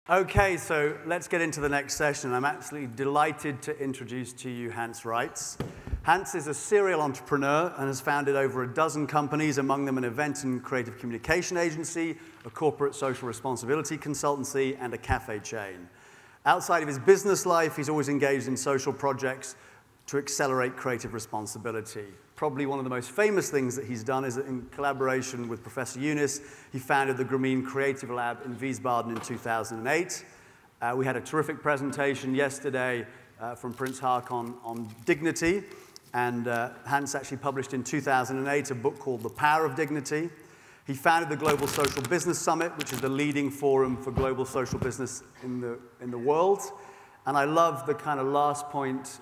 Okay, so let's get into the next session. I'm absolutely delighted to introduce to you Hans Reitz. Hans is a serial entrepreneur and has founded over a dozen companies, among them an event and creative communication agency, a corporate social responsibility consultancy, and a cafe chain. Outside of his business life, he's always engaged in social projects to accelerate creative responsibility. Probably one of the most famous things that he's done is that in collaboration with Professor Yunus, he founded the Grameen Creative Lab in Wiesbaden in 2008. We had a terrific presentation yesterday from Prince Haakon on dignity, and Hans actually published in 2008 a book called The Power of Dignity. He founded the Global Social Business Summit, which is the leading forum for global social business in the world. And I love the kind of last point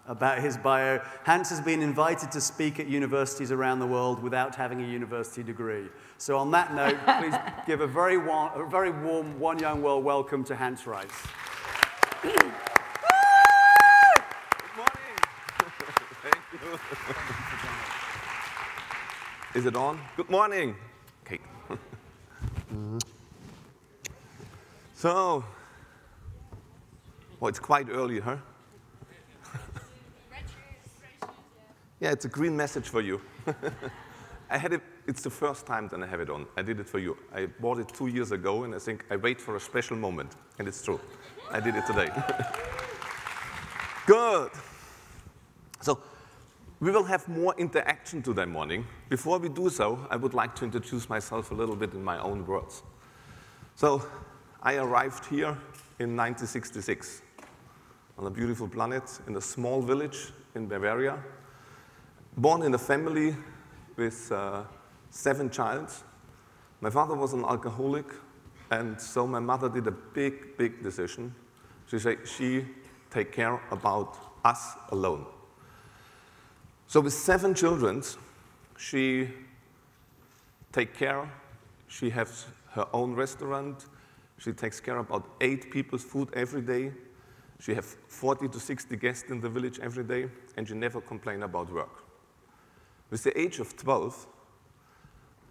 about his bio. Hans has been invited to speak at universities around the world without having a university degree. So on that note, please give a very warm One Young World welcome to Hans Reitz. Good morning. Thank you. Is it on? Good morning. Okay. So, well, it's quite early, huh? Yeah, it's a green message for you. I had it, it's the first time that I have it on. I did it for you. I bought it 2 years ago, and I think I wait for a special moment. And it's true. I did it today. Good. So, we will have more interaction today morning. Before we do so, I would like to introduce myself a little bit in my own words. So, I arrived here in 1966 on a beautiful planet in a small village in Bavaria. Born in a family with 7 children. My father was an alcoholic, and so my mother did a big, big decision. She said she take care about us alone. So with 7 children, she take care. She has her own restaurant. She takes care about 8 people's food every day. She has 40 to 60 guests in the village every day, and she never complains about work. With the age of 12,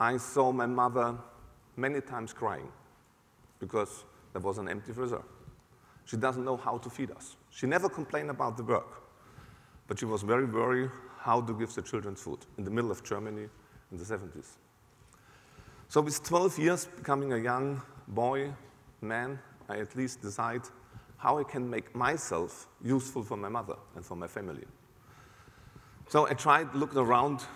I saw my mother many times crying because there was an empty freezer. She doesn't know how to feed us. She never complained about the work, but she was very worried how to give the children food in the middle of Germany in the 70s. So with 12 years, becoming a young boy, man, I at least decide how I can make myself useful for my mother and for my family. So I tried to look around,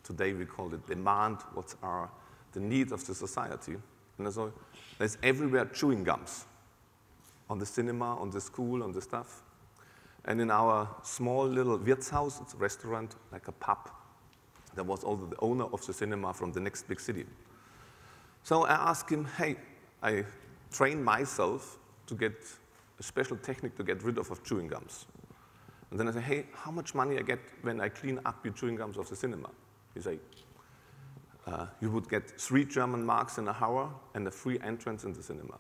today we call it demand, what are the needs of the society. And I saw there's everywhere chewing gums, on the cinema, on the school, on the stuff. And in our small little Wirtshaus, it's a restaurant, like a pub, there was also the owner of the cinema from the next big city. So I asked him, hey, I trained myself to get a special technique to get rid of chewing gums. And then I said, hey, how much money I get when I clean up your chewing gums of the cinema? He said, you would get 3 German marks in an hour and a free entrance in the cinema.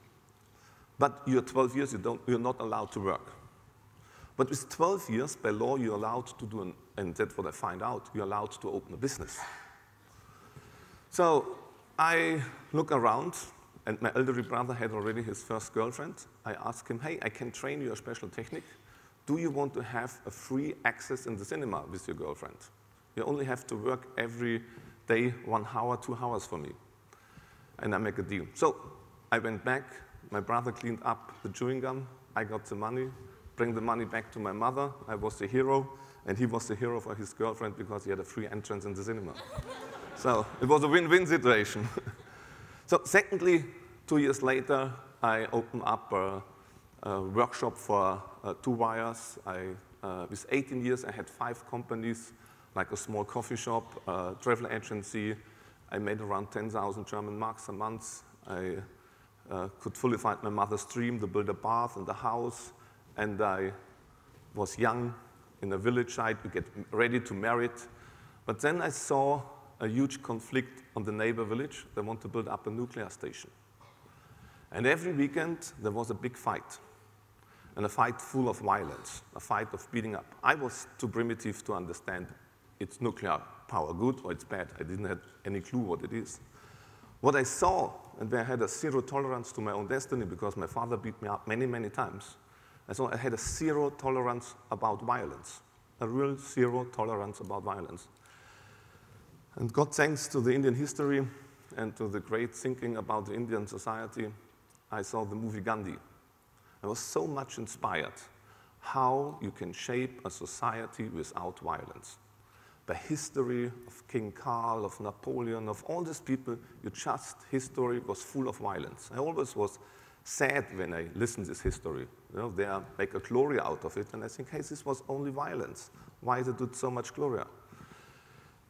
But you're 12 years, you're not allowed to work. But with 12 years, by law, you're allowed to do, and that's what I find out, you're allowed to open a business. So I look around, and my elderly brother had already his first girlfriend. I asked him, hey, I can train you a special technique. Do you want to have a free access in the cinema with your girlfriend? You only have to work every day 1 hour, 2 hours for me. And I make a deal. So I went back, my brother cleaned up the chewing gum, I got the money, bring the money back to my mother, I was the hero, and he was the hero for his girlfriend because he had a free entrance in the cinema. So it was a win-win situation. So secondly, 2 years later, I opened up a workshop for 2 wires. With 18 years, I had 5 companies, like a small coffee shop, a travel agency. I made around 10,000 German marks a month. I could fully fund my mother's dream to build a bath and a house. And I was young in a village site to get ready to marry it. But then I saw a huge conflict on the neighbor village. They want to build up a nuclear station. And every weekend, there was a big fight. And a fight full of violence, a fight of beating up. I was too primitive to understand it's nuclear power good or it's bad. I didn't have any clue what it is. What I saw, and where I had a zero tolerance to my own destiny because my father beat me up many, many times, I saw I had a zero tolerance about violence, a real zero tolerance about violence. And God thanks to the Indian history and to the great thinking about the Indian society, I saw the movie Gandhi. I was so much inspired how you can shape a society without violence. The history of King Karl, of Napoleon, of all these people, history was full of violence. I always was sad when I listened to this history. You know, they make a glory out of it, and I think, hey, this was only violence. Why did it do so much glory?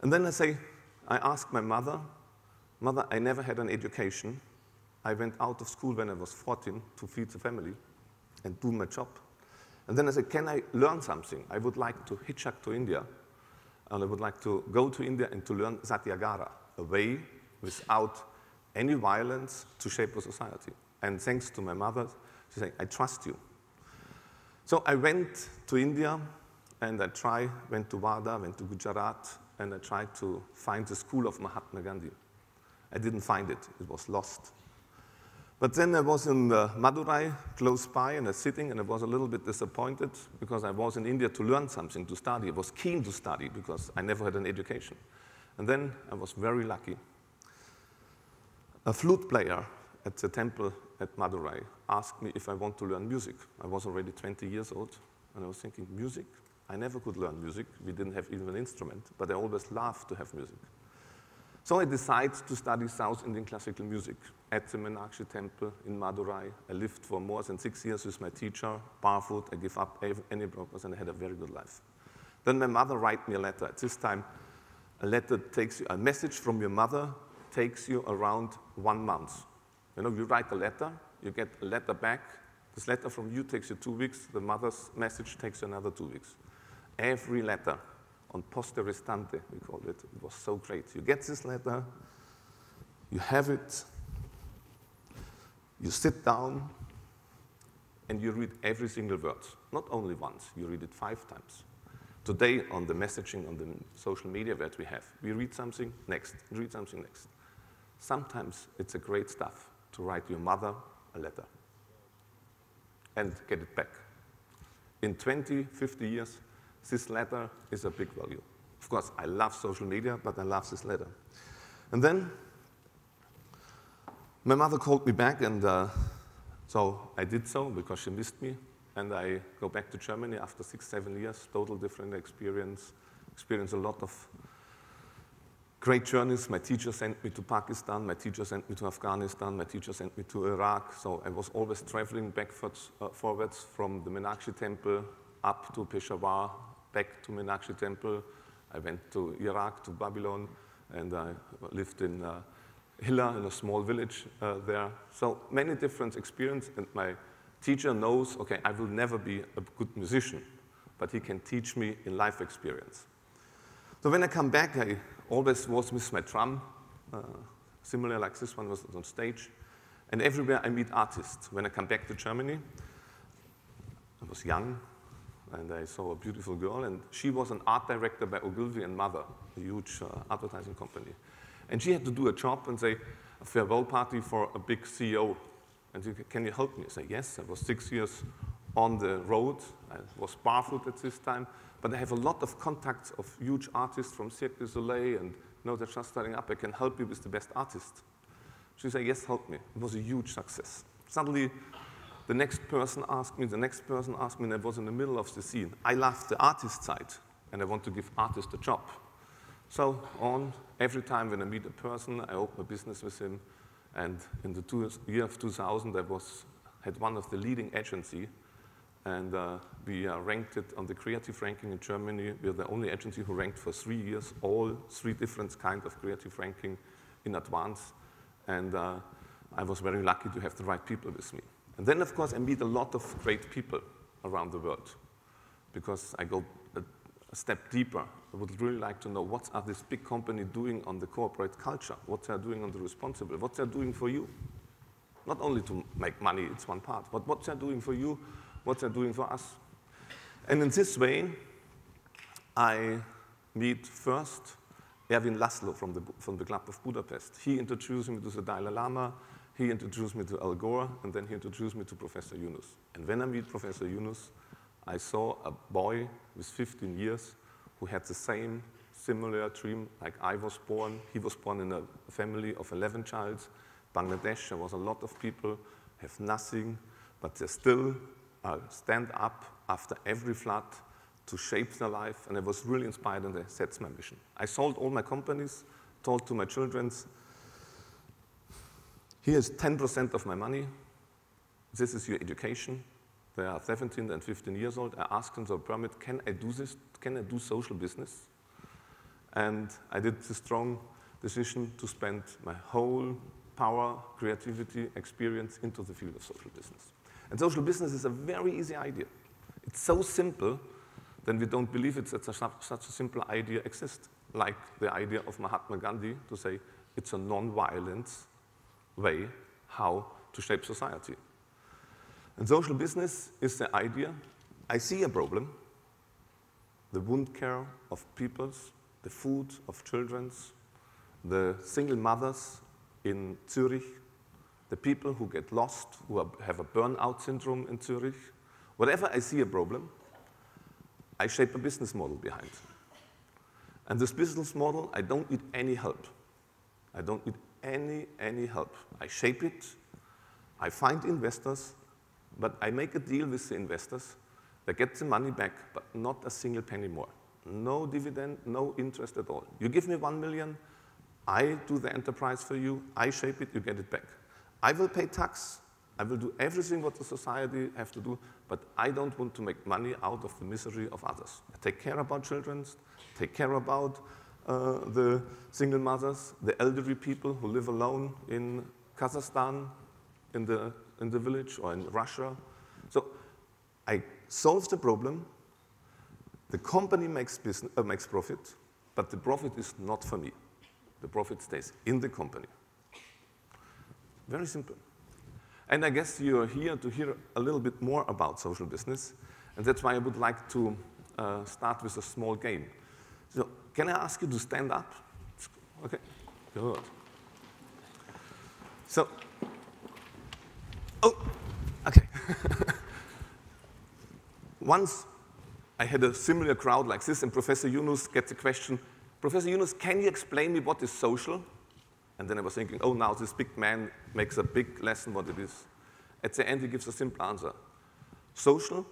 And then I asked my mother, Mother, I never had an education. I went out of school when I was 14 to feed the family and do my job. And then I said, can I learn something? I would like to hitchhike to India. And I would like to go to India and to learn Satyagraha, a way without any violence to shape a society. And thanks to my mother, she said, I trust you. So I went to India, and went to Wardha, went to Gujarat, and I tried to find the school of Mahatma Gandhi. I didn't find it. It was lost. But then I was in Madurai, close by, and I was sitting, and I was a little bit disappointed because I was in India to learn something, to study. I was keen to study because I never had an education. And then I was very lucky. A flute player at the temple at Madurai asked me if I want to learn music. I was already 20 years old, and I was thinking, music? I never could learn music. We didn't have even an instrument, but I always loved to have music. So I decided to study South Indian classical music at the Meenakshi temple in Madurai. I lived for more than 6 years with my teacher, barefoot. I gave up any purpose, and I had a very good life. Then my mother wrote me a letter. At this time, a message from your mother takes you around 1 month. You know, you write a letter, you get a letter back. This letter from you takes you 2 weeks. The mother's message takes you another 2 weeks. Every letter, on poste restante, we called it. It was so great. You get this letter, you have it, you sit down, and you read every single word. Not only once, you read it 5 times. Today, on the messaging, on the social media that we have, we read something, next, read something, next. Sometimes it's a great stuff to write your mother a letter and get it back. In 20, 50 years, this letter is a big value. Of course, I love social media, but I love this letter. And then my mother called me back, and so I did so because she missed me. And I go back to Germany after 6, 7 years, total different experience a lot of great journeys. My teacher sent me to Pakistan, my teacher sent me to Afghanistan, my teacher sent me to Iraq. So I was always traveling backwards, forwards from the Meenakshi temple up to Peshawar, back to Meenakshi temple. I went to Iraq, to Babylon, and I lived in Hilla, in a small village there. So many different experiences, and my teacher knows, okay, I will never be a good musician, but he can teach me in life experience. So when I come back, I always was with my drum, similar like this one was on stage, and everywhere I meet artists. When I come back to Germany, I was young, and I saw a beautiful girl, and she was an art director by Ogilvy and Mather, a huge advertising company. And she had to do a job and say, a farewell party for a big CEO. And she said, can you help me? I said, yes. I was 6 years on the road. I was barefoot at this time. But I have a lot of contacts of huge artists from Cirque du Soleil, and they're just starting up. I can help you with the best artist. She said, yes, help me. It was a huge success. Suddenly, the next person asked me, and I was in the middle of the scene. I love the artist side, and I want to give artists a job. So every time when I meet a person, I open a business with him. And in the year of 2000, I had one of the leading agency, and we ranked it on the creative ranking in Germany. We are the only agency who ranked for 3 years, all 3 different kinds of creative ranking in advance. And I was very lucky to have the right people with me. And then, of course, I meet a lot of great people around the world, because I go a step deeper. I would really like to know what are this big company doing on the corporate culture, what they're doing on the responsible, what they're doing for you. Not only to make money, it's one part, but what they're doing for you, what they're doing for us. And in this way, I meet first Erwin Laszlo from the Club of Budapest. He introduced me to the Dalai Lama, he introduced me to Al Gore, and then he introduced me to Professor Yunus. And when I meet Professor Yunus, I saw a boy with 15 years who had the same similar dream like I was born. He was born in a family of 11 children. Bangladesh, there was a lot of people, have nothing, but they still stand up after every flood to shape their life, and I was really inspired, and I said, that's my mission. I sold all my companies, told to my children, here's 10% of my money, this is your education. They are 17 and 15 years old. I asked them for a permit, can I do this? Can I do social business? And I did the strong decision to spend my whole power, creativity, experience into the field of social business. And social business is a very easy idea. It's so simple that we don't believe it's such a simple idea exists, like the idea of Mahatma Gandhi to say it's a non-violent way how to shape society. And social business is the idea, I see a problem, the wound care of peoples, the food of children, the single mothers in Zurich, the people who get lost, who have a burnout syndrome in Zurich. Whatever I see a problem, I shape a business model behind. And this business model, I don't need any help. I don't need any help. I shape it, I find investors, but I make a deal with the investors. They get the money back, but not a single penny more. No dividend, no interest at all. You give me 1 million, I do the enterprise for you, I shape it, you get it back. I will pay tax, I will do everything what the society have to do, but I don't want to make money out of the misery of others. I take care about children, take care about the single mothers, the elderly people who live alone in Kazakhstan, in the village, or in Russia. So I solve the problem, the company makes profit, but the profit is not for me. The profit stays in the company. Very simple. And I guess you're here to hear a little bit more about social business, and that's why I would like to start with a small game. So can I ask you to stand up? Okay, good. So, oh, okay. Once I had a similar crowd like this, and Professor Yunus gets the question, Professor Yunus, can you explain me what is social? And then I was thinking, oh, now this big man makes a big lesson what it is. At the end, he gives a simple answer. Social,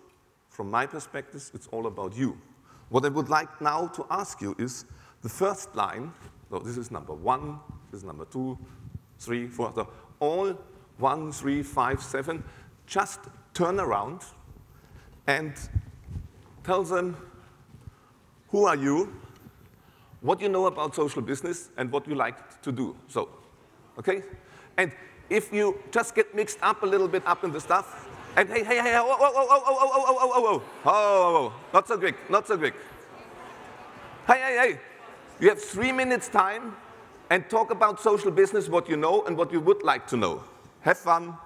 from my perspective, it's all about you. What I would like now to ask you is the first line, so this is number 1, this is number 2, 3, 4, so all 1, 3, 5, 7, just turn around and tell them, who are you, what you know about social business, and what you like to do. So, okay? And if you just get mixed up a little bit up in the stuff, and hey, not so quick, not so quick. Hey, you have 3 minutes time, and talk about social business, what you know and what you would like to know. Have fun.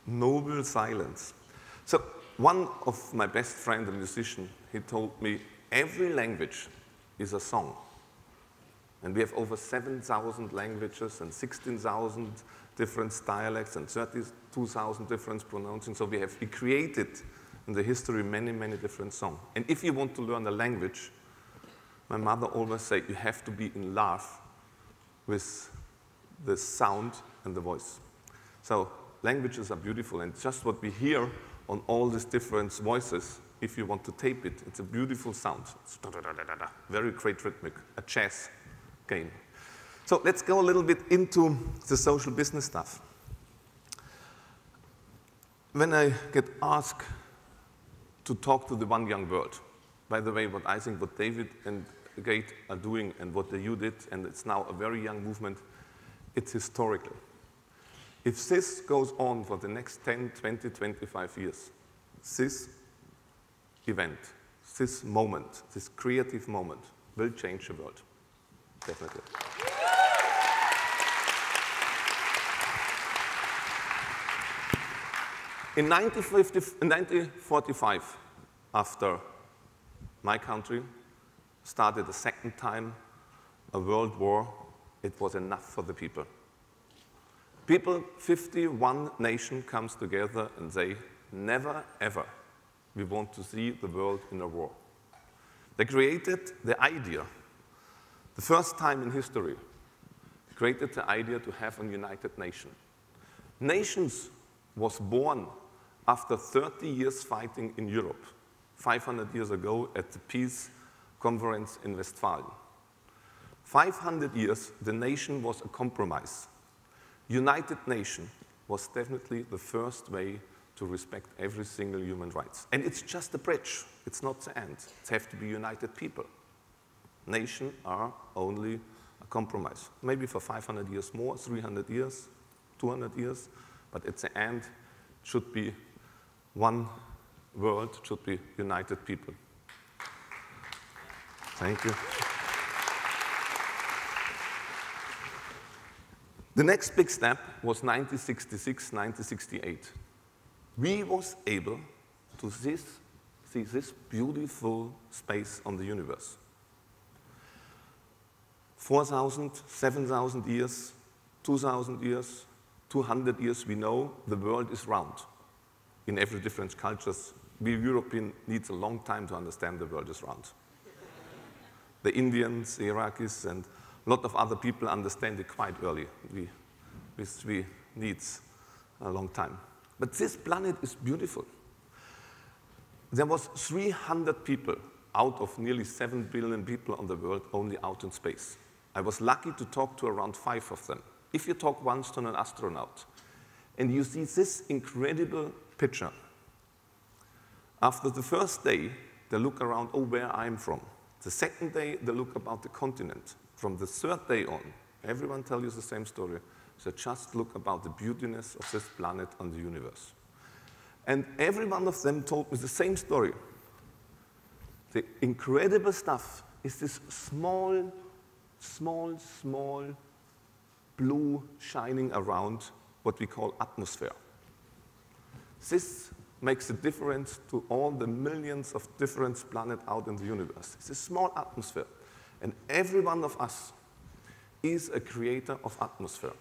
Noble silence. So one of my best friends, a musician, he told me every language is a song. And we have over 7,000 languages and 16,000 different dialects and 32,000 different pronouncings. So we created in the history many, many different songs. And if you want to learn a language, my mother always said you have to be in love with the sound and the voice. So languages are beautiful, and just what we hear on all these different voices, if you want to tape it, it's a beautiful sound. It's very great rhythmic, a jazz game. So let's go a little bit into the social business stuff. When I get asked to talk to the One Young World, by the way, what I think what David and Gate are doing and what you did, and it's now a very young movement, it's historical. If this goes on for the next 10, 20, 25 years, this event, this moment, this creative moment will change the world, definitely. In 1945, after my country started the second time a world war, it was enough for the people. 51 nations comes together and say, never ever we want to see the world in a war. They created the idea, the first time in history, created the idea to have a united nation. Nations was born after 30 years fighting in Europe, 500 years ago at the peace conference in Westphalia. 500 years, the nation was a compromise. United Nation was definitely the first way to respect every single human rights. And it's just a bridge. It's not the end. It have to be united people. Nations are only a compromise. Maybe for 500 years more, 300 years, 200 years, but at the end, it should be one world, should be united people. Thank you. The next big step was 1966, 1968. We was able to see this beautiful space on the universe. 4,000, 7,000 years, 2,000 years, 200 years, we know the world is round. In every different cultures, we Europeans need a long time to understand the world is round. The Indians, the Iraqis, and a lot of other people understand it quite early. We need a long time. But this planet is beautiful. There was 300 people out of nearly 7 billion people on the world only out in space. I was lucky to talk to around 5 of them. If you talk once to an astronaut, and you see this incredible picture, after the first day, they look around, oh, where I'm from. The second day, they look about the continent. From the third day on, everyone tells you the same story. So just look about the beautiness of this planet and the universe. And every one of them told me the same story. The incredible stuff is this small, small, small blue shining around what we call atmosphere. This makes a difference to all the millions of different planets out in the universe. It's a small atmosphere. And every one of us is a creator of atmosphere.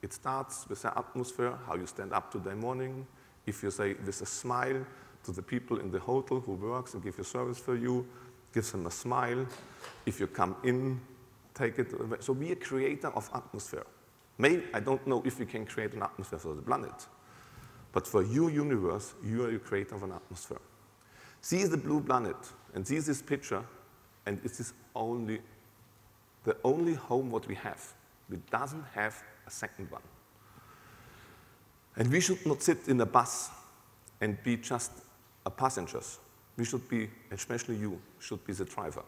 It starts with the atmosphere, how you stand up today morning. If you say with a smile to the people in the hotel who works and give you service for you, give them a smile. If you come in, take it away. So be a creator of atmosphere. Maybe, I don't know if we can create an atmosphere for the planet, but for your universe, you are a creator of an atmosphere. See the blue planet, and see this picture, and it is the only home what we have. We doesn't have a second one. And we should not sit in a bus and be just a passengers. We should be, especially you, should be the driver.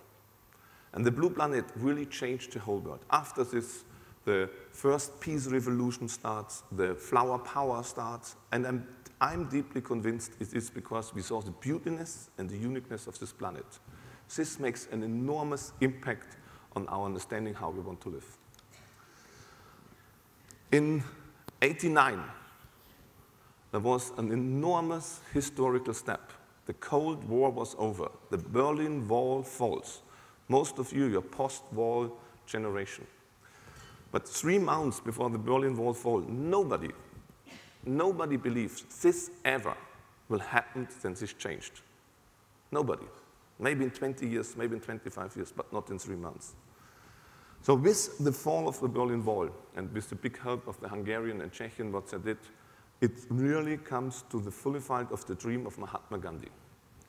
And the blue planet really changed the whole world. After this, the first peace revolution starts, the flower power starts, and I'm deeply convinced it is because we saw the beautiness and the uniqueness of this planet. This makes an enormous impact on our understanding how we want to live. In '89, there was an enormous historical step. The Cold War was over. The Berlin Wall falls. Most of you, you're post-war generation. But 3 months before the Berlin Wall fall, nobody believed this ever will happen since this changed. Nobody. Maybe in 20 years, maybe in 25 years, but not in 3 months. So with the fall of the Berlin Wall, and with the big help of the Hungarian and Czechian, what they did, it really comes to the fulfillment of the dream of Mahatma Gandhi.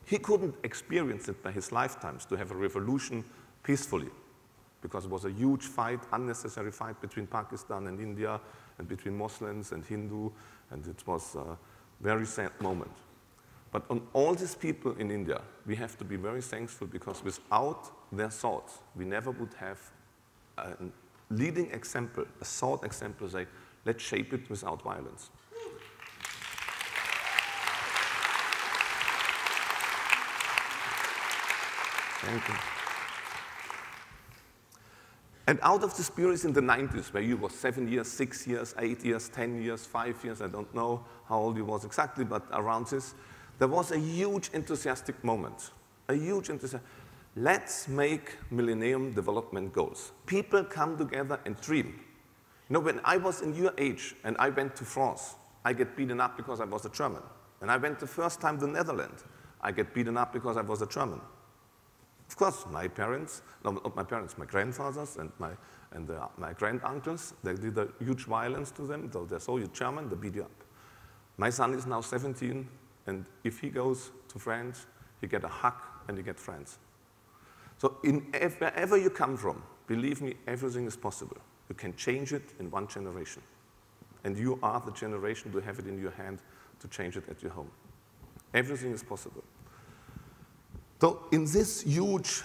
He couldn't experience it by his lifetimes to have a revolution peacefully, because it was a huge fight, unnecessary fight between Pakistan and India, and between Muslims and Hindu, and it was a very sad moment. But on all these people in India, we have to be very thankful, because without their thoughts, we never would have a leading example, a thought example, say, let's shape it without violence. Thank you. And out of the spirits in the 90s, where you was 7 years, 6 years, 8 years, 10 years, 5 years, I don't know how old you was exactly, but around this, there was a huge enthusiastic moment, a huge enthusiasm. Let's make Millennium Development Goals. People come together and dream. You know, when I was in your age and I went to France, I get beaten up because I was a German. When I went the first time to the Netherlands, I get beaten up because I was a German. Of course, my parents, no, not my parents, my grandfathers and my granduncles, they did a huge violence to them. Though they saw you German, they beat you up. My son is now 17, and if he goes to France, he get a hug and he get friends. So wherever you come from, believe me, everything is possible. You can change it in 1 generation. And you are the generation to have it in your hand to change it at your home. Everything is possible. So in this huge,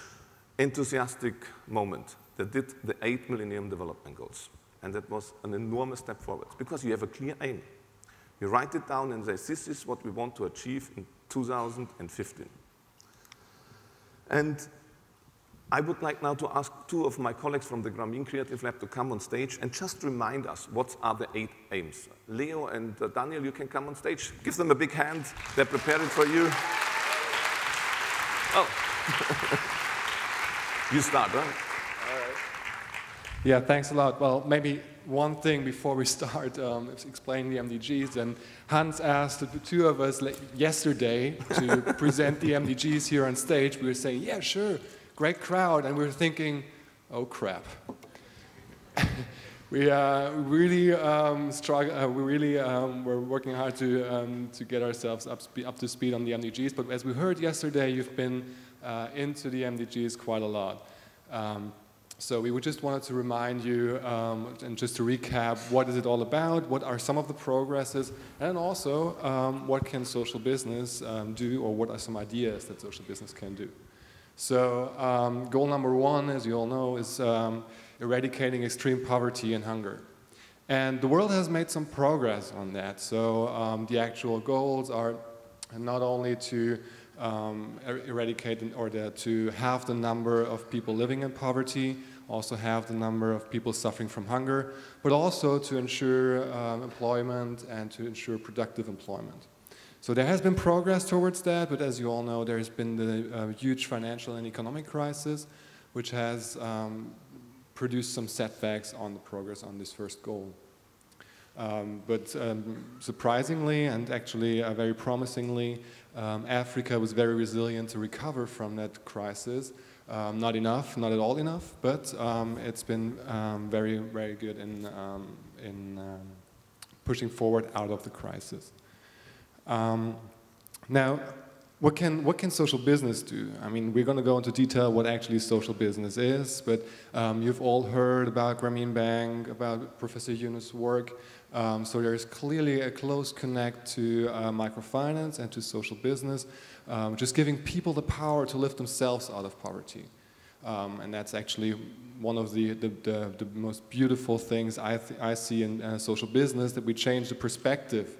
enthusiastic moment, they did the 8 Millennium Development Goals. And that was an enormous step forward, because you have a clear aim. You write it down and say, this is what we want to achieve in 2015. And I would like now to ask 2 of my colleagues from the Grameen Creative Lab to come on stage and just remind us what are the 8 aims. Leo and Daniel, you can come on stage. Give them a big hand. They're preparing for you. Oh, you start, huh? All right. Yeah, thanks a lot. Well, maybe one thing before we start explaining the MDGs, and Hans asked the 2 of us yesterday to present the MDGs here on stage. We were saying, yeah, sure, great crowd, and we were thinking, oh crap. We really struggle. We're working hard to get ourselves up to speed on the MDGs. But as we heard yesterday, you've been into the MDGs quite a lot. So we just wanted to remind you and just to recap, what is it all about? What are some of the progresses? And also, what can social business do, or what are some ideas that social business can do? So goal number 1, as you all know, is eradicating extreme poverty and hunger. And the world has made some progress on that. So the actual goals are not only to eradicate or to halve the number of people living in poverty, also halve the number of people suffering from hunger, but also to ensure employment and to ensure productive employment. So there has been progress towards that, but as you all know, there has been the huge financial and economic crisis, which has produced some setbacks on the progress on this first goal. But surprisingly, and actually very promisingly, Africa was very resilient to recover from that crisis. Not enough, not at all enough, but it's been very, very good in pushing forward out of the crisis. Now, what can social business do? I mean, we're going to go into detail what actually social business is, but you've all heard about Grameen Bank, about Professor Yunus' work. So there's clearly a close connect to microfinance and to social business, just giving people the power to lift themselves out of poverty. And that's actually one of the most beautiful things I see in social business, that we change the perspective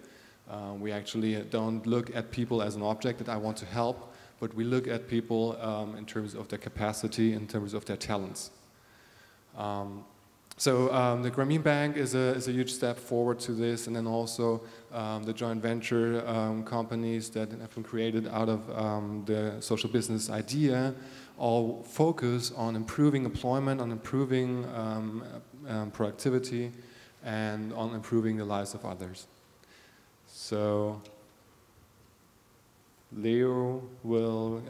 We actually don't look at people as an object that I want to help, but we look at people in terms of their capacity, in terms of their talents. So the Grameen Bank is a huge step forward to this, and then also the joint venture companies that have been created out of the social business idea all focus on improving employment, on improving productivity, and on improving the lives of others. So Leo will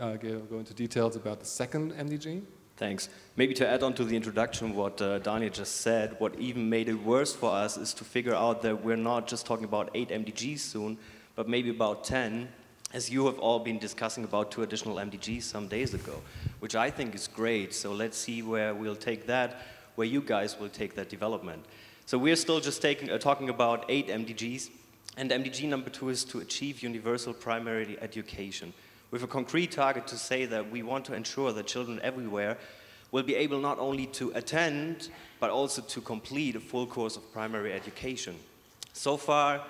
go into details about the second MDG. Thanks. Maybe to add on to the introduction, what Daniel just said, what even made it worse for us is to figure out that we're not just talking about 8 MDGs soon, but maybe about 10, as you have all been discussing about 2 additional MDGs some days ago, which I think is great. So let's see where we'll take that, where you guys will take that development. So we're still just talking about 8 MDGs, and MDG number 2 is to achieve universal primary education, with a concrete target to say that we want to ensure that children everywhere will be able not only to attend, but also to complete a full course of primary education. So far,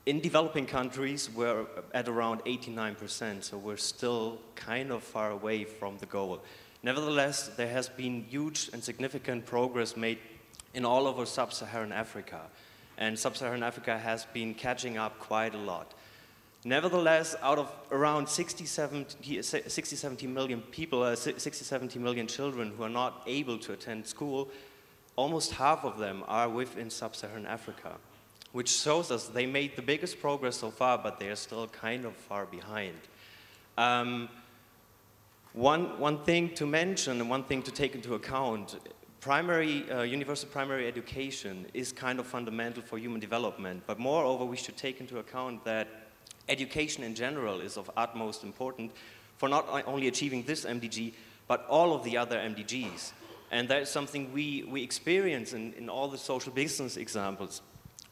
in developing countries, we're at around 89%, so we're still kind of far away from the goal. Nevertheless, there has been huge and significant progress made in all over sub-Saharan Africa, and sub-Saharan Africa has been catching up quite a lot. Nevertheless, out of around 60-70 million people, 60-70 million children who are not able to attend school, almost half of them are within sub-Saharan Africa, which shows us they made the biggest progress so far, but they are still kind of far behind. One thing to mention and one thing to take into account, universal primary education is kind of fundamental for human development, but moreover, we should take into account that education in general is of utmost importance for not only achieving this MDG, but all of the other MDGs. And that is something we experience in all the social business examples.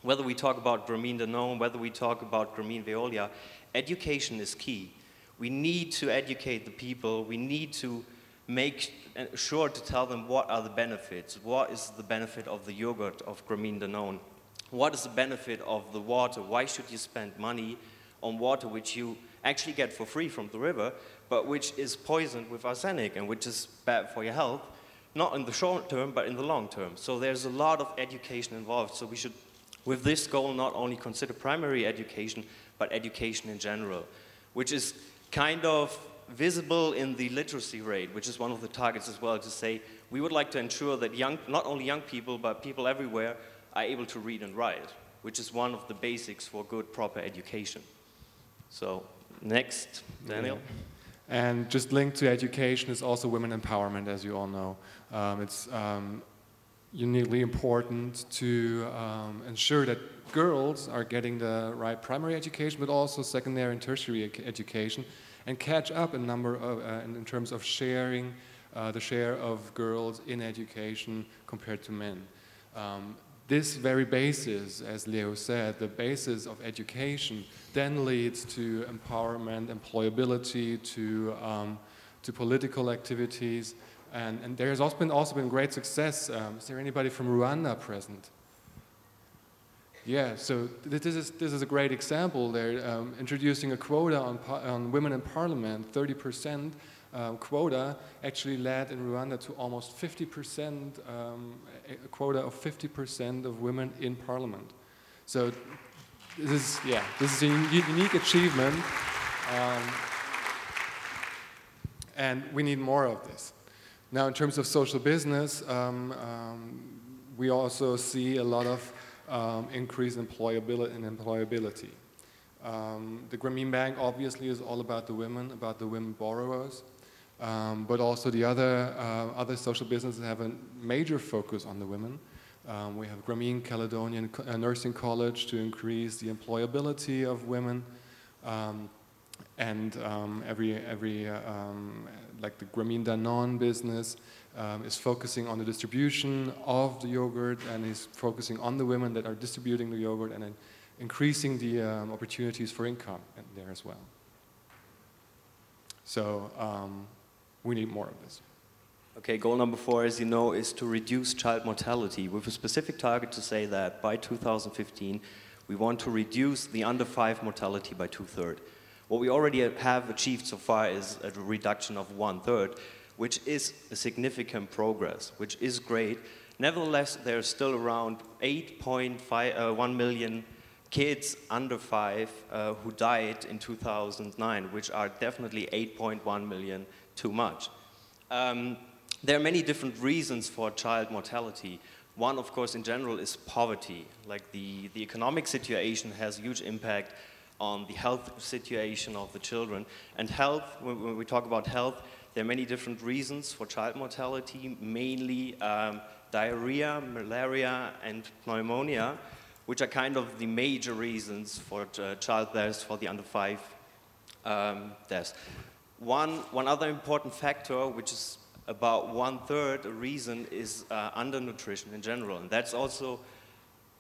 Whether we talk about Grameen Danone, whether we talk about Grameen Veolia, education is key. We need to educate the people. We need to make sure to tell them what are the benefits. What is the benefit of the yogurt of Grameen Danone? What is the benefit of the water? Why should you spend money on water which you actually get for free from the river, but which is poisoned with arsenic and which is bad for your health, not in the short term, but in the long term. So there's a lot of education involved. So we should, with this goal, not only consider primary education, but education in general, which is kind of visible in the literacy rate, which is one of the targets as well, to say we would like to ensure that not only young people, but people everywhere are able to read and write, which is one of the basics for good, proper education. So, next, Daniel. Yeah. And just linked to education is also women empowerment, as you all know. It's uniquely important to ensure that girls are getting the right primary education, but also secondary and tertiary education, and catch up in terms of sharing the share of girls in education compared to men. This very basis, as Leo said, the basis of education then leads to empowerment, employability, to political activities, and there has also been great success. Is there anybody from Rwanda present? Yeah, so this is a great example. They're introducing a quota on women in parliament, 30%. Quota actually led in Rwanda to almost 50%, a quota of 50% of women in parliament. So this is a unique achievement, and we need more of this. Now, in terms of social business, we also see a lot of increase in employability. The Grameen Bank obviously is all about the women borrowers. But also the other social businesses have a major focus on the women. We have Grameen Caledonian Nursing College to increase the employability of women, and like the Grameen Danone business is focusing on the distribution of the yogurt and is focusing on the women that are distributing the yogurt and then increasing the opportunities for income there as well. So. We need more of this. Okay, goal number 4, as you know, is to reduce child mortality with a specific target to say that by 2015, We want to reduce the under 5 mortality by 2/3. What we already have achieved so far is a reduction of 1/3, which is a significant progress, which is great. Nevertheless, there are still around 8.1 million kids under 5 who died in 2009, which are definitely 8.1 million too much. There are many different reasons for child mortality. One, of course, in general is poverty. Like the economic situation has a huge impact on the health situation of the children. And health, when we talk about health, there are many different reasons for child mortality, mainly diarrhea, malaria, and pneumonia, which are kind of the major reasons for child deaths for the under 5 deaths. One other important factor, which is about 1/3 a reason, is undernutrition in general. And that's also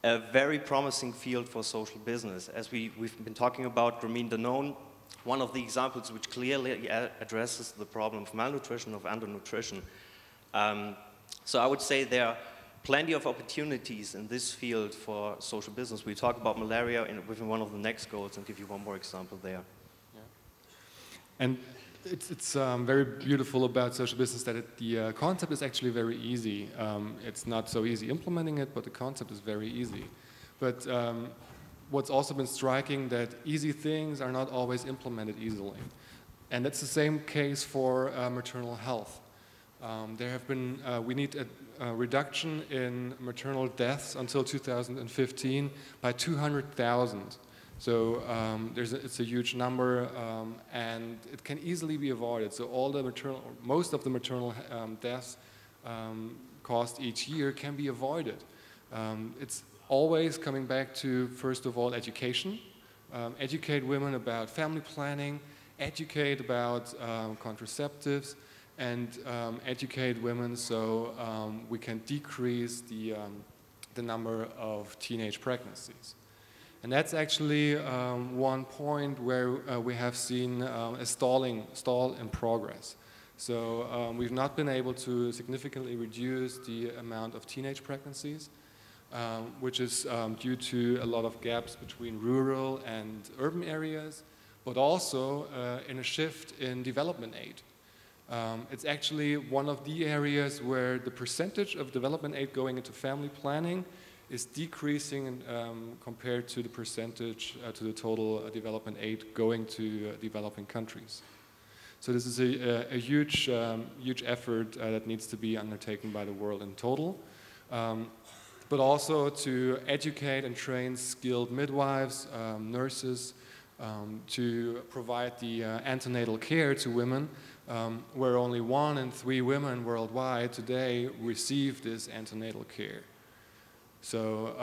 a very promising field for social business. As we've been talking about Grameen Danone, one of the examples which clearly addresses the problem of malnutrition, of undernutrition. So I would say there are plenty of opportunities in this field for social business. We talk about malaria within one of the next goals and give you one more example there. Yeah. And it's very beautiful about social business that the concept is actually very easy. It's not so easy implementing it, but the concept is very easy. But what's also been striking that easy things are not always implemented easily. And that's the same case for maternal health. There have been, we need a reduction in maternal deaths until 2015 by 200,000. So it's a huge number, and it can easily be avoided. So most of the maternal deaths caused each year can be avoided. It's always coming back to, first of all, education. Educate women about family planning, educate about contraceptives, and educate women so we can decrease the number of teenage pregnancies. And that's actually one point where we have seen a stall in progress. So we've not been able to significantly reduce the amount of teenage pregnancies, which is due to a lot of gaps between rural and urban areas, but also in a shift in development aid. It's actually one of the areas where the percentage of development aid going into family planning is decreasing compared to the percentage to the total development aid going to developing countries. So this is a huge effort that needs to be undertaken by the world in total, but also to educate and train skilled midwives, nurses, to provide the antenatal care to women, where only 1 in 3 women worldwide today receive this antenatal care. So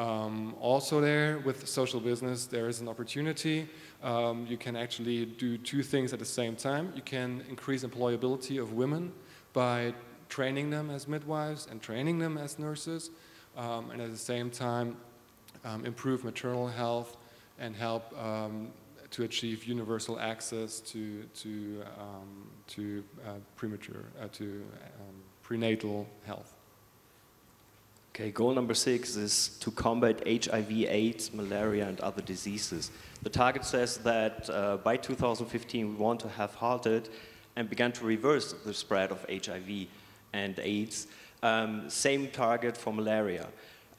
also there with social business there is an opportunity. You can actually do 2 things at the same time. You can increase employability of women by training them as midwives and training them as nurses, and at the same time improve maternal health and help to achieve universal access to prenatal health. Okay, goal number 6 is to combat HIV, AIDS, malaria, and other diseases. The target says that by 2015 we want to have halted and begun to reverse the spread of HIV and AIDS. Same target for malaria.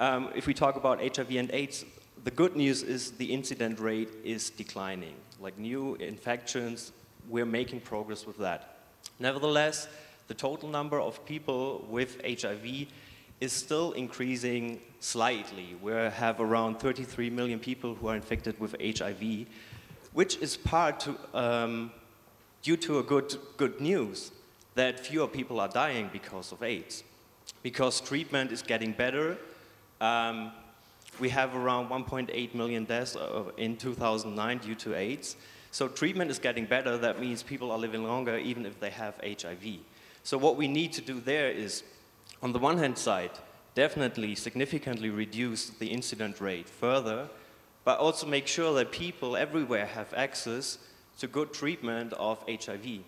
If we talk about HIV and AIDS, the good news is the incident rate is declining. Like new infections, we're making progress with that. Nevertheless, the total number of people with HIV is still increasing slightly. We have around 33 million people who are infected with HIV, which is due to a good news, that fewer people are dying because of AIDS. Because treatment is getting better, we have around 1.8 million deaths in 2009 due to AIDS. So treatment is getting better. That means people are living longer even if they have HIV. So what we need to do there is, on the one hand side, definitely significantly reduce the incident rate further, but also make sure that people everywhere have access to good treatment of HIV.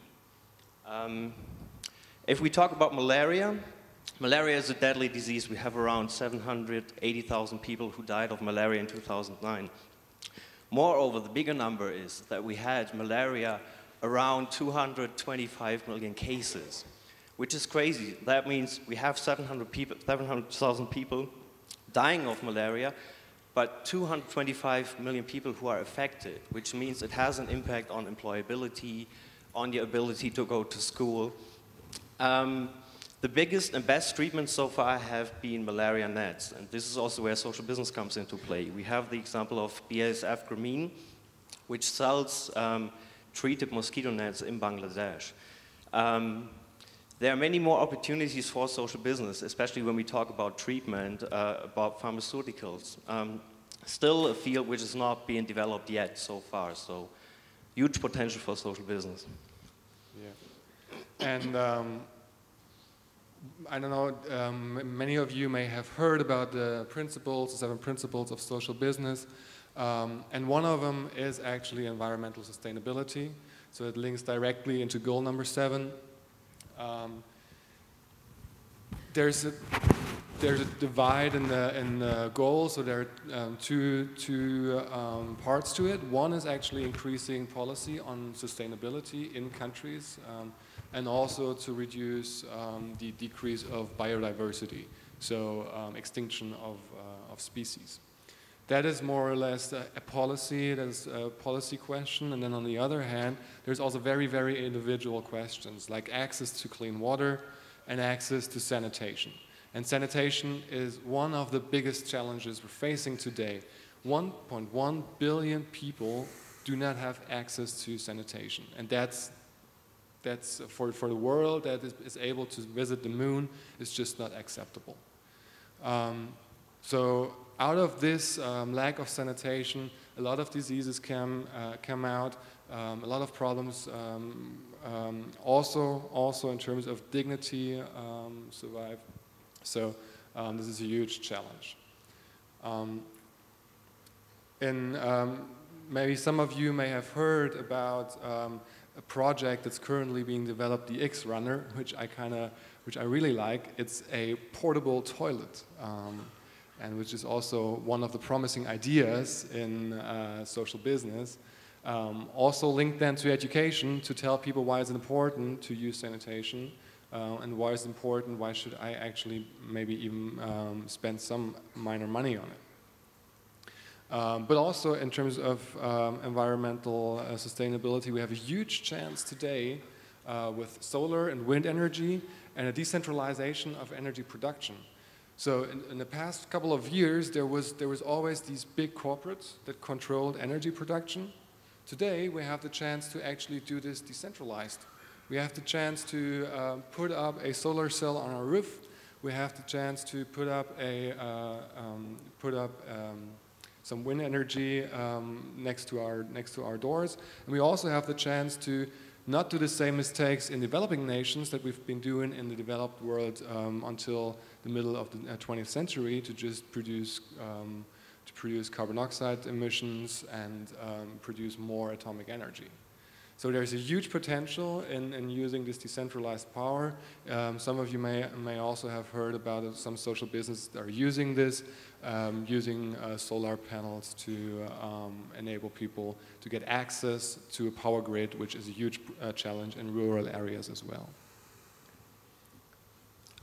If we talk about malaria, malaria is a deadly disease. We have around 780,000 people who died of malaria in 2009. Moreover, the bigger number is that we had malaria around 225 million cases, which is crazy. That means we have 700,000 people dying of malaria, but 225 million people who are affected, which means it has an impact on employability, on the ability to go to school. The biggest and best treatments so far have been malaria nets, and this is also where social business comes into play. We have the example of BASF Grameen, which sells treated mosquito nets in Bangladesh. There are many more opportunities for social business, especially when we talk about treatment, about pharmaceuticals. Still a field which is not being developed yet so far, so huge potential for social business. Yeah. And I don't know, many of you may have heard about the principles, the 7 principles of social business. And one of them is actually environmental sustainability. So it links directly into goal number 7. There's a divide in the goal, so there are two parts to it. One is actually increasing policy on sustainability in countries, and also to reduce the decrease of biodiversity, so extinction of species. That is more or less a policy, that is a policy question, and then on the other hand, there's also very, very individual questions, like access to clean water and access to sanitation. And sanitation is one of the biggest challenges we're facing today. 1.1 billion people do not have access to sanitation, and that's for the world that is able to visit the moon, is just not acceptable. So out of this lack of sanitation, a lot of diseases come out, a lot of problems also in terms of dignity survive. So this is a huge challenge. Maybe some of you may have heard about a project that's currently being developed, the X-Runner, which I really like. It's a portable toilet, and which is also one of the promising ideas in social business. Also linked then to education, to tell people why it's important to use sanitation, and why it's important, why should I actually maybe even spend some minor money on it. But also in terms of environmental sustainability, we have a huge chance today with solar and wind energy and a decentralization of energy production. So in the past couple of years, there was always these big corporates that controlled energy production. Today, we have the chance to actually do this decentralized. We have the chance to put up a solar cell on our roof. We have the chance to put up some wind energy next to our doors, and we also have the chance to not do the same mistakes in developing nations that we've been doing in the developed world until the middle of the 20th century, to just produce carbon dioxide emissions and produce more atomic energy. So there's a huge potential in using this decentralized power. Some of you may also have heard about some social businesses that are using this, using solar panels to enable people to get access to a power grid, which is a huge challenge in rural areas as well.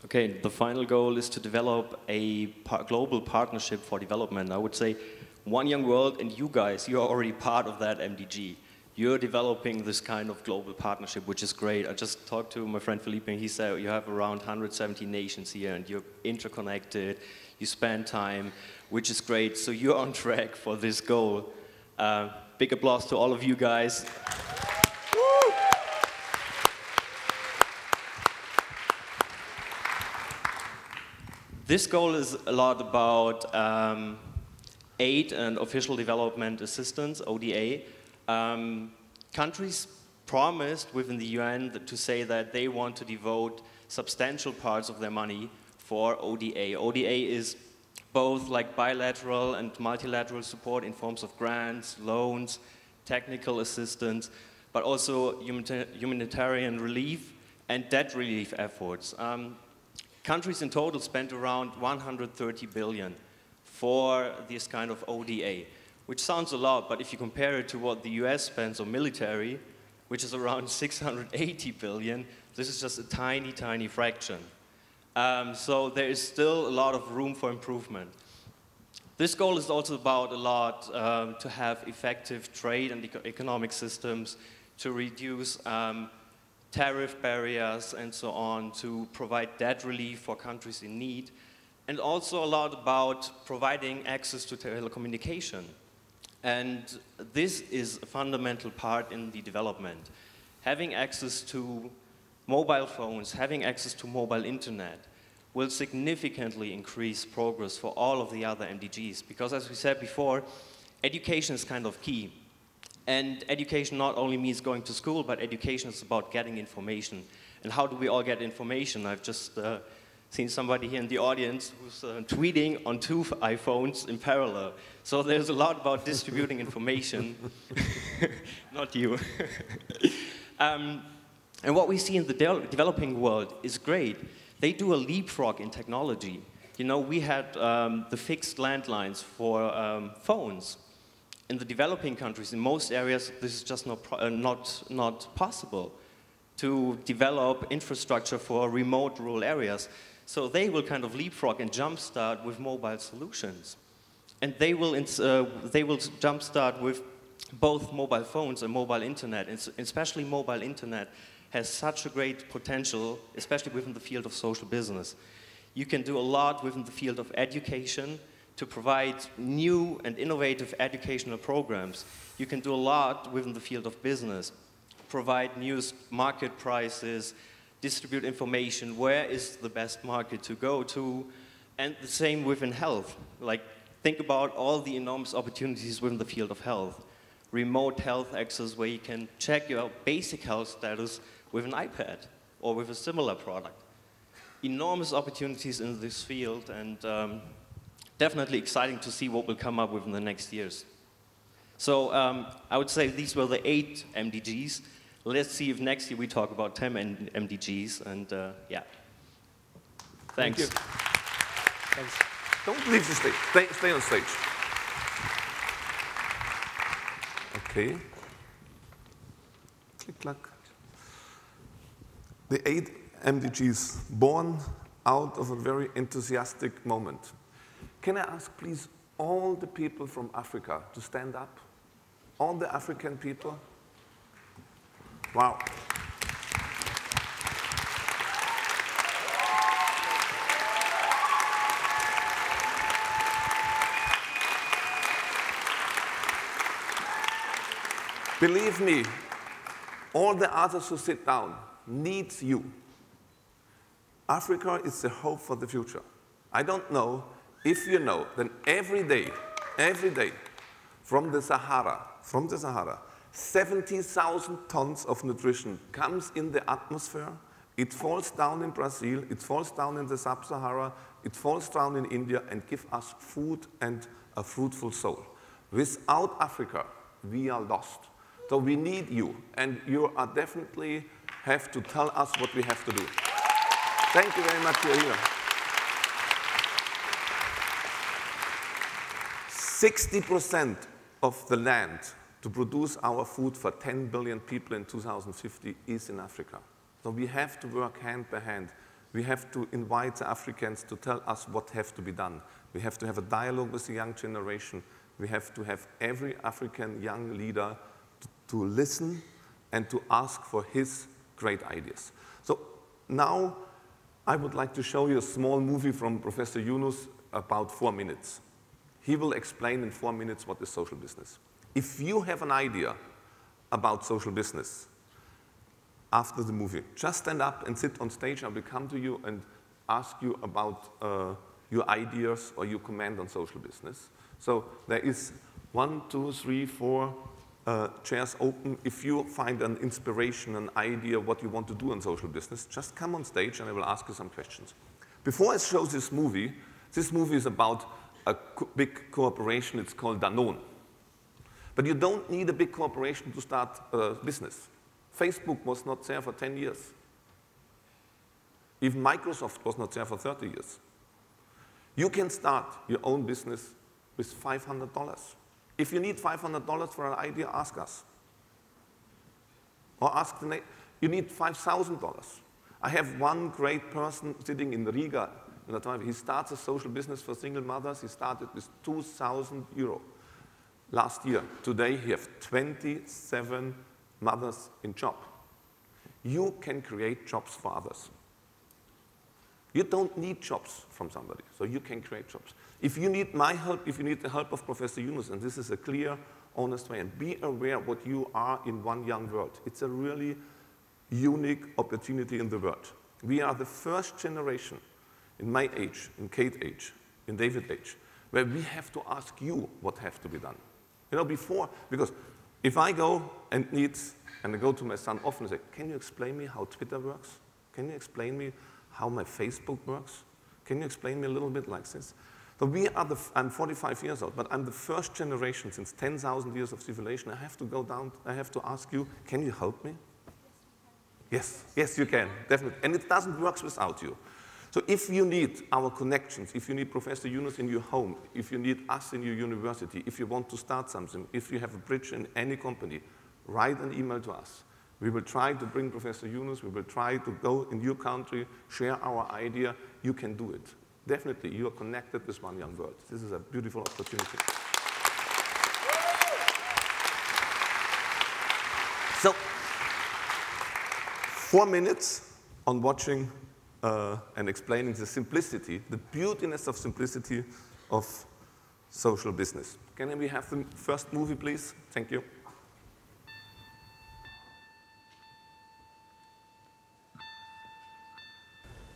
Okay, the final goal is to develop a global partnership for development. I would say One Young World, and you guys, you're already part of that MDG. You're developing this kind of global partnership, which is great. I just talked to my friend Felipe, and he said you have around 170 nations here, and you're interconnected, you spend time, which is great. So you're on track for this goal. Big applause to all of you guys. This goal is a lot about aid and official development assistance, ODA. Countries promised within the UN to say that they want to devote substantial parts of their money for ODA. ODA is both like bilateral and multilateral support in forms of grants, loans, technical assistance, but also humanitarian relief and debt relief efforts. countries in total spent around 130 billion for this kind of ODA, which sounds a lot, but if you compare it to what the US spends on military, which is around 680 billion, this is just a tiny, tiny fraction. So there is still a lot of room for improvement. This goal is also about a lot to have effective trade and economic systems, to reduce tariff barriers and so on, to provide debt relief for countries in need, and also a lot about providing access to telecommunication. And this is a fundamental part in the development. Having access to mobile phones, having access to mobile internet will significantly increase progress for all of the other MDGs. Because as we said before, education is kind of key. And education not only means going to school, but education is about getting information. And how do we all get information? I've just seen somebody here in the audience who's tweeting on 2 iPhones in parallel. So there's a lot about distributing information. Not you. And what we see in the developing world is great. They do a leapfrog in technology. You know, we had the fixed landlines for phones. In the developing countries, in most areas, this is just not possible to develop infrastructure for remote rural areas. So they will kind of leapfrog and jumpstart with mobile solutions. And they will jumpstart with both mobile phones and mobile internet, and especially mobile internet has such a great potential, especially within the field of social business. You can do a lot within the field of education to provide new and innovative educational programs. You can do a lot within the field of business, provide news, market prices, distribute information, where is the best market to go to, and the same within health. Like, think about all the enormous opportunities within the field of health. Remote health access where you can check your basic health status with an iPad or with a similar product. Enormous opportunities in this field, and definitely exciting to see what will come up within the next years. So I would say these were the 8 MDGs. Let's see if next year we talk about 10 MDGs, and yeah. Thanks. Thank you. Thanks. Don't leave the stage. Stay on stage. Okay. Click, clack. The 8 MDGs, born out of a very enthusiastic moment. Can I ask, please, all the people from Africa to stand up? All the African people? Wow. Believe me, all the others who sit down needs you. Africa is the hope for the future. I don't know if you know that every day, from the Sahara, 70,000 tons of nutrition comes in the atmosphere. It falls down in Brazil, it falls down in the Sub-Sahara, it falls down in India and gives us food and a fruitful soul. Without Africa, we are lost. So we need you, and you are definitely have to tell us what we have to do. Thank you very much for here. 60% of the land to produce our food for 10 billion people in 2050 is in Africa. So we have to work hand by hand. We have to invite the Africans to tell us what has to be done. We have to have a dialogue with the young generation. We have to have every African young leader to listen and to ask for his great ideas. So now I would like to show you a small movie from Professor Yunus, about 4 minutes. He will explain in 4 minutes what is social business. If you have an idea about social business after the movie, just stand up and sit on stage. I will come to you and ask you about your ideas or your comment on social business. So there is 1, 2, 3, 4 chairs open. If you find an inspiration, an idea, what you want to do in social business, just come on stage and I will ask you some questions. Before I show this movie is about a big corporation. It's called Danone. But you don't need a big corporation to start a business. Facebook was not there for 10 years. Even Microsoft was not there for 30 years. You can start your own business with $500. If you need $500 for an idea, ask us. Or ask the neighbor. You need $5,000. I have one great person sitting in Riga. He starts a social business for single mothers. He started with 2,000 euro last year. Today, he has 27 mothers in job. You can create jobs for others. You don't need jobs from somebody, so you can create jobs. If you need my help, if you need the help of Professor Yunus, and this is a clear, honest way, and be aware what you are in one young world. It's a really unique opportunity in the world. We are the first generation in my age, in Kate's age, in David's age, where we have to ask you what has to be done. You know, before, because if I go and I go to my son often and say, can you explain me how Twitter works? Can you explain me how my Facebook works? Can you explain me a little bit like this? So I'm 45 years old, but I'm the first generation since 10,000 years of civilization. I have to go down, I have to ask you, can you help me? Yes, yes, you can, definitely. And it doesn't work without you. So if you need our connections, if you need Professor Yunus in your home, if you need us in your university, if you want to start something, if you have a bridge in any company, write an email to us. We will try to bring Professor Yunus. We will try to go in your country, share our idea. You can do it. Definitely, you are connected with one young world. This is a beautiful opportunity. So, 4 minutes on watching and explaining the simplicity, the beautiness of simplicity of social business. Can we have the first movie, please? Thank you.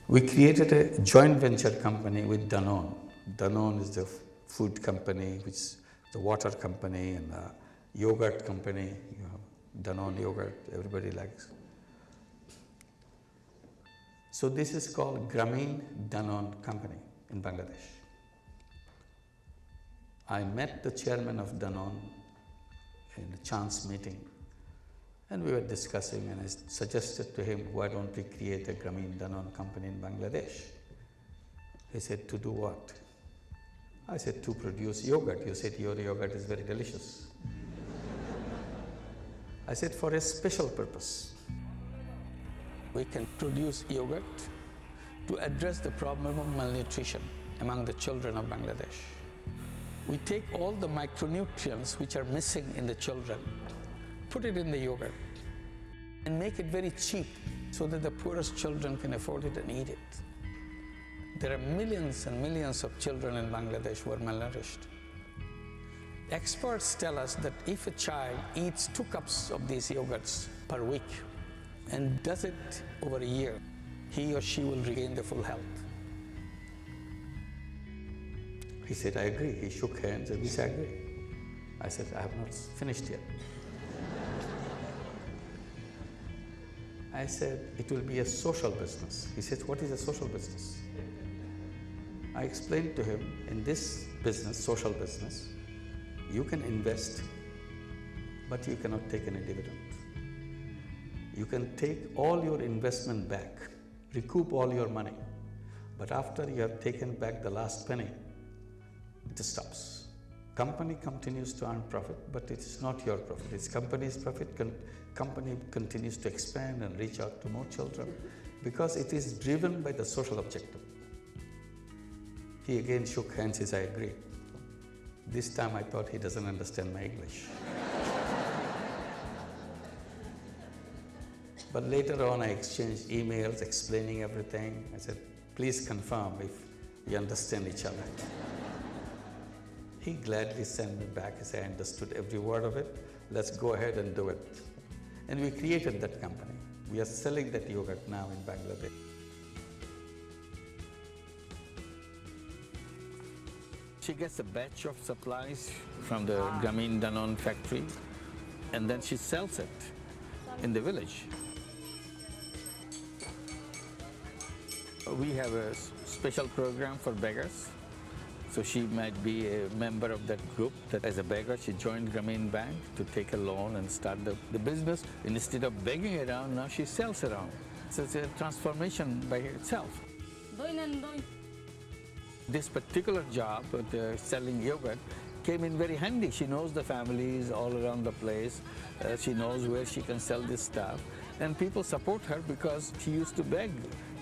We created a joint venture company with Danone. Danone is the food company, which is the water company and the yogurt company. You have Danone yogurt, everybody likes. So this is called Grameen Danone Company in Bangladesh. I met the chairman of Danone in a chance meeting, and we were discussing, and I suggested to him, why don't we create a Grameen Danone company in Bangladesh? He said, to do what? I said, to produce yogurt. You said, your yogurt is very delicious. I said, for a special purpose. We can produce yogurt to address the problem of malnutrition among the children of Bangladesh. We take all the micronutrients which are missing in the children, put it in the yogurt, and make it very cheap so that the poorest children can afford it and eat it. There are millions and millions of children in Bangladesh who are malnourished. Experts tell us that if a child eats 2 cups of these yogurts per week and does it over a year, he or she will regain the full health. He said, I agree. He shook hands and he said, I agree. I said, I have not finished yet. I said, it will be a social business. He said, what is a social business? I explained to him, in this business, social business, you can invest, but you cannot take any dividend. You can take all your investment back, recoup all your money, but after you have taken back the last penny, it stops. Company continues to earn profit, but it is not your profit. It's company's profit. Company continues to expand and reach out to more children because it is driven by the social objective. He again shook hands, he said, I agree. This time I thought he doesn't understand my English. But later on I exchanged emails explaining everything. I said, please confirm if we understand each other. He gladly sent me back. He said, I understood every word of it. Let's go ahead and do it. And we created that company. We are selling that yogurt now in Bangladesh. She gets a batch of supplies from the Grameen Danone factory, and then she sells it in the village. We have a special program for beggars. So she might be a member of that group that as a beggar, she joined Grameen Bank to take a loan and start the business. Instead of begging around, now she sells around. it's a transformation by itself. This particular job, selling yogurt, came in very handy. She knows the families all around the place. She knows where she can sell this stuff. And people support her because she used to beg.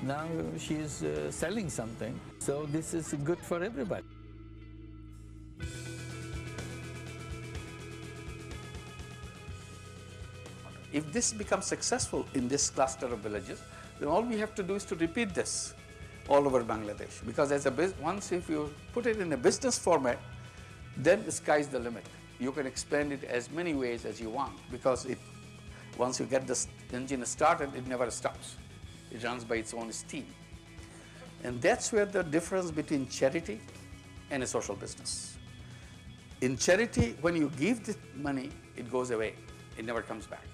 Now she's selling something. So this is good for everybody. If this becomes successful in this cluster of villages, then all we have to do is to repeat this all over Bangladesh. Because once if you put it in a business format, then the sky's the limit. You can expand it as many ways as you want, because once you get this engine started, it never stops. It runs by its own steam. And that's where the difference between charity and a social business. In charity, when you give the money, it goes away. It never comes back.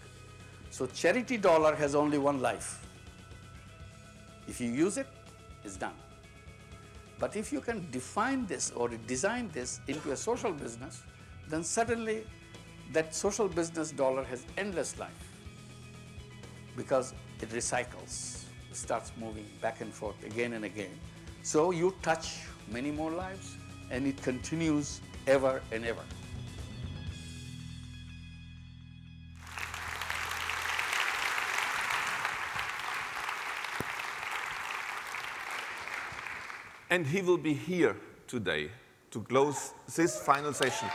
So charity dollar has only one life. If you use it, it's done. But if you can define this or design this into a social business, then suddenly that social business dollar has endless life, because it recycles. It starts moving back and forth again and again. So you touch many more lives, and it continues ever and ever. And he will be here today to close this final session.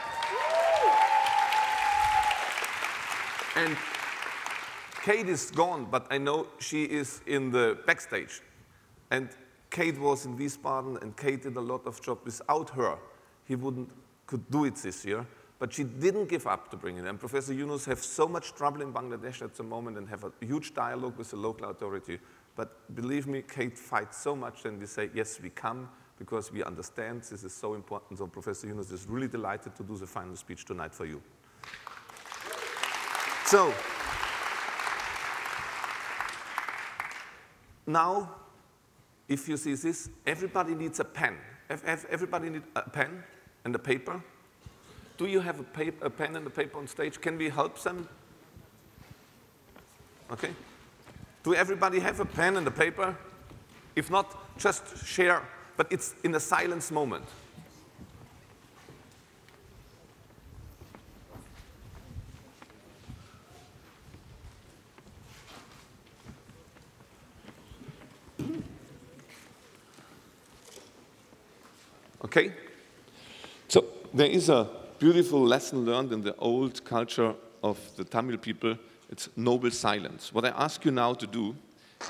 And Kate is gone, but I know she is in the backstage. And Kate was in Wiesbaden, and Kate did a lot of job. Without her, he could do it this year. But she didn't give up to bring it. And Professor Yunus has so much trouble in Bangladesh at the moment and have a huge dialogue with the local authority. But believe me, Kate fights so much, and we say, yes, we come, because we understand this is so important. So Professor Yunus is really delighted to do the final speech tonight for you. So, now, if you see this, everybody needs a pen. Everybody needs a pen and a paper. Do you have a pen and a paper on stage? Can we help them? Okay. Do everybody have a pen and a paper? If not, just share, but it's in a silence moment. Okay? So there is a beautiful lesson learned in the old culture of the Tamil people. It's noble silence. What I ask you now to do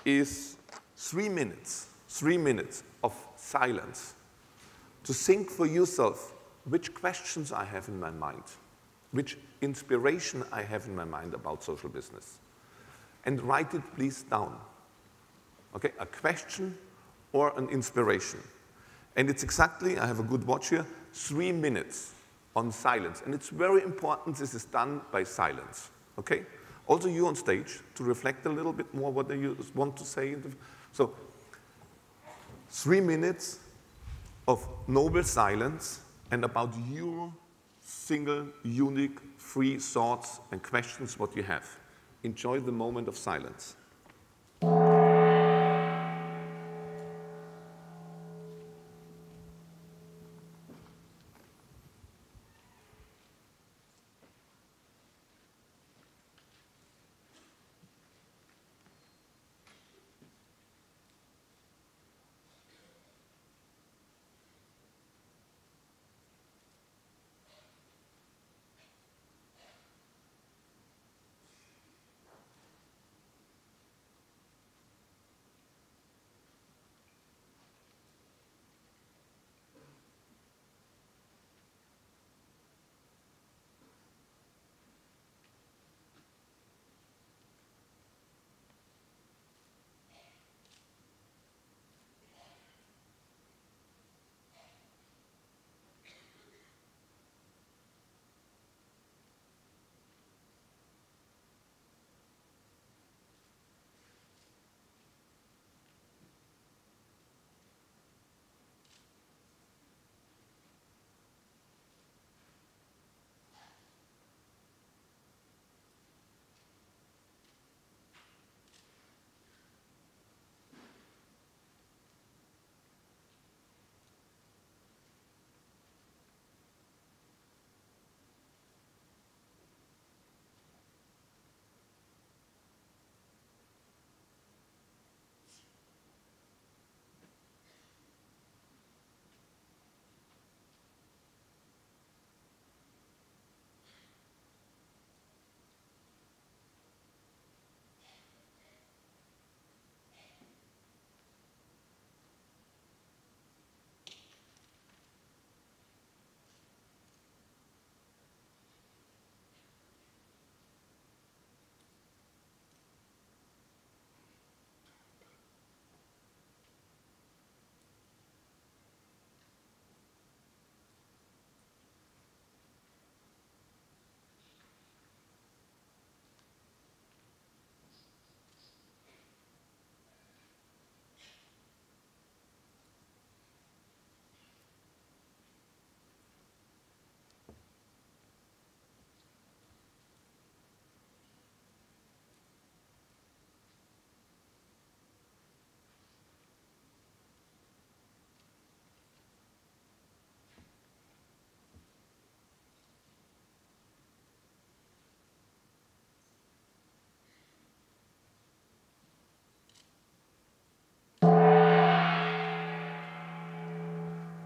is 3 minutes of silence to think for yourself which questions I have in my mind, which inspiration I have in my mind about social business. And write it please down. Okay, a question or an inspiration. And it's exactly, I have a good watch here, 3 minutes on silence. And it's very important this is done by silence. Okay? Also you on stage to reflect a little bit more what you want to say. So 3 minutes of noble silence and about your single, unique, free thoughts and questions what you have. Enjoy the moment of silence.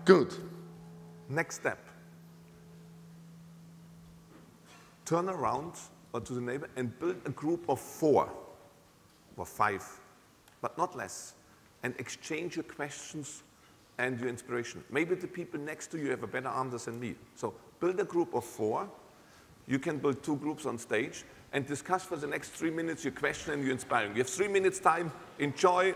Good. Next step. Turn around or to the neighbor and build a group of 4 or 5, but not less, and exchange your questions and your inspiration. Maybe the people next to you have a better answer than me. So build a group of 4. You can build 2 groups on stage and discuss for the next 3 minutes your question and your inspiring. You have 3 minutes time. Enjoy.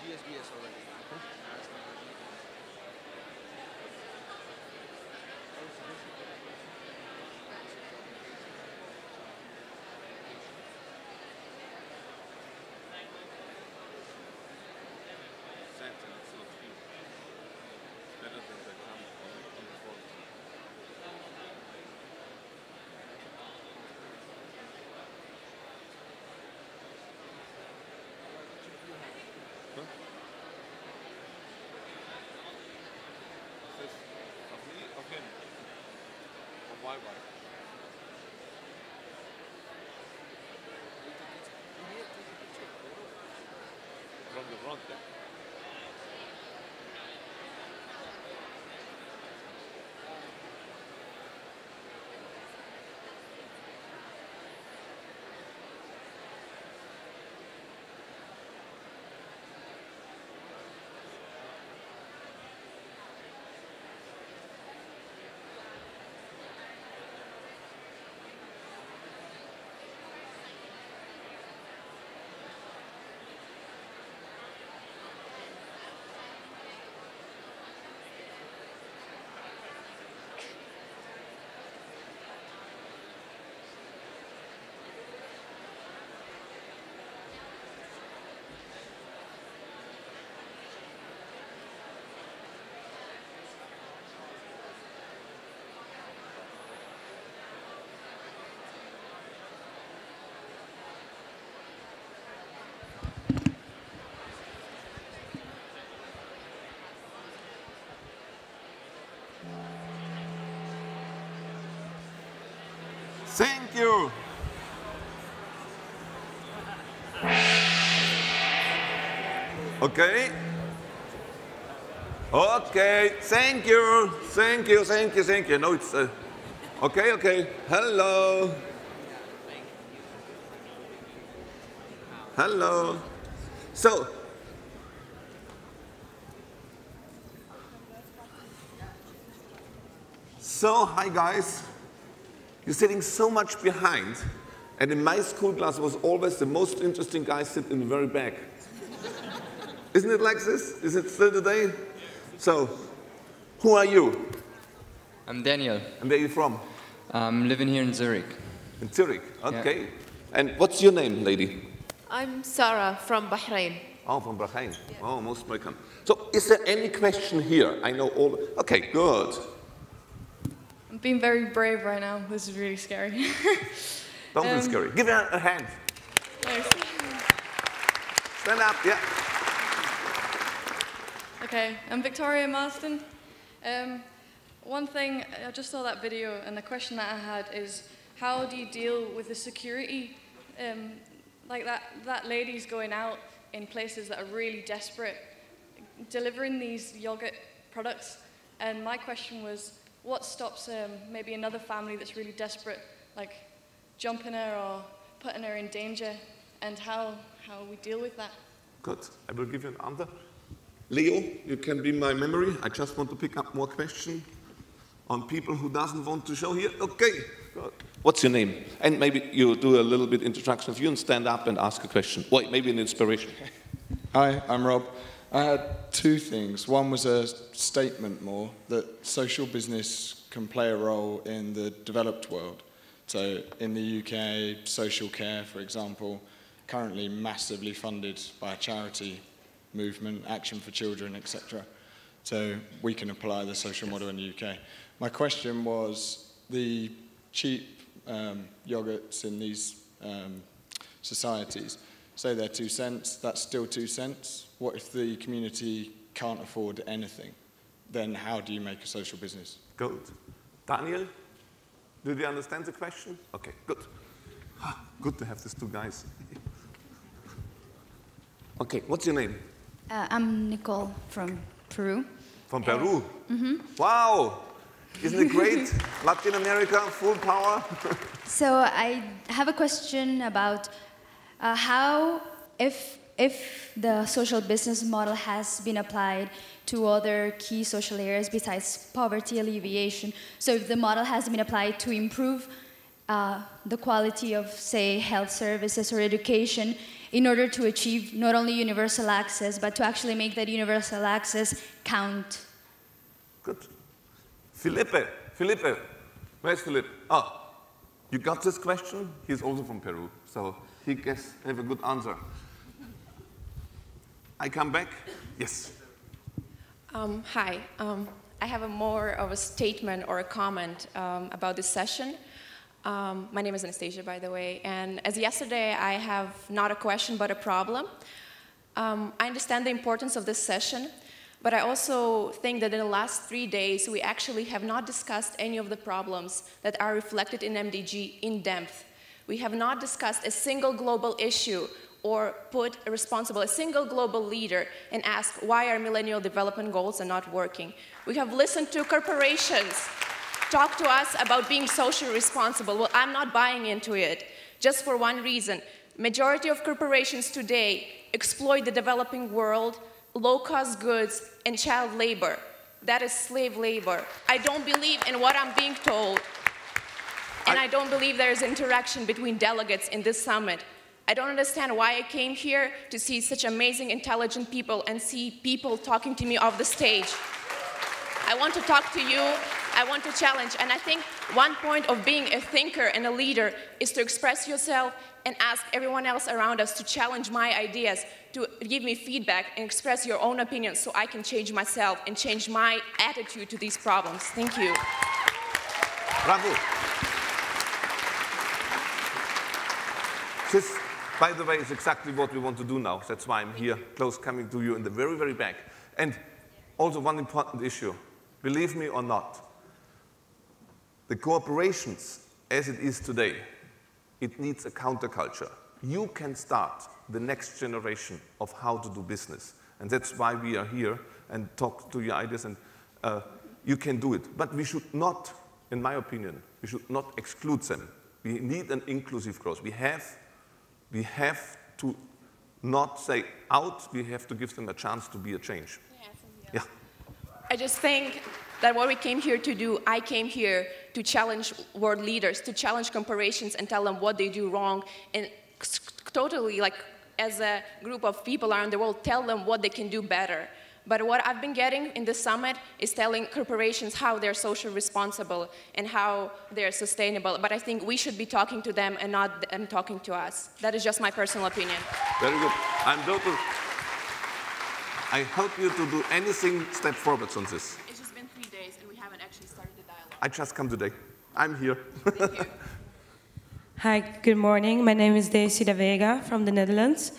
GSBS already. From the front there. Thank you. Okay. Okay. Thank you. Thank you. Thank you. Thank you. No, it's okay. Okay. Hello. Hello. So, hi guys. You're sitting so much behind, and in my school class was always the most interesting guy sit in the very back. Isn't it like this? Is it still today? So, who are you? I'm Daniel. And where are you from? I'm living here in Zurich. In Zurich, okay. Yeah. And what's your name, lady? I'm Sarah from Bahrain. Oh, from Bahrain. Yeah. Oh, most welcome. So, is there any question here? I know all. Okay, good. I'm being very brave right now. This is really scary. Don't be scary. Give her a hand. Thanks. Stand up, yeah. Okay, I'm Victoria Marston. One thing, I just saw that video, and the question that I had is, how do you deal with the security? Like that lady's going out in places that are really desperate, delivering these yogurt products. And my question was, what stops maybe another family that's really desperate, like jumping her or putting her in danger, and how we deal with that? Good. I will give you an answer. Leo, you can be my memory. I just want to pick up more questions on people who doesn't want to show here. Okay. Good. What's your name? And maybe you do a little bit introduction of you and stand up and ask a question. Wait, maybe an inspiration. Hi, I'm Rob. I had two things. One was a statement more, that social business can play a role in the developed world. So in the UK, social care, for example, currently massively funded by a charity movement, Action for Children, etc. So we can apply the social model in the UK. My question was, the cheap yogurts in these societies, say they're 2 cents, that's still 2 cents. What if the community can't afford anything? Then how do you make a social business? Good. Daniel, did you understand the question? Okay, good. Good to have these two guys. Okay, what's your name? I'm Nicole from Peru. From Peru? Wow! Isn't it great? Latin America, full power. So I have a question about how, if the social business model has been applied to other key social areas besides poverty alleviation, so if the model has been applied to improve the quality of, say, health services or education in order to achieve not only universal access, but to actually make that universal access count. Good. Felipe, where's Felipe? Oh, you got this question? He's also from Peru, so he guess have a good answer. I come back? Yes. Hi. I have more of a statement or a comment about this session. My name is Anastasia, by the way, and as yesterday, I have not a question but a problem. I understand the importance of this session, but I also think that in the last 3 days, we actually have not discussed any of the problems that are reflected in MDG in depth. We have not discussed a single global issue or put a single global leader and asked why our Millennial Development Goals are not working. We have listened to corporations talk to us about being socially responsible. Well, I'm not buying into it, just for one reason. Majority of corporations today exploit the developing world, low-cost goods, and child labor. That is slave labor. I don't believe in what I'm being told, and I don't believe there is interaction between delegates in this summit. I don't understand why I came here to see such amazing, intelligent people and see people talking to me off the stage. I want to talk to you. I want to challenge, and I think one point of being a thinker and a leader is to express yourself and ask everyone else around us to challenge my ideas, to give me feedback and express your own opinions so I can change myself and change my attitude to these problems. Thank you. Bravo. This, by the way, is exactly what we want to do now. That's why I'm here, close coming to you in the very, very back. And also one important issue, believe me or not, the corporations, as it is today, it needs a counterculture. You can start the next generation of how to do business. And that's why we are here and talk to your ideas, and you can do it. But we should not, in my opinion, we should not exclude them. We need an inclusive growth. We have to not say out, we have to give them a chance to be a change. Yeah. I just think that what we came here to do, I came here to challenge world leaders, to challenge corporations and tell them what they do wrong, and totally, like, as a group of people around the world, tell them what they can do better. But what I've been getting in this summit is telling corporations how they're socially responsible and how they're sustainable. But I think we should be talking to them and not them talking to us. That is just my personal opinion. Very good. I help you to do anything, step forwards on this. It's just been 3 days and we haven't actually started the dialogue. I just come today. I'm here. Thank you. Hi, good morning. My name is Daisy da Vega from the Netherlands.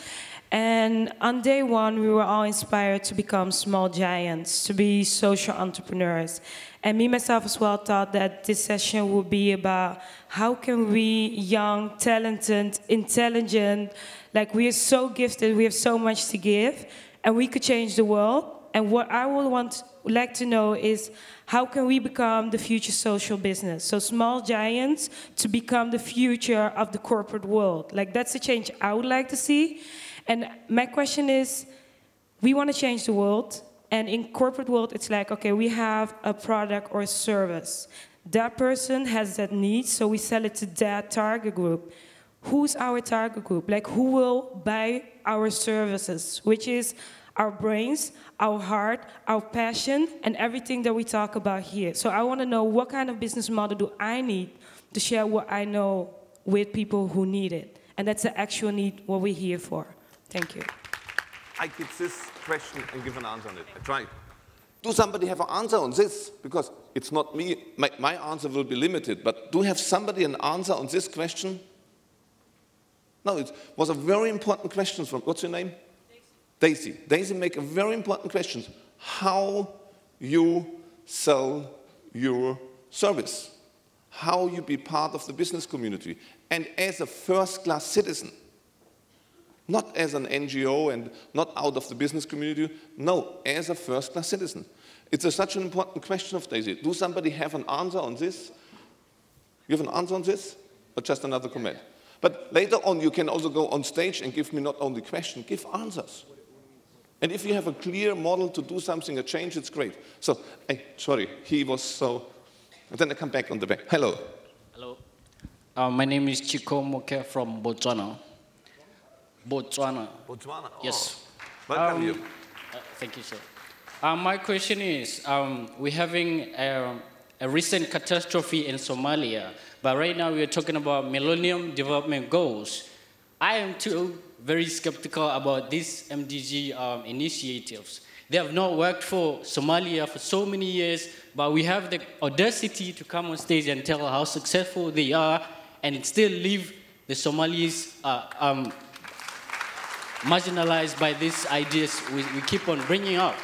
And on day one, we were all inspired to become small giants, to be social entrepreneurs. And me, myself, as well, thought that this session would be about how can we, young, talented, intelligent, like we are so gifted, we have so much to give, and we could change the world. And what I would like to know is how can we become the future social business? So small giants to become the future of the corporate world. Like that's the change I would like to see. And my question is, we want to change the world. And in corporate world, it's like, okay, we have a product or a service. That person has that need, so we sell it to that target group. Who's our target group? Like, who will buy our services, which is our brains, our heart, our passion, and everything that we talk about here. So I want to know what kind of business model do I need to share what I know with people who need it. And that's the actual need, what we're here for. Thank you. I get this question and give an answer on it. I try. Do somebody have an answer on this? Because it's not me. My answer will be limited. But do you have somebody an answer on this question? No, it was a very important question from, what's your name? Daisy. Daisy make a very important question. How you sell your service. How you be part of the business community. And as a first-class citizen. Not as an NGO and not out of the business community. No, as a first-class citizen. It's such an important question of Daisy. Do somebody have an answer on this? You have an answer on this? Or just another comment? But later on, you can also go on stage and give me not only questions, give answers. And if you have a clear model to do something, a change, it's great. So, hey, sorry, he was so... And then I come back on the back. Hello. Hello. My name is Chico Moke from Botswana. Botswana. Botswana? Oh. Yes. Welcome you. Thank you, sir. My question is, we're having a recent catastrophe in Somalia, but right now we are talking about Millennium Development Goals. I am too very skeptical about these MDG initiatives. They have not worked for Somalia for so many years, but we have the audacity to come on stage and tell how successful they are, and still leave the Somalis marginalized by these ideas we keep on bringing up.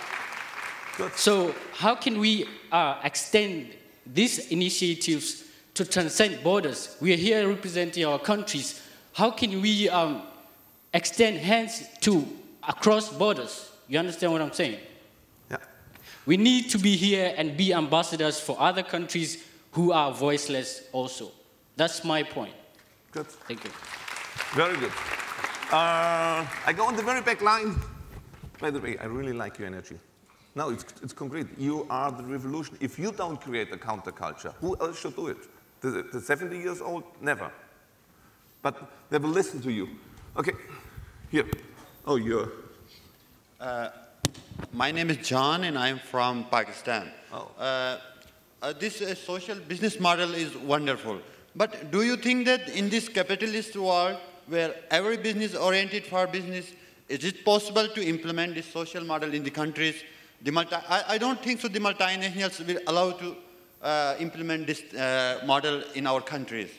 Good. So how can we extend these initiatives to transcend borders? We are here representing our countries. How can we extend hands to across borders? You understand what I'm saying? Yeah. We need to be here and be ambassadors for other countries who are voiceless also. That's my point. Good. Thank you. Very good. I go on the very back line. By the way, I really like your energy. No, it's concrete. You are the revolution. If you don't create a counterculture, who else should do it? The 70 years old? Never. But they will listen to you. Okay, here. Oh, you're... My name is John, and I'm from Pakistan. Oh. This social business model is wonderful. But do you think that in this capitalist world, where every business is oriented for business, is it possible to implement this social model in the countries? I don't think so the multinationals will allow to implement this model in our countries.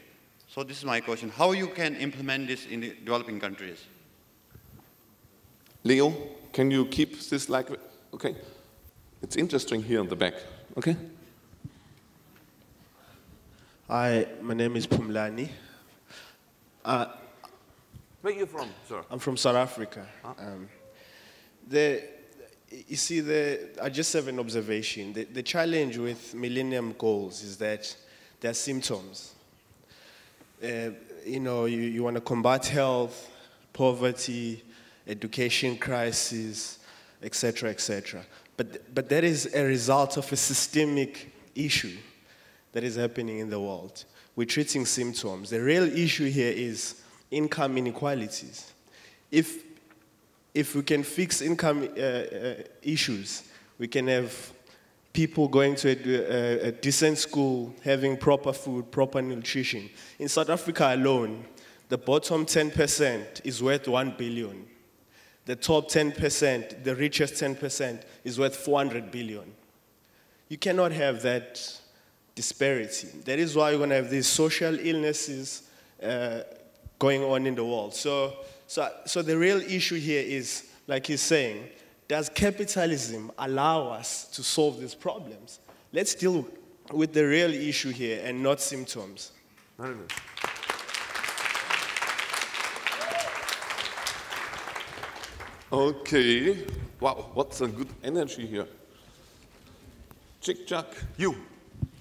So this is my question. How you can implement this in the developing countries? Leo, can you keep this like... Okay. It's interesting here in the back. Okay? Hi, my name is Pumlani. Where are you from, sir? I'm from South Africa. Huh? You see, I just have an observation. The challenge with Millennium Goals is that they're symptoms. You want to combat health, poverty, education crisis, etc., etc. But that is a result of a systemic issue that is happening in the world. We're treating symptoms. The real issue here is income inequalities. If we can fix income issues, we can have people going to a decent school, having proper food, proper nutrition. In South Africa alone, the bottom 10% is worth 1 billion. The top 10%, the richest 10%, is worth 400 billion. You cannot have that disparity. That is why you're going to have these social illnesses going on in the world. So So the real issue here is, like he's saying, does capitalism allow us to solve these problems? Let's deal with the real issue here and not symptoms. Very good. Okay. Wow, what's a good energy here. Chick-Chuck, you. Thank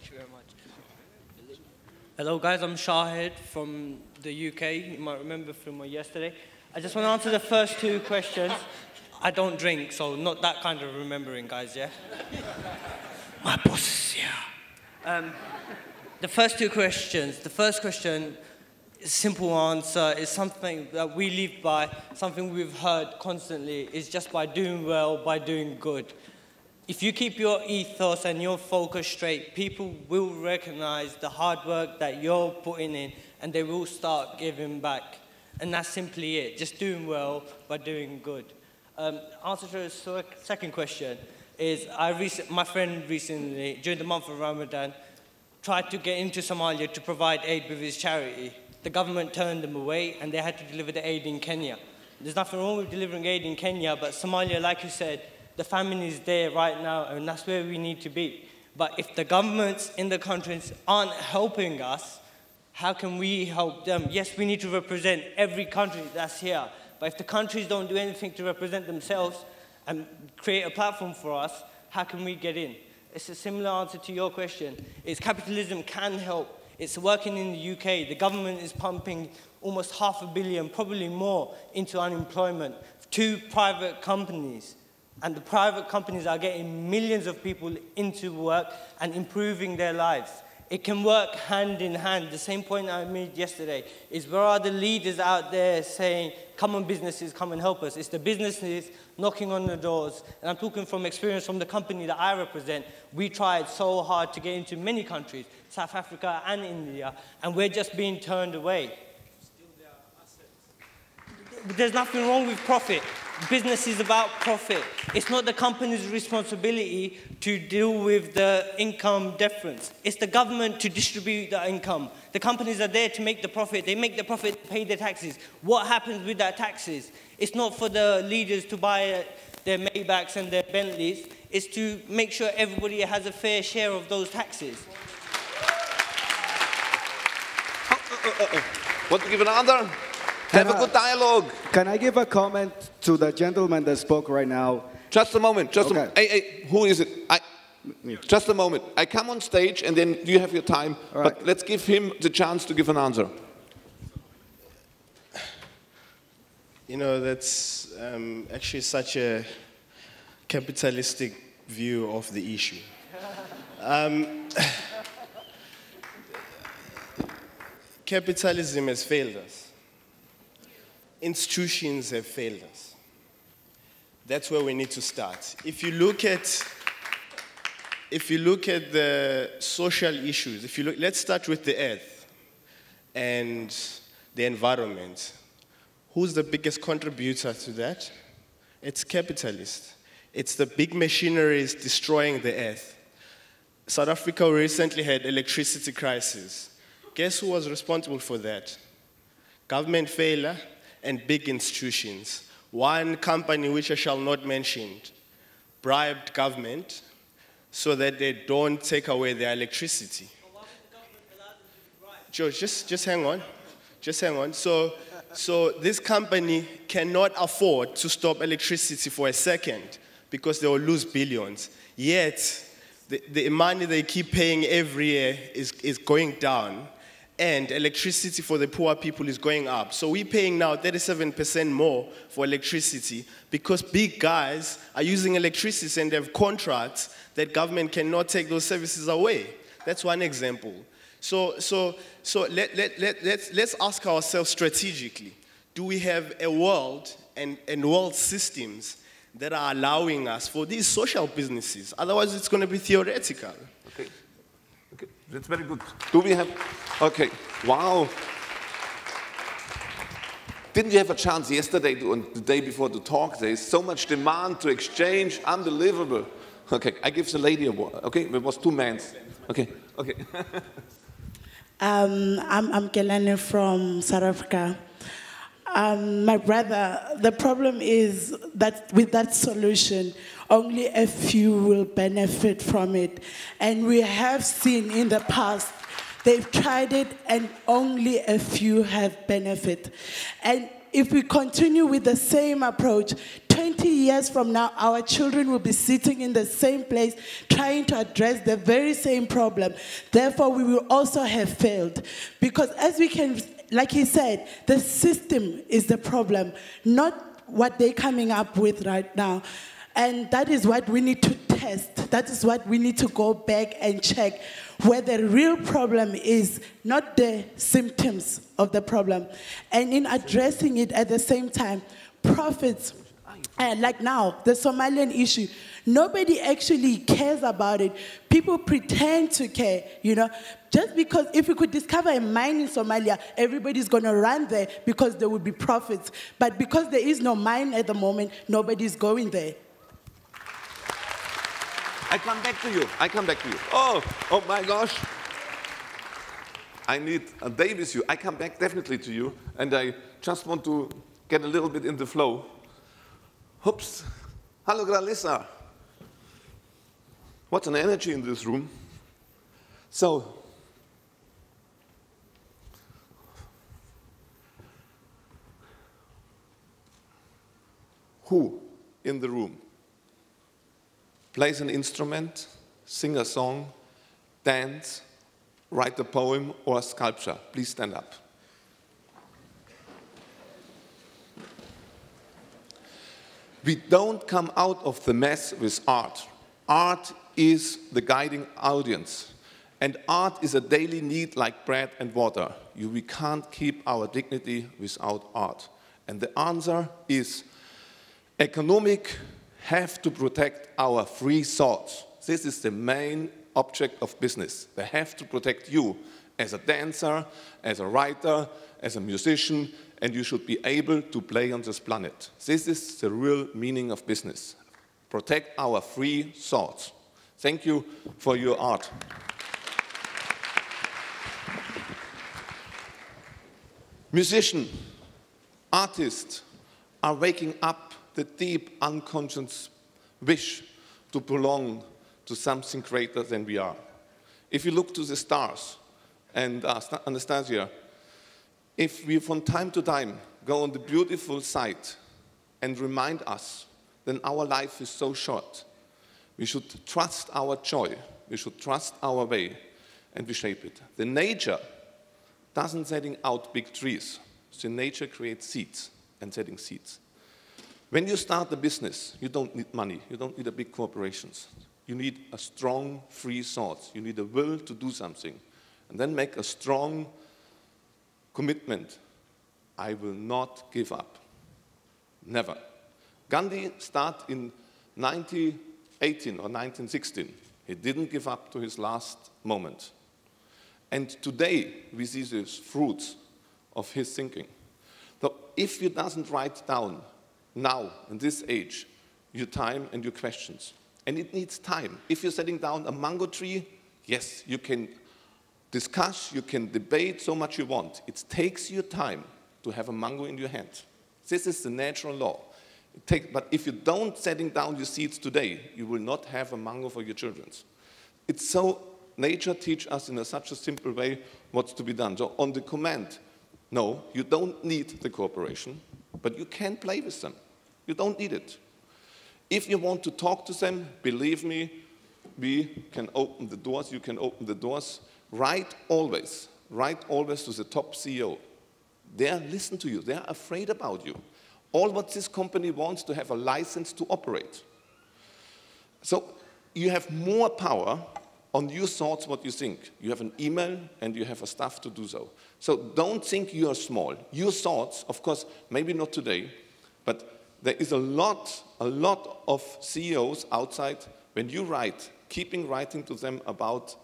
you very much. Hello guys, I'm Shahid from the UK. You might remember from yesterday. I just want to answer the first two questions. I don't drink, so not that kind of remembering, guys, yeah? My boss is here. The first two questions. The first question, simple answer, is something that we live by, something we've heard constantly, is just by doing well, by doing good. If you keep your ethos and your focus straight, people will recognize the hard work that you're putting in, and they will start giving back. And that's simply it, just doing well by doing good. Answer to the second question is, my friend recently, during the month of Ramadan, tried to get into Somalia to provide aid with his charity. The government turned them away, and they had to deliver the aid in Kenya. There's nothing wrong with delivering aid in Kenya, but Somalia, like you said, the famine is there right now, and that's where we need to be. But if the governments in the countries aren't helping us, how can we help them? Yes, we need to represent every country that's here, but if the countries don't do anything to represent themselves and create a platform for us, how can we get in? It's a similar answer to your question. Is capitalism can help. It's working in the UK. The government is pumping almost $500 million, probably more, into unemployment to private companies. And the private companies are getting millions of people into work and improving their lives. It can work hand in hand. The same point I made yesterday is, where are the leaders out there saying, come on businesses, come and help us? It's the businesses knocking on the doors. And I'm talking from experience from the company that I represent. We tried so hard to get into many countries, South Africa and India, and we're just being turned away. There's nothing wrong with profit. Business is about profit. It's not the company's responsibility to deal with the income difference. It's the government to distribute the income. The companies are there to make the profit. They make the profit, pay their taxes. What happens with that taxes? It's not for the leaders to buy their Maybachs and their Bentleys. It's to make sure everybody has a fair share of those taxes. Want to give an answer? Have a good dialogue. Can I give a comment to the gentleman that spoke right now? Just a moment. Just a moment. Hey, who is it? Just a moment. I come on stage, and then you have your time. Right. But let's give him the chance to give an answer. You know, that's actually such a capitalistic view of the issue. Capitalism has failed us. Institutions have failed us. That's where we need to start. If you look at the social issues, let's start with the earth and the environment. Who's the biggest contributor to that? It's capitalists. It's the big machineries destroying the earth. South Africa recently had electricity crisis. Guess who was responsible for that? Government failure and big institutions. One company, which I shall not mention, bribed government so that they don't take away their electricity. George, just hang on. Just hang on. So this company cannot afford to stop electricity for a second because they will lose billions. Yet, the money they keep paying every year is going down, and electricity for the poor people is going up. So we're paying now 37% more for electricity because big guys are using electricity and they have contracts that government cannot take those services away. That's one example. So let's ask ourselves strategically, do we have a world and world systems that are allowing us for these social businesses? Otherwise, it's going to be theoretical. Okay. Okay, that's very good. Do we have... Okay, wow. Didn't you have a chance yesterday and the day before to talk? There is so much demand to exchange, unbelievable. Okay, I give the lady a word. Okay, there was two men. Okay, okay. I'm Kelani from South Africa. My brother, the problem is that with that solution, only a few will benefit from it. And we have seen in the past, they've tried it and only a few have benefit. And if we continue with the same approach, 20 years from now, our children will be sitting in the same place trying to address the very same problem. Therefore, we will also have failed. Because as we can, like he said, the system is the problem, not what they're coming up with right now. And that is what we need to test. That is what we need to go back and check, where the real problem is, not the symptoms of the problem. And in addressing it at the same time, profits, like now, the Somalian issue, nobody actually cares about it. People pretend to care, you know. Just because if we could discover a mine in Somalia, everybody's going to run there because there would be profits. But because there is no mine at the moment, nobody's going there. I come back to you. I come back to you. Oh my gosh. I need a day with you. I come back definitely to you, and I just want to get a little bit in the flow. Oops. Hello, Gralissa. What an energy in this room. So, who in the room plays an instrument, sing a song, dance, write a poem or a sculpture? Please stand up. We don't come out of the mess with art. Art is the guiding audience. And art is a daily need like bread and water. We can't keep our dignity without art. And the answer is economic have to protect our free thoughts. This is the main object of business. They have to protect you as a dancer, as a writer, as a musician, and you should be able to play on this planet. This is the real meaning of business. Protect our free thoughts. Thank you for your art. Musicians, artists are waking up the deep unconscious wish to belong to something greater than we are. If you look to the stars, and Anastasia, if we from time to time go on the beautiful site and remind us that our life is so short, we should trust our joy, we should trust our way, and we shape it. The nature doesn't setting out big trees. The nature creates seeds and setting seeds. When you start a business, you don't need money. You don't need a big corporations. You need a strong, free thought. You need a will to do something. And then make a strong commitment. I will not give up. Never. Gandhi started in 1918 or 1916. He didn't give up to his last moment. And today, we see the fruits of his thinking. So if you doesn't write down now, in this age, your time and your questions, and it needs time. If you're setting down a mango tree, yes, you can discuss, you can debate so much you want. It takes you time to have a mango in your hand. This is the natural law. But if you don't setting down your seeds today, you will not have a mango for your children. It's so, nature teaches us in such a simple way what's to be done. So on the command, no, you don't need the corporation, but you can play with them. You don't need it. If you want to talk to them, believe me, we can open the doors, you can open the doors. Write always to the top CEO. They listen to you, they are afraid about you. All what this company wants to have a license to operate. So you have more power on your thoughts, what you think. You have an email and you have a staff to do so. So don't think you are small. Your thoughts, of course, maybe not today, but there is a lot of CEOs outside. When you write, keeping writing to them about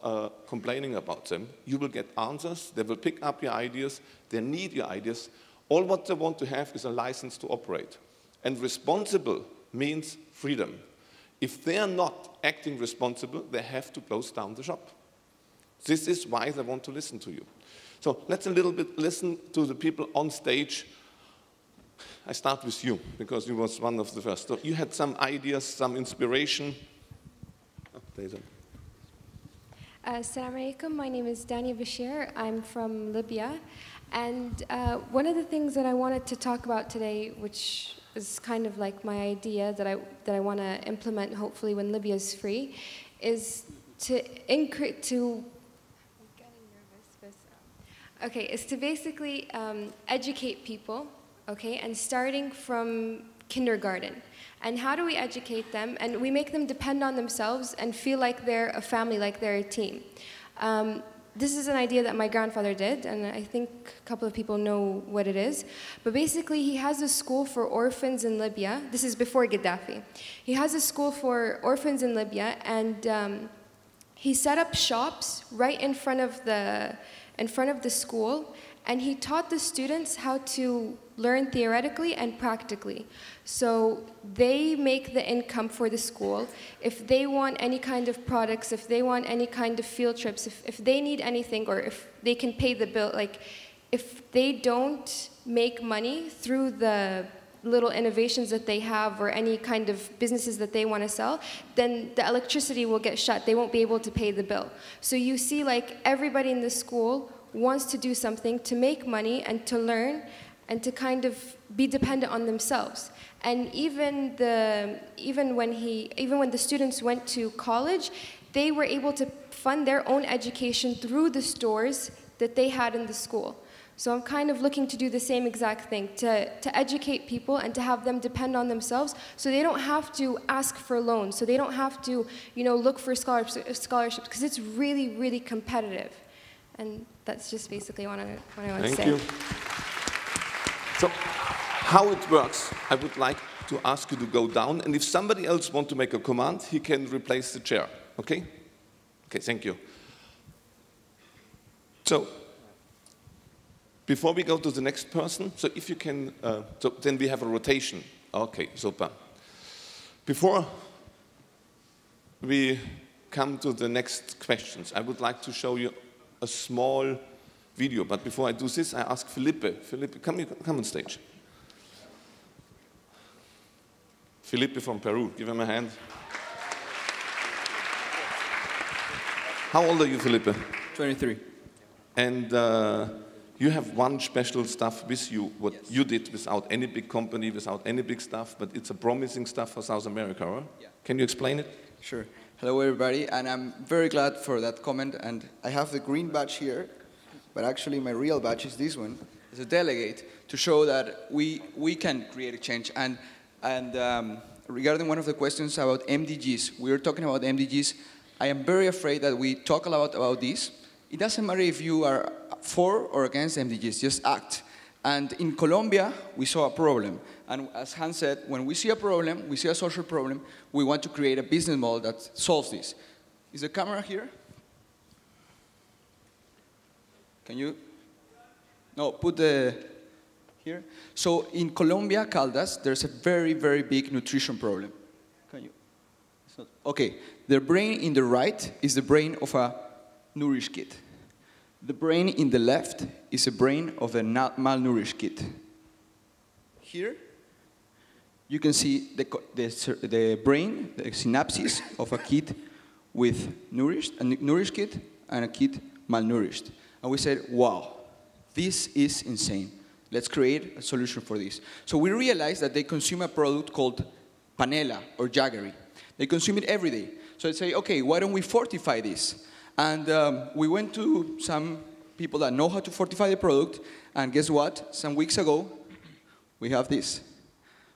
complaining about them, you will get answers. They will pick up your ideas. They need your ideas. All what they want to have is a license to operate. And responsible means freedom. If they are not acting responsible, they have to close down the shop. This is why they want to listen to you. So let's a little bit listen to the people on stage. I start with you, because you was one of the first. So you had some ideas, some inspiration. Oh, there's a... Assalamu alaikum, my name is Dania Bashir. I'm from Libya. And one of the things that I wanted to talk about today, which is kind of like my idea that I want to implement hopefully when Libya is free, is to basically educate people, okay, and starting from kindergarten. And how do we educate them? And we make them depend on themselves and feel like they're a family, like they're a team. This is an idea that my grandfather did, and I think a couple of people know what it is. But basically, he has a school for orphans in Libya. This is before Gaddafi. He has a school for orphans in Libya, and he set up shops right in front of the school, and he taught the students how to learn theoretically and practically. So they make the income for the school. If they want any kind of products, if they want any kind of field trips, if they need anything, or if they can pay the bill, like if they don't make money through the little innovations that they have or any kind of businesses that they want to sell, then the electricity will get shut. They won't be able to pay the bill. So you see, like, everybody in the school wants to do something to make money and to learn and to kind of be dependent on themselves. And even when the students went to college, they were able to fund their own education through the stores that they had in the school. So I'm kind of looking to do the same exact thing, to educate people and to have them depend on themselves so they don't have to ask for loans, so they don't have to, look for scholarships, because it's really, really competitive. And that's just basically what I want to say. Thank you. So, how it works, I would like to ask you to go down, and if somebody else wants to make a command, he can replace the chair, okay? Okay, thank you. So, before we go to the next person, so if you can, so then we have a rotation. Okay, super. Before we come to the next questions, I would like to show you a small video. But before I do this, I ask Felipe. Felipe, come on stage. Felipe from Peru, give him a hand. How old are you, Felipe? 23. And you have one special stuff with you, what you did without any big company, without any big stuff, but it's a promising stuff for South America, right? Yeah. Can you explain it? Sure. Hello, everybody, and I'm very glad for that comment. And I have the green badge here, but actually my real badge is this one, as a delegate, to show that we can create a change. And regarding one of the questions about MDGs, we were talking about MDGs. I am very afraid that we talk a lot about this. It doesn't matter if you are for or against MDGs, just act. And in Colombia, we saw a problem. And as Hans said, when we see a problem, we see a social problem, we want to create a business model that solves this. Is the camera here? Can you? No, put the here. So in Colombia, Caldas, there's a very, very big nutrition problem. Can you? It's not, okay, the brain in the right is the brain of a nourished kid. The brain in the left is a brain of a malnourished kid. Here, you can see the brain, the synapses of a kid with a nourished kid and a kid malnourished. And we said, wow, this is insane. Let's create a solution for this. So we realized that they consume a product called panela or jaggery. They consume it every day. So they say, okay, why don't we fortify this? And we went to some people that know how to fortify the product, and guess what? Some weeks ago, we have this.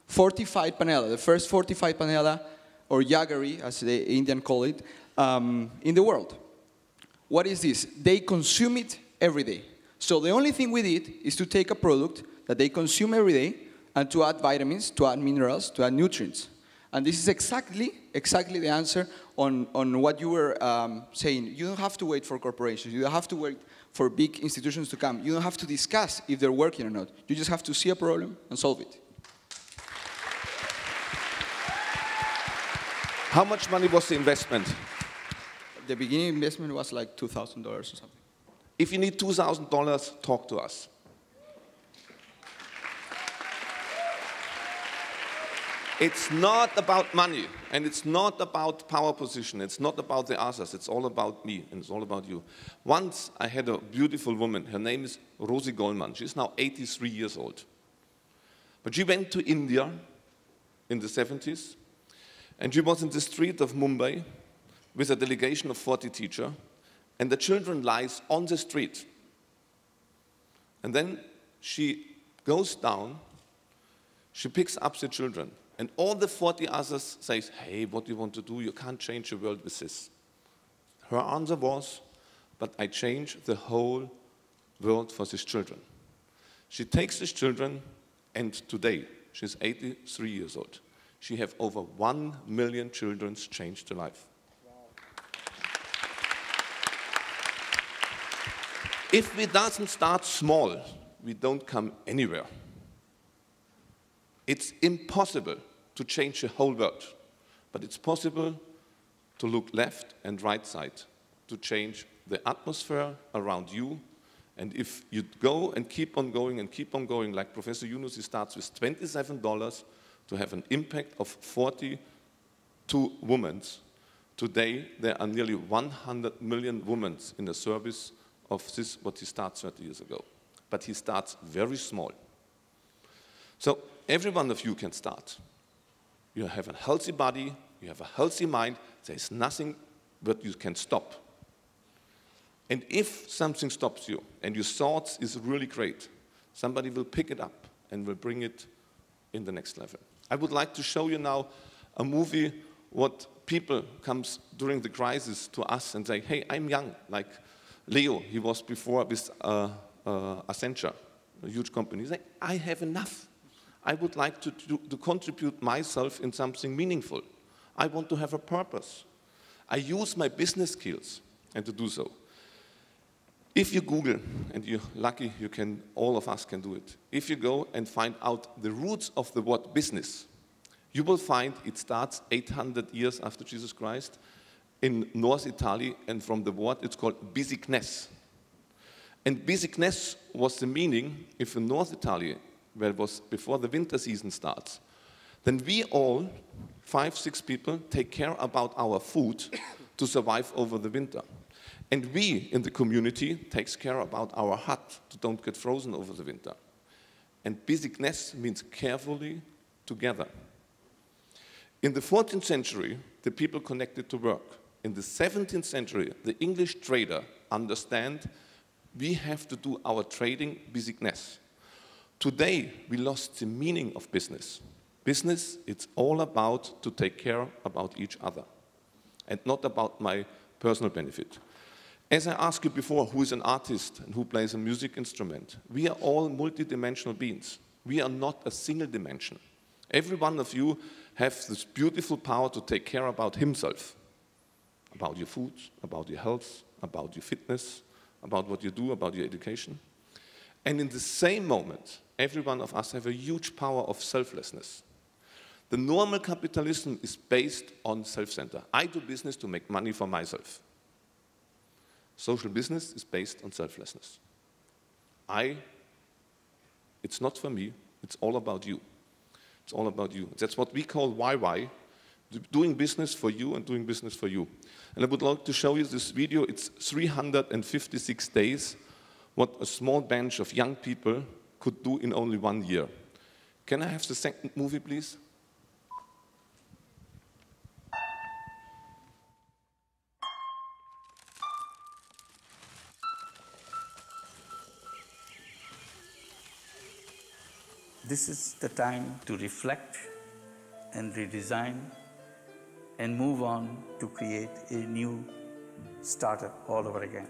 Fortified panela, the first fortified panela, or jaggery, as the Indian call it, in the world. What is this? They consume it every day. So the only thing we did is to take a product that they consume every day and to add vitamins, to add minerals, to add nutrients. And this is exactly the answer on what you were saying. You don't have to wait for corporations. You don't have to wait for big institutions to come. You don't have to discuss if they're working or not. You just have to see a problem and solve it. How much money was the investment? The beginning investment was like $2,000 or something. If you need $2,000, talk to us. It's not about money, and it's not about power position. It's not about the others. It's all about me, and it's all about you. Once I had a beautiful woman. Her name is Rosie Goldman. She's now 83 years old. But she went to India in the 70s, and she was in the street of Mumbai with a delegation of 40 teachers, and the children lies on the street. And then she goes down, she picks up the children, and all the 40 others say, hey, what do you want to do? You can't change the world with this. Her answer was, but I change the whole world for these children. She takes these children, and today, she's 83 years old. She has over 1 million children changed their life. If we doesn't start small, we don't come anywhere. It's impossible to change the whole world, but it's possible to look left and right side to change the atmosphere around you. And if you go and keep on going and keep on going, like Professor Yunus, he starts with $27 to have an impact of 42 women. Today, there are nearly 100 million women in the service of this, what he started 30 years ago. But he starts very small. So every one of you can start. You have a healthy body, you have a healthy mind, there's nothing that you can stop. And if something stops you, and your thoughts is really great, somebody will pick it up and will bring it in the next level. I would like to show you now a movie what people comes during the crisis to us and say, hey, I'm young, like Leo, he was before with Accenture, a huge company. He said, I have enough. I would like to contribute myself in something meaningful. I want to have a purpose. I use my business skills and to do so. If you Google, and you're lucky, you can, all of us can do it. If you go and find out the roots of the word business, you will find it starts 800 years after Jesus Christ in North Italy, and from the word it's called business. And business was the meaning, if in North Italy, where it was before the winter season starts, then we all, 5, 6 people, take care about our food to survive over the winter. And we in the community takes care about our hut to don't get frozen over the winter. And business means carefully together. In the 14th century, the people connected to work. In the 17th century, the English trader understand we have to do our trading business. Today, we lost the meaning of business. Business, it's all about to take care about each other and not about my personal benefit. As I asked you before, who is an artist and who plays a music instrument? We are all multidimensional beings. We are not a single dimension. Every one of you has this beautiful power to take care about himself, about your food, about your health, about your fitness, about what you do, about your education. And in the same moment, every one of us have a huge power of selflessness. The normal capitalism is based on self-center. I do business to make money for myself. Social business is based on selflessness. It's not for me, it's all about you. It's all about you. That's what we call YY, doing business for you and doing business for you. And I would like to show you this video. It's 356 days, what a small bunch of young people could do in only 1 year. Can I have the second movie, please? This is the time to reflect and redesign and move on to create a new startup all over again.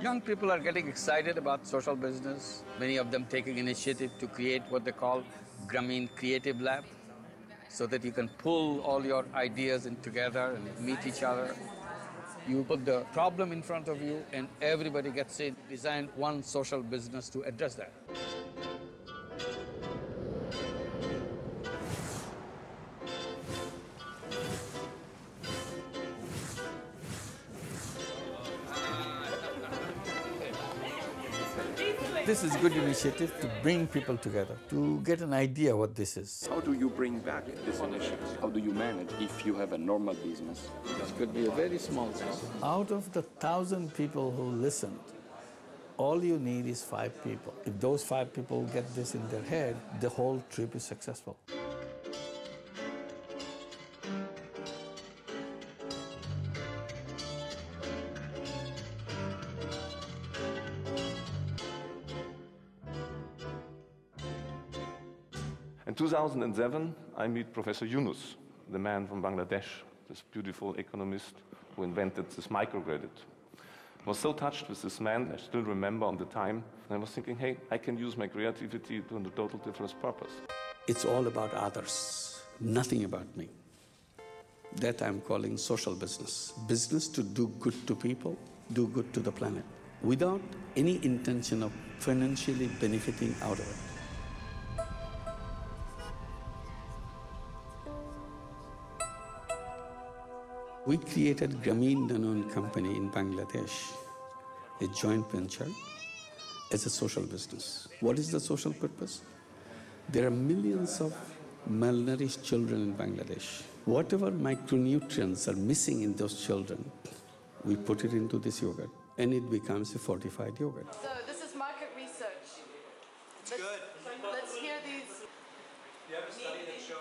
Young people are getting excited about social business, many of them taking initiative to create what they call Grameen Creative Lab, so that you can pull all your ideas in together and meet each other You put the problem in front of you and everybody gets to design one social business to address that. This is a good initiative to bring people together, to get an idea what this is. How do you bring back this initiative? How do you manage if you have a normal business? This could be a very small business. Out of the 1,000 people who listened, all you need is 5 people. If those 5 people get this in their head, the whole trip is successful. In 2007, I meet Professor Yunus, the man from Bangladesh, this beautiful economist who invented this microcredit. I was so touched with this man, I still remember on the time, and I was thinking, hey, I can use my creativity to a total different purpose. It's all about others, nothing about me. That I'm calling social business. Business to do good to people, do good to the planet, without any intention of financially benefiting out of it. We created Grameen Danone Company in Bangladesh, a joint venture, as a social business. What is the social purpose? There are millions of malnourished children in Bangladesh. Whatever micronutrients are missing in those children, we put it into this yogurt, and it becomes a fortified yogurt. So this is market research. Let's hear these. Do you have a study that shows?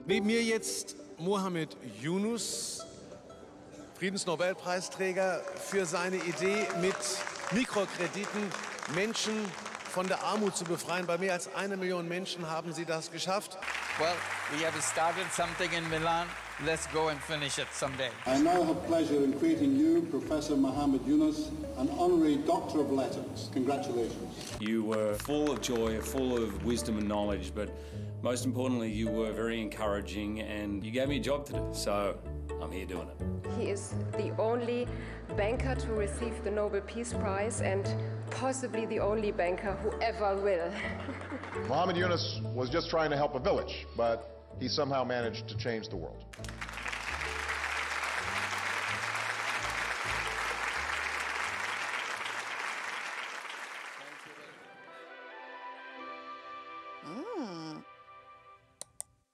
Neben mir jetzt Mohamed Yunus, Friedensnobelpreisträger, für seine Idee, mit Mikrokrediten Menschen von der Armut zu befreien. Bei mehr als 1 Million Menschen haben Sie das geschafft. Well, we have started something in Milan. Let's go and finish it someday. I now have pleasure in creating you, Professor Mohamed Yunus, an honorary Doctor of Letters. Congratulations. You were full of joy, full of wisdom and knowledge, but most importantly, you were very encouraging and you gave me a job to do, so I'm here doing it. He is the only banker to receive the Nobel Peace Prize and possibly the only banker who ever will. Mohamed Yunus was just trying to help a village, but he somehow managed to change the world.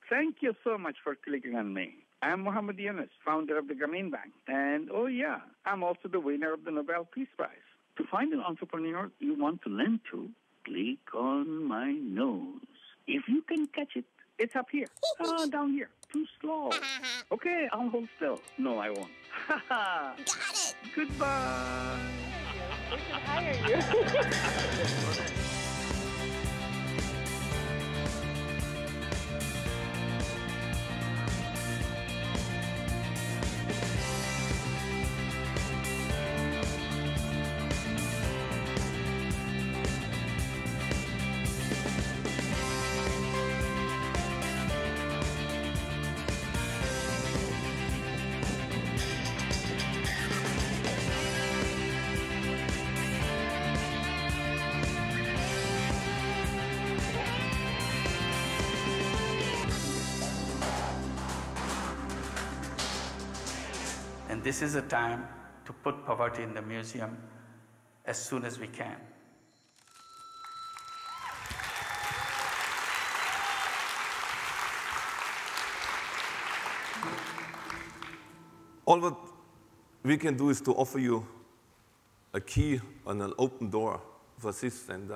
Thank you so much for clicking on me. I'm Mohamed Yunus, founder of the Grameen Bank. And oh yeah, I'm also the winner of the Nobel Peace Prize. To find an entrepreneur you want to lend to, click on my nose. If you can catch it, it's up here. Down here. Too slow. Okay, I'll hold still. No, I won't. Got it. Goodbye. We can hire you. And this is a time to put poverty in the museum as soon as we can. All what we can do is to offer you a key and an open door for this. And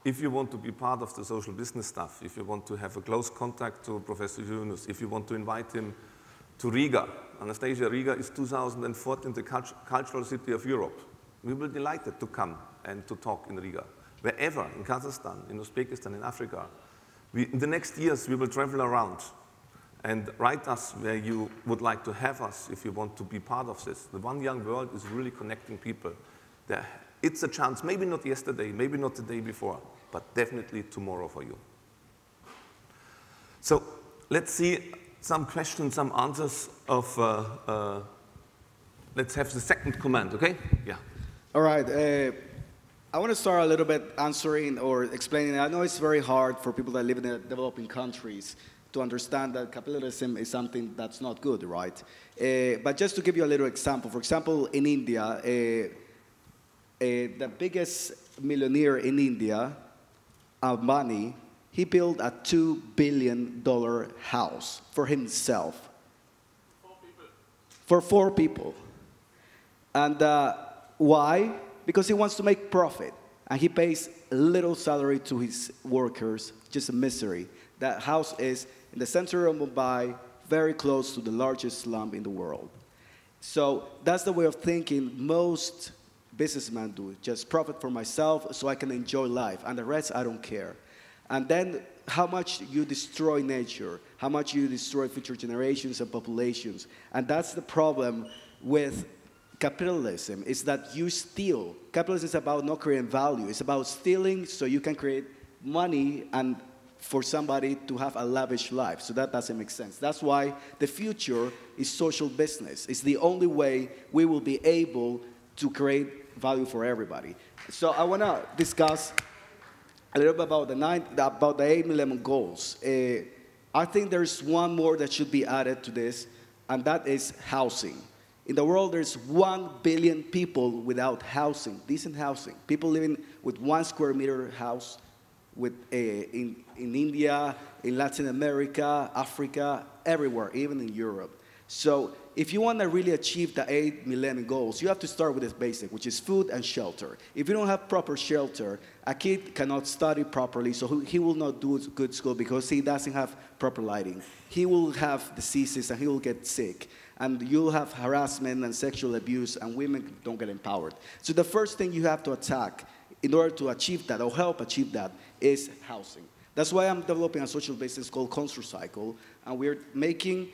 if you want to be part of the social business stuff, if you want to have a close contact to Professor Yunus, if you want to invite him to Riga. Anastasia, Riga is 2014 the cultural city of Europe. We will be delighted to come and to talk in Riga. Wherever, in Kazakhstan, in Uzbekistan, in Africa, In the next years, we will travel around and write us where you would like to have us if you want to be part of this. The One Young World is really connecting people. It's a chance, maybe not yesterday, maybe not the day before, but definitely tomorrow for you. So let's see some questions, some answers of, let's have the second comment, okay? Yeah. All right. I want to start a little bit answering or explaining. I know it's very hard for people that live in the developing countries to understand that capitalism is something that's not good, right? But just to give you a little example, for example, in India, the biggest millionaire in India, Ambani, he built a $2 billion house for himself. For 4 people. And why? Because he wants to make profit. And he pays little salary to his workers, just a misery. That house is in the center of Mumbai, very close to the largest slum in the world. So that's the way of thinking most businessmen do. Just profit for myself so I can enjoy life. And the rest, I don't care. And then how much you destroy nature, how much you destroy future generations and populations. And that's the problem with capitalism, is that you steal. Capitalism is about not creating value. It's about stealing so you can create money and for somebody to have a lavish life. So that doesn't make sense. That's why the future is social business. It's the only way we will be able to create value for everybody. So I want to discuss a little bit about the 8 Millennium Goals. I think there's one more that should be added to this, and that is housing. In the world, there's 1 billion people without housing, decent housing. People living with 1 square meter house in India, in Latin America, Africa, everywhere, even in Europe. So if you want to really achieve the 8 Millennium Goals, you have to start with this basic, which is food and shelter. If you don't have proper shelter, a kid cannot study properly, so he will not do good school because he doesn't have proper lighting. He will have diseases and he will get sick. And you'll have harassment and sexual abuse, and women don't get empowered. So the first thing you have to attack in order to achieve that, or help achieve that, is housing. That's why I'm developing a social business called Construcycle, and we're making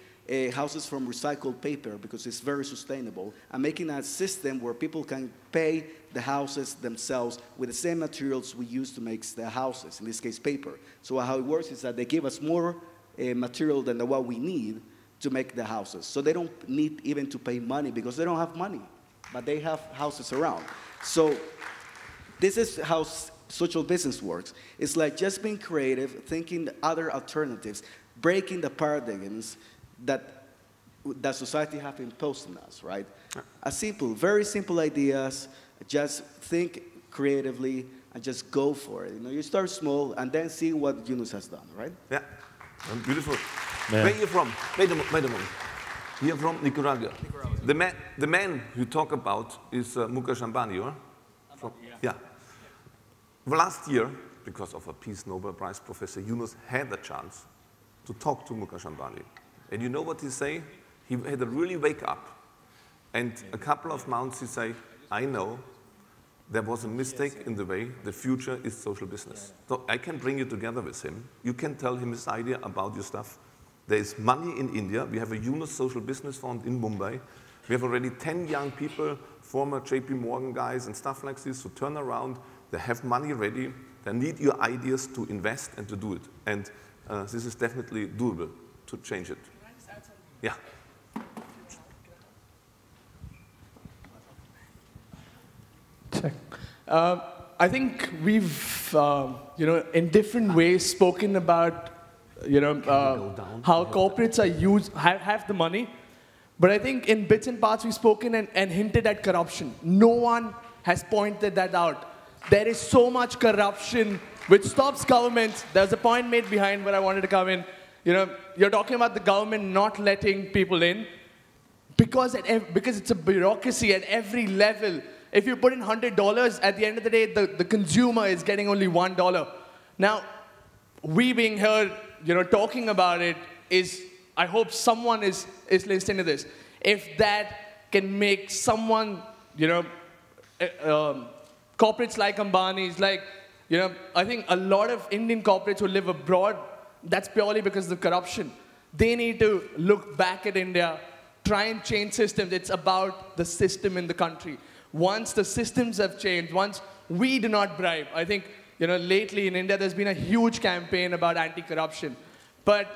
houses from recycled paper because it's very sustainable, and making a system where people can pay the houses themselves with the same materials we use to make the houses, in this case paper. So how it works is that they give us more material than what we need to make the houses. So they don't need even to pay money because they don't have money, but they have houses around. So this is how social business works. It's like just being creative, thinking other alternatives, breaking the paradigms that society have imposed on us, right? Very simple ideas, just think creatively and just go for it. You know, you start small and then see what Yunus has done, right? Yeah, beautiful. Yeah. Where are you from? Wait a moment. You're from Nicaragua. The man you talk about is Mukesh Ambani, right? Yeah. Last year, because of a Peace Nobel Prize, Professor Yunus had the chance to talk to Mukesh Ambani. And you know what he say? He had a really wake up. And a couple of months he say, I know there was a mistake in the way the future is social business. So I can bring you together with him. You can tell him his idea about your stuff. There is money in India. We have a Yunus Social Business Fund in Mumbai. We have already 10 young people, former JP Morgan guys and stuff like this, who turn around. They have money ready. They need your ideas to invest and to do it. And this is definitely doable to change it. Can I just add something? Yeah. Check. I think we've, in different ways spoken about, how corporates have the money. But I think in bits and parts we've spoken and hinted at corruption. No one has pointed that out. There is so much corruption which stops governments. There's a point made behind where I wanted to come in. You're talking about the government not letting people in because it's a bureaucracy at every level. If you put in $100, at the end of the day, the consumer is getting only $1. Now, we being here, talking about it is, I hope someone is listening to this. If that can make someone, corporates like Ambani's, I think a lot of Indian corporates who live abroad That's purely because of corruption. They need to look back at India, try and change systems. It's about the system in the country. Once the systems have changed, once we do not bribe, I think, lately in India, there's been a huge campaign about anti-corruption. But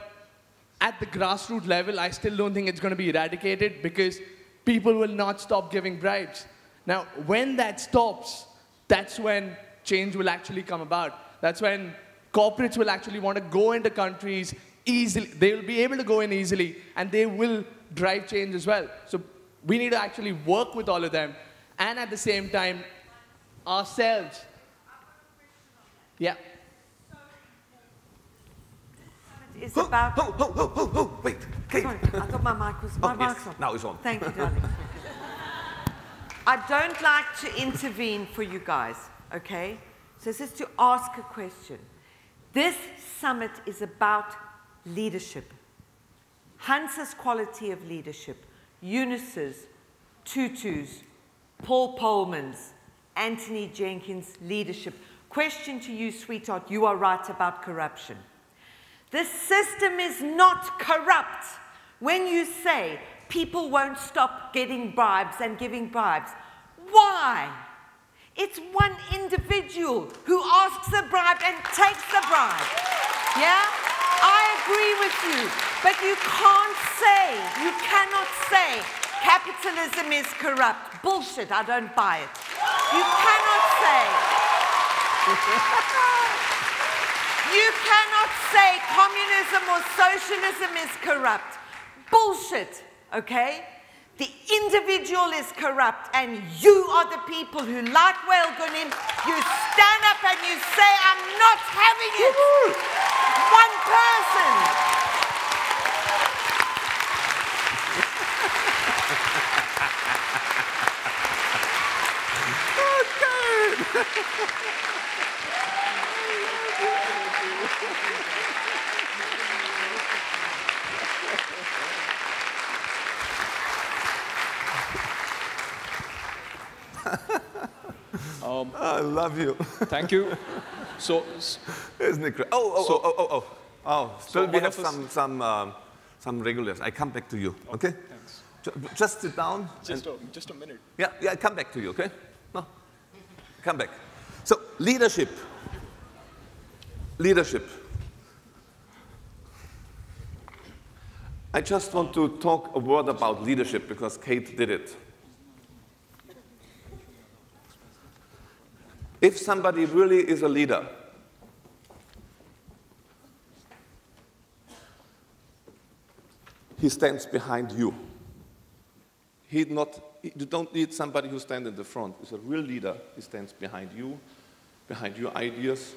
at the grassroots level, I still don't think it's going to be eradicated because people will not stop giving bribes. Now, when that stops, that's when change will actually come about. That's when corporates will actually want to go into countries easily. They will be able to go in easily, and they will drive change as well. So we need to actually work with all of them, and at the same time, ourselves. Yeah. It's about... Wait. Kate. Sorry, I thought my mic was... My mic's on. Now it's on. Thank you, darling. I don't like to intervene for you guys, okay? So this is to ask a question. This summit is about leadership. Hans's quality of leadership, Eunice's, Tutu's, Paul Polman's, Anthony Jenkins' leadership. Question to you, sweetheart, you are right about corruption. The system is not corrupt. When you say people won't stop getting bribes and giving bribes, why? It's one individual who asks a bribe and takes the bribe. Yeah? I agree with you. But you can't say, you cannot say, capitalism is corrupt. Bullshit, I don't buy it. You cannot say. You cannot say communism or socialism is corrupt. Bullshit, okay? The individual is corrupt, and you are the people who, like Wael Gune, you stand up and you say, I'm not having it. One person. I love you. Thank you. So, isn't it great? Still we have some regulars. I come back to you, okay? Thanks. Just sit down. Just a minute. Yeah, I come back to you, okay? No, come back. So, leadership. Leadership. I just want to talk a word about leadership because Kate did it. If somebody really is a leader, he stands behind you. You don't need somebody who stands in the front. He's a real leader. He stands behind you, behind your ideas,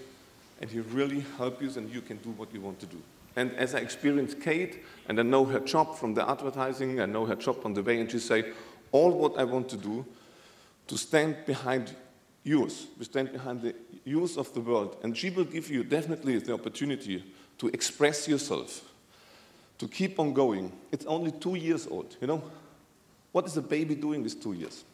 and he really helps you and you can do what you want to do. And as I experienced Kate, and I know her job from the advertising, I know her job on the way, and she said, all what I want to do, to stand behind yours, we stand behind the youth of the world, and she will give you definitely the opportunity to express yourself, to keep on going. It's only 2 years old, you know? What is a baby doing with 2 years?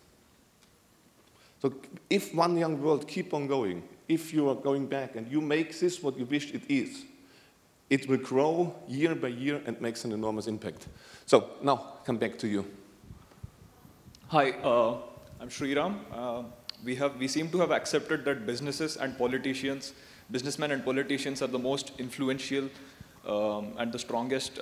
So if one young world keep on going, if you are going back and you make this what you wish it is, it will grow year by year and makes an enormous impact. So now, come back to you. Hi, I'm Sriram. We seem to have accepted that businessmen and politicians are the most influential and the strongest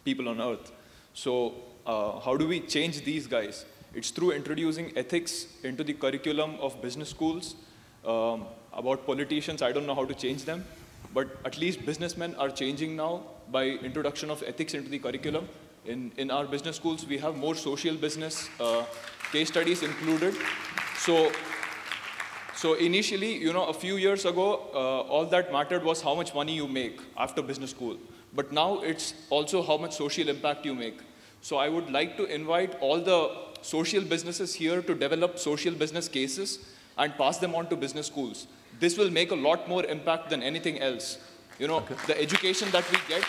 people on earth. So how do we change these guys? It's through introducing ethics into the curriculum of business schools. About politicians, I don't know how to change them, but at least businessmen are changing now by introduction of ethics into the curriculum. In our business schools, we have more social business case studies included. So initially, you know, a few years ago, all that mattered was how much money you make after business school. But now it's also how much social impact you make. So I would like to invite all the social businesses here to develop social business cases and pass them on to business schools. This will make a lot more impact than anything else. You know, the education that we get,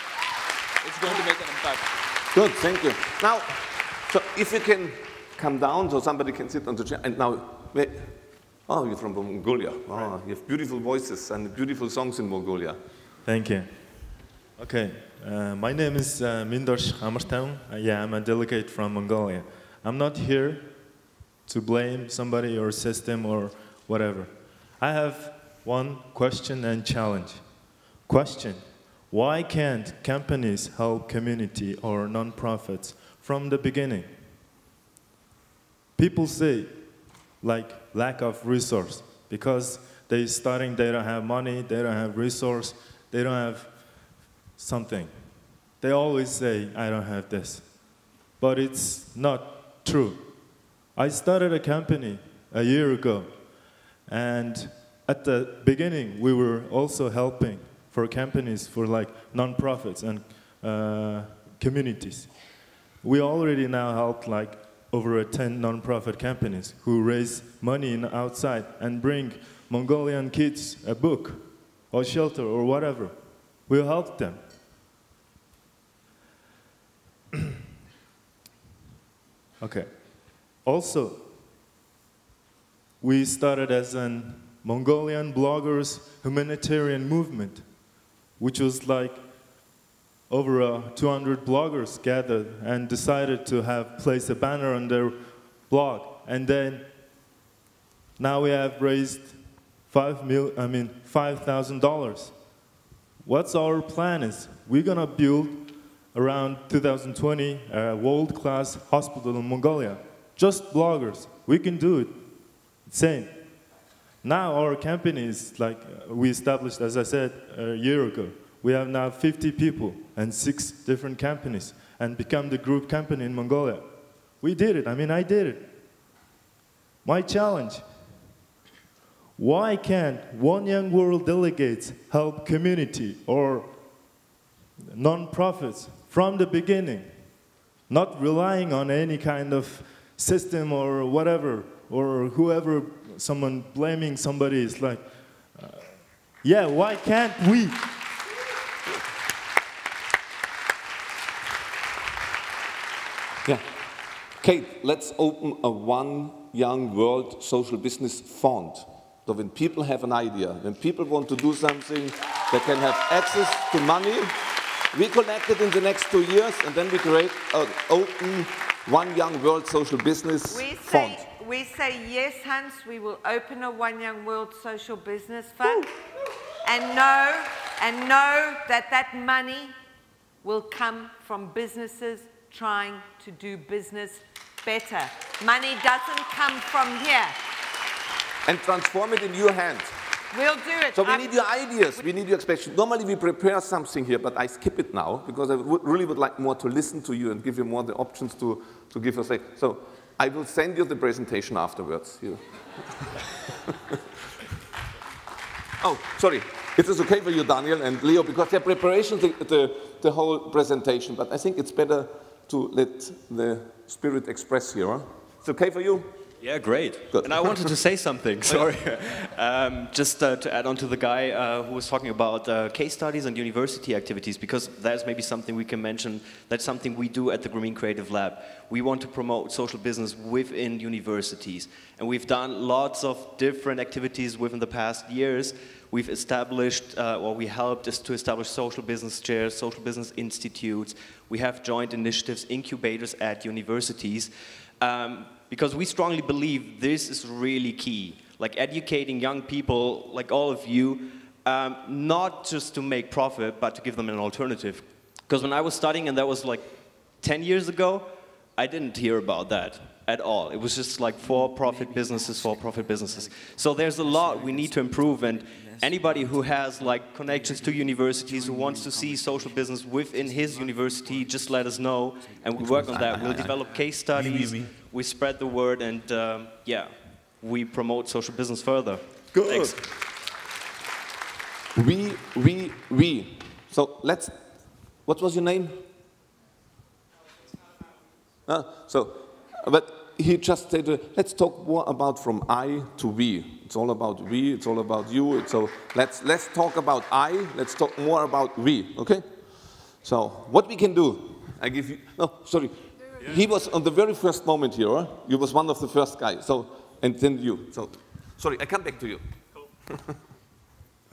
it's going to make an impact. Good, thank you. Now, so if you can come down so somebody can sit on the chair. And now, wait. Oh, you're from Mongolia. Oh, you have beautiful voices and beautiful songs in Mongolia. Thank you. Okay, my name is Mindosh Hamertown. Yeah, I'm a delegate from Mongolia. I'm not here to blame somebody or system or whatever. I have one question and challenge. Question: why can't companies help community or non-profits from the beginning? People say, like, lack of resource, because they don't have money, they don't have resource, they don't have something. They always say, I don't have this. But it's not true. I started a company a year ago, and at the beginning, we were also helping for companies, for like non-profits and communities. We already now helped like over 10 non-profit companies who raise money outside and bring Mongolian kids a book or shelter or whatever. We help them. Okay. Also, we started as an Mongolian bloggers humanitarian movement, which was like over 200 bloggers gathered and decided to place a banner on their blog. And then now we have raised $5,000. What's our plan is, we're gonna build around 2020 a world-class hospital in Mongolia. Just bloggers, we can do it. Same. Now our company is like, we established, as I said, a year ago. We have now 50 people and 6 different companies and become the group company in Mongolia. We did it, I did it. My challenge, why can't One Young World delegates help community or non-profits from the beginning, not relying on any kind of system or whatever, or whoever, someone blaming somebody is like, yeah, why can't we? Yeah. Kate, let's open a One Young World social business fund. So when people have an idea, when people want to do something, they can have access to money. We collect it in the next 2 years, and then we create an open One Young World social business fund. We say, yes, Hans, we will open a One Young World social business fund. And know that that money will come from businesses trying to do business better. Money doesn't come from here. And transform it in your hand. We'll do it. So we need your ideas, we need your expectations. Normally we prepare something here, but I skip it now because I really would like more to listen to you and give you more the options to give us. So I will send you the presentation afterwards. Oh, sorry. It is okay for you, Daniel and Leo, because their preparation, the whole presentation, but I think it's better to let the spirit express here. Huh? It's okay for you? Yeah, great. Good. And I wanted to say something, sorry. Just to add on to the guy who was talking about case studies and university activities, because that's maybe something we can mention. That's something we do at the Grameen Creative Lab. We want to promote social business within universities. And we've done lots of different activities within the past years. We've established, or we helped us to establish social business chairs, social business institutes. We have joint initiatives, incubators at universities. Because we strongly believe this is really key, like educating young people, like all of you, not just to make profit, but to give them an alternative. Because when I was studying, and that was like 10 years ago, I didn't hear about that at all. It was just like for-profit businesses, for-profit businesses. So there's a lot we need to improve, and anybody who has like connections to universities, who wants to see social business within his university, just let us know, and we work on that. We'll develop case studies, we spread the word, and yeah, we promote social business further. Good. Thanks. We. So let's, what was your name? But he just said, let's talk more about from I to we. It's all about we, it's all about you. So let's talk about I, let's talk more about we, okay? So what we can do, I give you, no, sorry. He was on the very first moment here, huh? You was one of the first guys, so, and then you. So, sorry, I come back to you.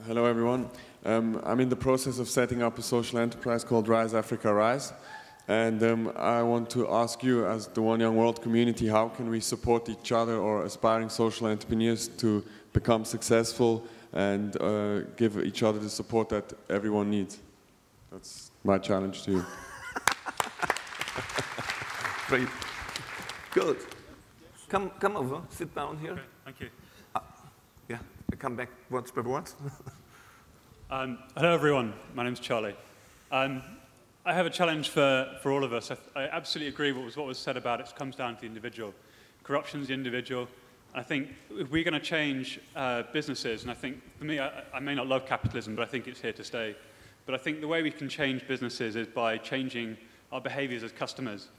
Hello everyone. I'm in the process of setting up a social enterprise called Rise Africa Rise. And I want to ask you, as the One Young World community, how can we support each other or aspiring social entrepreneurs to become successful and give each other the support that everyone needs? That's my challenge to you. Great. Good. Come over, sit down here. Okay, thank you. Yeah, come back once by once. Hello everyone, my name's Charlie. I have a challenge for all of us. I absolutely agree with what was said about it. It comes down to the individual. Corruption's the individual. I think if we're going to change businesses, and I think for me, I may not love capitalism, but I think it's here to stay. But I think the way we can change businesses is by changing our behaviors as customers.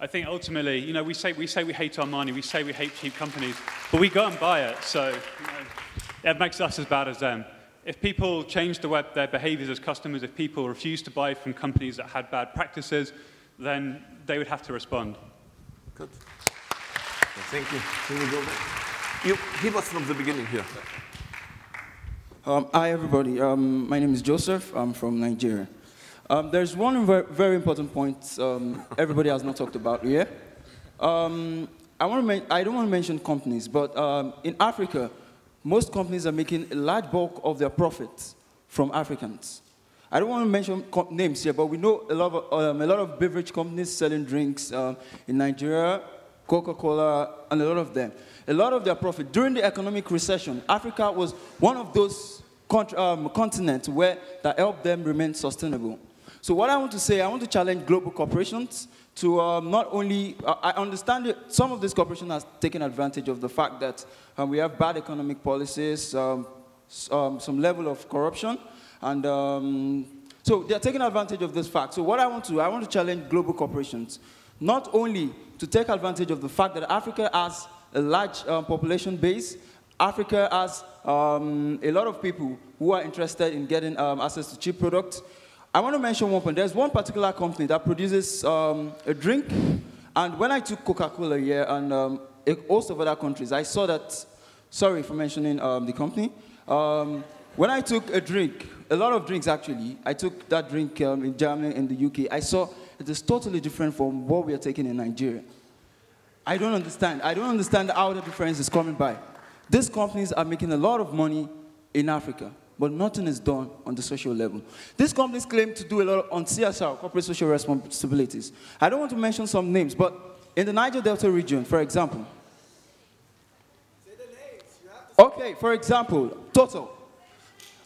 I think ultimately, you know, we say we hate our money, we say we hate cheap companies, but we go and buy it, so you know, it makes us as bad as them. If people change their behaviors as customers, if people refuse to buy from companies that had bad practices, then they would have to respond. Good. Thank you. Can we go back? You give us from the beginning here. Hi, everybody. My name is Joseph. I'm from Nigeria. There's one very important point everybody has not talked about here. I don't want to mention companies, but in Africa, most companies are making a large bulk of their profits from Africans. I don't want to mention names here, but we know a lot of beverage companies selling drinks in Nigeria, Coca-Cola, and a lot of them. A lot of their profit during the economic recession, Africa was one of those continents that helped them remain sustainable. So what I want to say, I want to challenge global corporations to not only, I understand that some of these corporations have taken advantage of the fact that we have bad economic policies, some level of corruption, and so they're taking advantage of this fact. So what I want to challenge global corporations, not only to take advantage of the fact that Africa has a large population base, Africa has a lot of people who are interested in getting access to cheap products. I want to mention one point. There's one particular company that produces a drink, and when I took Coca-Cola here and also other countries, I saw that, sorry for mentioning the company, when I took a drink, a lot of drinks actually, I took that drink in Germany and the UK, I saw it is totally different from what we are taking in Nigeria. I don't understand how the difference is coming by. These companies are making a lot of money in Africa, but nothing is done on the social level. These companies claim to do a lot on CSR, corporate social responsibilities. I don't want to mention some names, but in the Niger Delta region, for example. Say the names. Okay, for example, Total.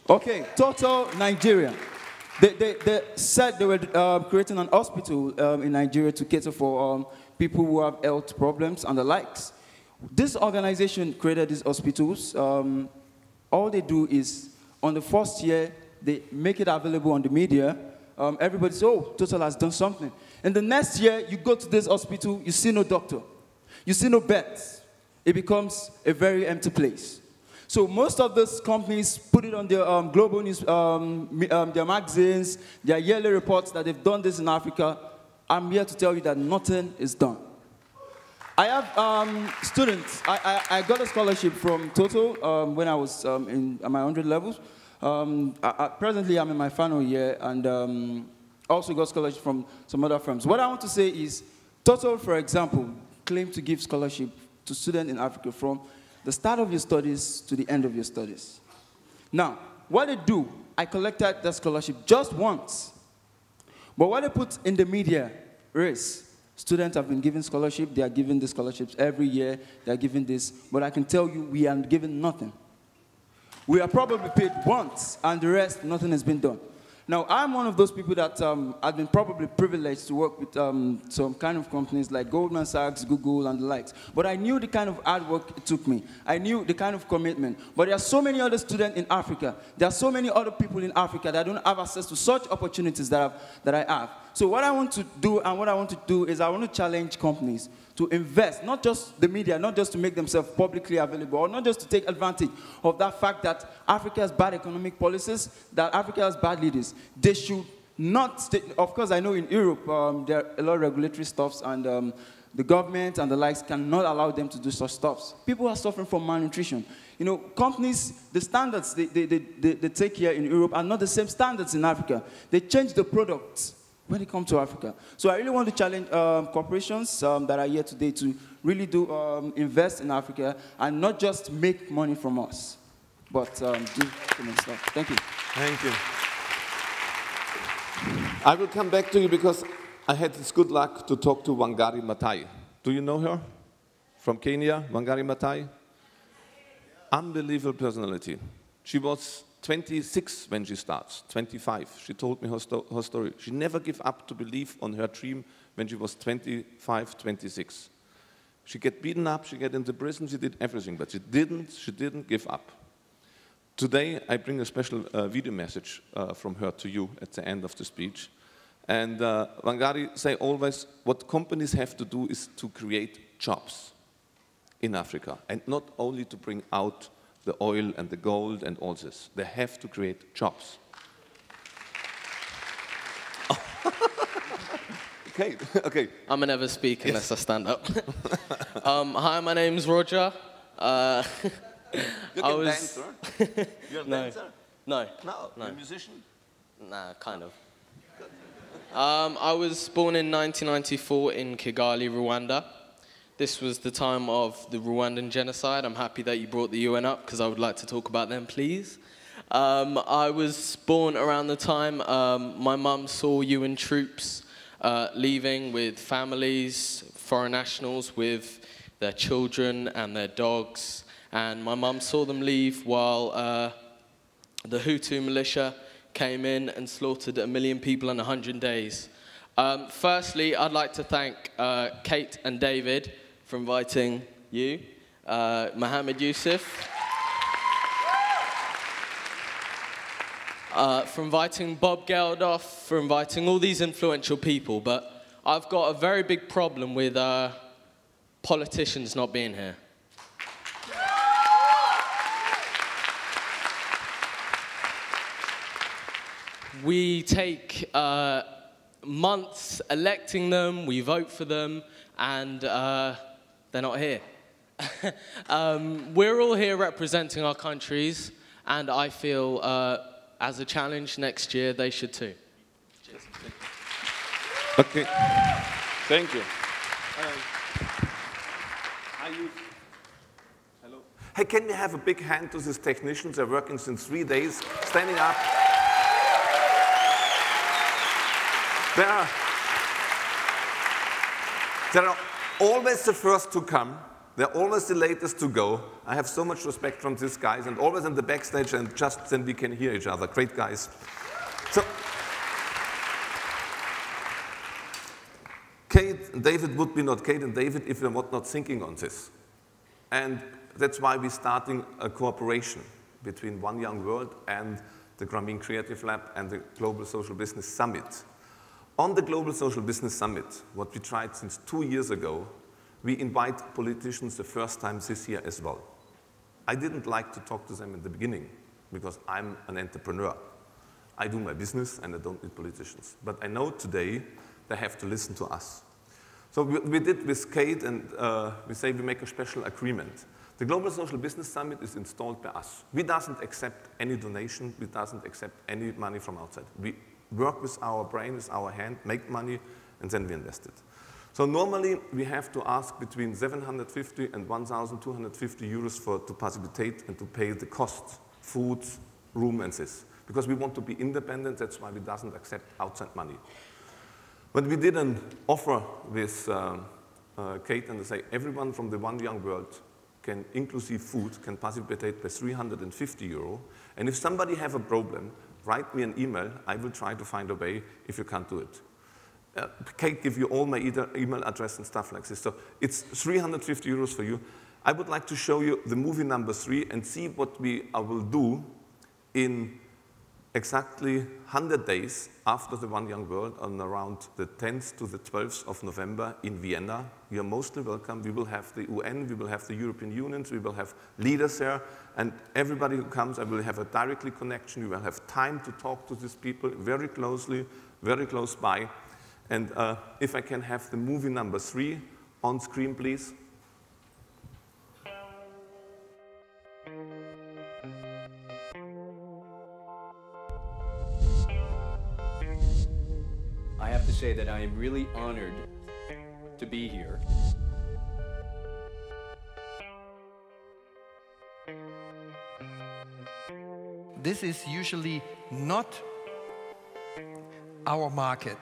Okay, Total Nigeria. They said they were creating an hospital in Nigeria to cater for people who have health problems and the likes. This organization created these hospitals. All they do is, on the first year, they make it available on the media. Everybody says, oh, Total has done something. And the next year, you go to this hospital, you see no doctor. You see no beds. It becomes a very empty place. So most of those companies put it on their global news, their magazines, their yearly reports that they've done this in Africa. I'm here to tell you that nothing is done. I have students. I got a scholarship from Total when I was in my 100 levels. Presently, I'm in my final year, and also got scholarship from some other firms. What I want to say is, Total, for example, claimed to give scholarship to students in Africa from the start of your studies to the end of your studies. Now, what they do, I collected that scholarship just once. But what they put in the media is, students have been given scholarship, they are given the scholarships every year, they are given this, but I can tell you we are given nothing. We are probably paid once, and the rest, nothing has been done. Now, I'm one of those people that have been probably privileged to work with some kind of companies like Goldman Sachs, Google, and the likes. But I knew the kind of hard work it took me. I knew the kind of commitment. But there are so many other students in Africa. There are so many other people in Africa that don't have access to such opportunities that I have. So what I want to do, and what I want to do, is I want to challenge companies to invest, not just the media, not just to make themselves publicly available, or not just to take advantage of that fact that Africa has bad economic policies, that Africa has bad leaders. They should not, of course, I know in Europe there are a lot of regulatory stuffs, and The government and the likes cannot allow them to do such stuff. People are suffering from malnutrition. You know, companies, the standards they take here in Europe are not the same standards in Africa. They change the products when it comes to Africa. So I really want to challenge corporations that are here today to really do invest in Africa and not just make money from us, but do stuff. Thank you. Thank you. I will come back to you because I had this good luck to talk to Wangari Maathai. Do you know her? From Kenya, Wangari Maathai? Unbelievable personality. She was 26 when she starts, 25. She told me her story. She never gave up to believe on her dream when she was 25, 26. She get beaten up, she get into prison, she did everything, but she didn't give up. Today, I bring a special video message from her to you at the end of the speech. And Wangari say always, what companies have to do is to create jobs in Africa, and not only to bring out the oil and the gold and all this. They have to create jobs. Okay, okay. I'm gonna never speak unless I stand up. Hi, my name's Roger. You can dance, right? You're a dancer? No. No. No. You're a musician? Nah, kind of. I was born in 1994 in Kigali, Rwanda. This was the time of the Rwandan genocide. I'm happy that you brought the UN up because I would like to talk about them, please. I was born around the time my mum saw UN troops leaving with families, foreign nationals with their children and their dogs. And my mum saw them leave while the Hutu militia came in and slaughtered 1 million people in 100 days. Firstly, I'd like to thank Kate and David for inviting you, Mohammed Yusuf, for inviting Bob Geldof, for inviting all these influential people. But I've got a very big problem with politicians not being here. We take months electing them, we vote for them, and they're not here. We're all here representing our countries, and I feel as a challenge next year, they should too. Cheers. Okay. Thank you. Hello. Hey, can we have a big hand to these technicians? They're working since 3 days, standing up. They are always the first to come. They're always the latest to go. I have so much respect from these guys, and always in the backstage, and just then we can hear each other. Great guys. So, Kate and David would be not Kate and David if we were not thinking on this. And that's why we're starting a cooperation between One Young World and the Grameen Creative Lab and the Global Social Business Summit. On the Global Social Business Summit, what we tried since 2 years ago, we invite politicians the first time this year as well. I didn't like to talk to them in the beginning because I'm an entrepreneur. I do my business and I don't need politicians. But I know today they have to listen to us. So we did with Kate, and we say we make a special agreement. The Global Social Business Summit is installed by us. We doesn't accept any donation. We doesn't accept any money from outside. We work with our brain, with our hand, make money, and then we invest it. So normally we have to ask between 750 and 1,250 euros to participate and to pay the costs, food, room, and this. Because we want to be independent, that's why we doesn't accept outside money. But we did an offer with Kate, and they say everyone from the One Young World can, inclusive food, can participate by 350 euro. And if somebody have a problem, write me an email. I will try to find a way if you can't do it. Kate give you all my email address and stuff like this. So it's 350 euros for you. I would like to show you the movie number 3 and see what I will do in exactly 100 days after the One Young World on around the 10th to the 12th of November in Vienna. You are mostly welcome. We will have the UN, we will have the European Union, we will have leaders there, and everybody who comes, I will have a directly connection. You will have time to talk to these people very closely, very close by. And if I can have the movie number 3 On screen, please. I have to say that I am really honored to be here. This is usually not our market.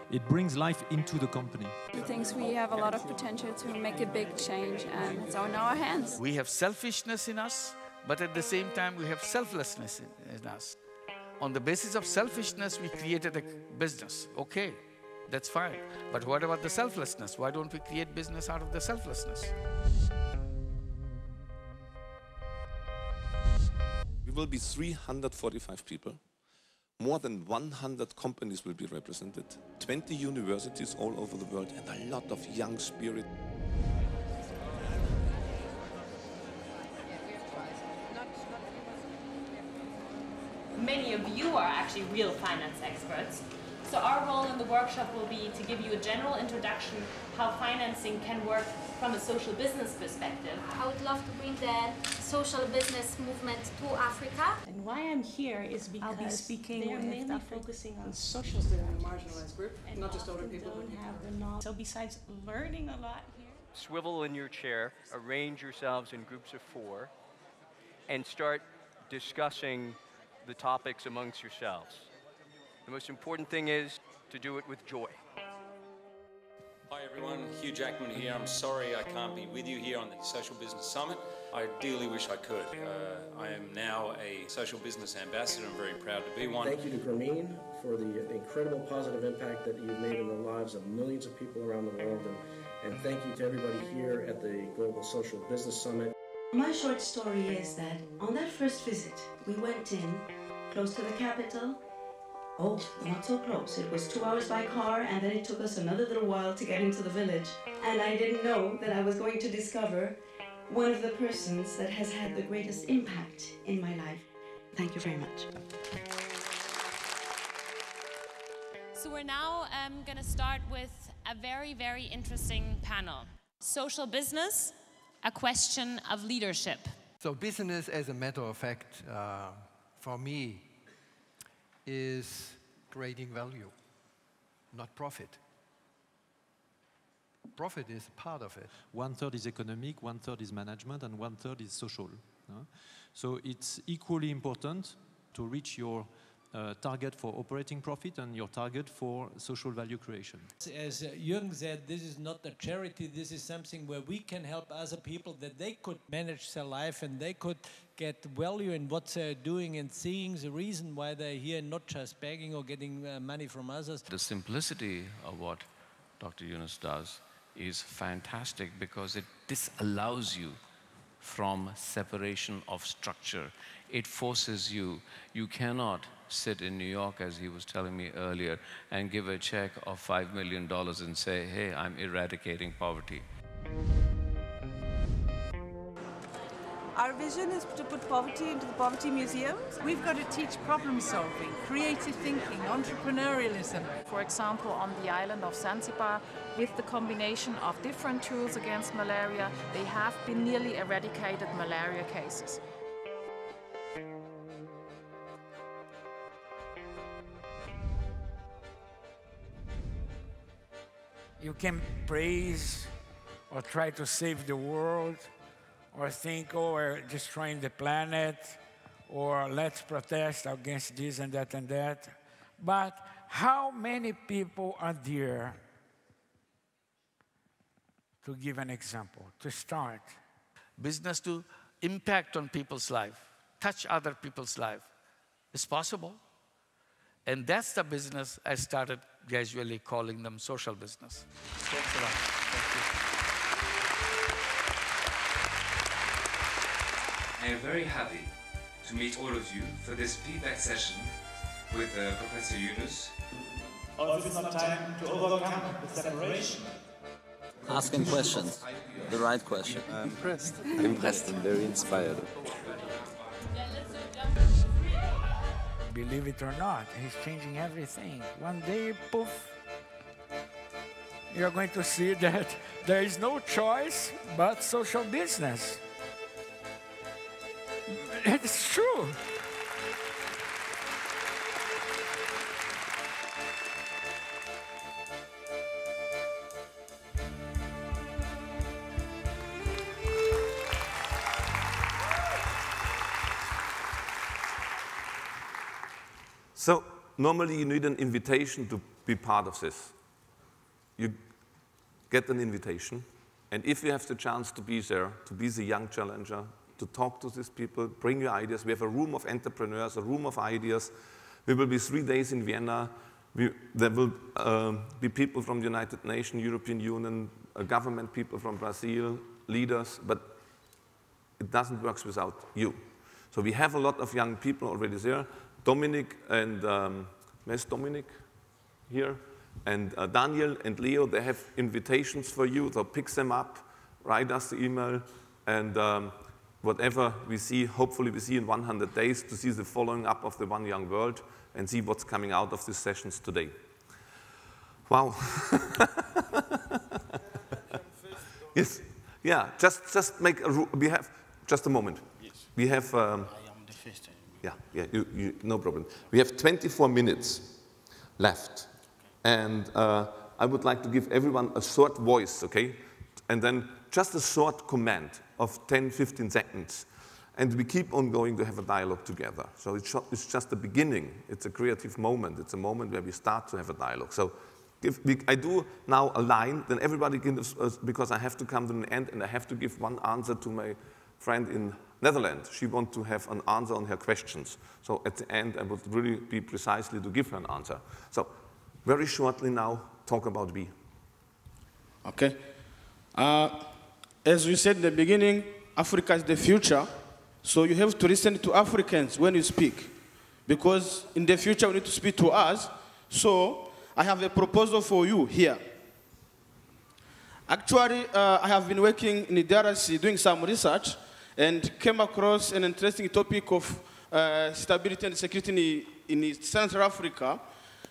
It brings life into the company. He thinks we have a lot of potential to make a big change, and it's in our hands. We have selfishness in us, but at the same time we have selflessness in us. On the basis of selfishness, we created a business. Okay, that's fine. But what about the selflessness? Why don't we create business out of the selflessness? We will be 345 people. More than 100 companies will be represented, 20 universities all over the world, and a lot of young spirit. Many of you are actually real finance experts. So our role in the workshop will be to give you a general introduction how financing can work from a social business perspective. I would love to bring the social business movement to Africa. And why I'm here is because I'll be speaking they're with mainly focusing on socials that are a marginalized group, and not just older people. Don't have the knowledge. So besides learning a lot here, Swivel in your chair, arrange yourselves in groups of 4, and start discussing the topics amongst yourselves. The most important thing is to do it with joy. Hi everyone, Hugh Jackman here. I'm sorry I can't be with you here on the Social Business Summit. I dearly wish I could. I am now a social business ambassador. I'm very proud to be one. Thank you to Grameen for the incredible positive impact that you've made in the lives of millions of people around the world. And thank you to everybody here at the Global Social Business Summit. My short story is that on that first visit, we went in close to the capital. Oh, not so close. It was 2 hours by car, and then it took us another little while to get into the village. And I didn't know that I was going to discover one of the persons that has had the greatest impact in my life. Thank you very much. So we're now going to start with a very, very interesting panel. Social business, a question of leadership. So business, as a matter of fact, for me, is creating value, not profit. Profit is part of it. 1/3 is economic, 1/3 is management, and 1/3 is social. So it's equally important to reach your target for operating profit and your target for social value creation. As Jürgen said, this is not a charity, this is something where we can help other people that they could manage their life and they could get value in what they're doing and seeing the reason why they're here, not just begging or getting money from others. The simplicity of what Dr. Yunus does is fantastic because it disallows you from separation of structure. It forces you. You cannot sit in New York, as he was telling me earlier, and give a check of $5 million and say, hey, I'm eradicating poverty. Our vision is to put poverty into the poverty museums. We've got to teach problem solving, creative thinking, entrepreneurialism. For example, on the island of Zanzibar, with the combination of different tools against malaria, they have been nearly eradicated malaria cases. You can praise or try to save the world, or think, oh, we're destroying the planet, or let's protest against this and that and that. But how many people are there to give an example, to start? Business to impact on people's life, touch other people's life. It's possible. And that's the business I started gradually calling them social business. Thanks a lot. Thank you. I am very happy to meet all of you for this feedback session with Professor Yunus. Also, it's not time to overcome the separation. Asking questions, the right question. I'm impressed. Impressed and very inspired. Believe it or not, he's changing everything. One day, poof, you're going to see that there is no choice but social business. It's true. So normally you need an invitation to be part of this. You get an invitation, and if you have the chance to be there, to be the young challenger, to talk to these people, bring your ideas. We have a room of entrepreneurs, a room of ideas. We will be 3 days in Vienna. There will be people from the United Nations, European Union, government people from Brazil, leaders, but it doesn't work without you. So we have a lot of young people already there. Dominic and, where's Dominic? Here. And Daniel and Leo, they have invitations for you, so pick them up, write us the email, and whatever we see, hopefully we see in 100 days to see the following up of the One Young World and see what's coming out of these sessions today. Wow. Yes, yeah, just make a, we have, just a moment. Yes. We have, I am the first. Yeah, no problem. We have 24 minutes left. And I would like to give everyone a short voice, okay? And then just a short comment of 10, 15 seconds. And we keep on going to have a dialogue together. So it's just the beginning. It's a creative moment. It's a moment where we start to have a dialogue. So if I do now a line, then everybody can, because I have to come to an end and I have to give one answer to my friend in Netherlands. She wants to have an answer on her questions. So at the end, I would really be precisely to give her an answer. So very shortly now, talk about B. Okay. As we said in the beginning, Africa is the future. So you have to listen to Africans when you speak. Because in the future, we need to speak to us. So I have a proposal for you here. Actually, I have been working in the DRC doing some research and came across an interesting topic of stability and security in Central Africa,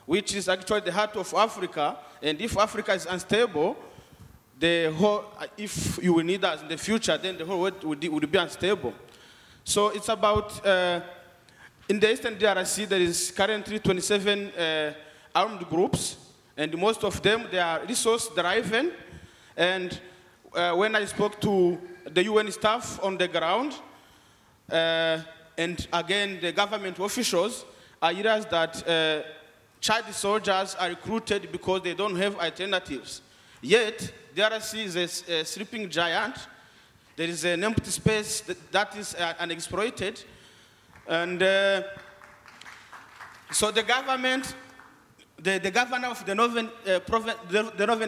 which is actually the heart of Africa. And if Africa is unstable, the whole, if you will need us in the future, then the whole world would be unstable. So it's about, in the Eastern DRC, there is currently 27 armed groups, and most of them, they are resource-driven. And when I spoke to the UN staff on the ground, and again, the government officials, I realized that child soldiers are recruited because they don't have alternatives. Yet, DRC is a sleeping giant. There is an empty space that is unexploited. And so the government, the governor of the northern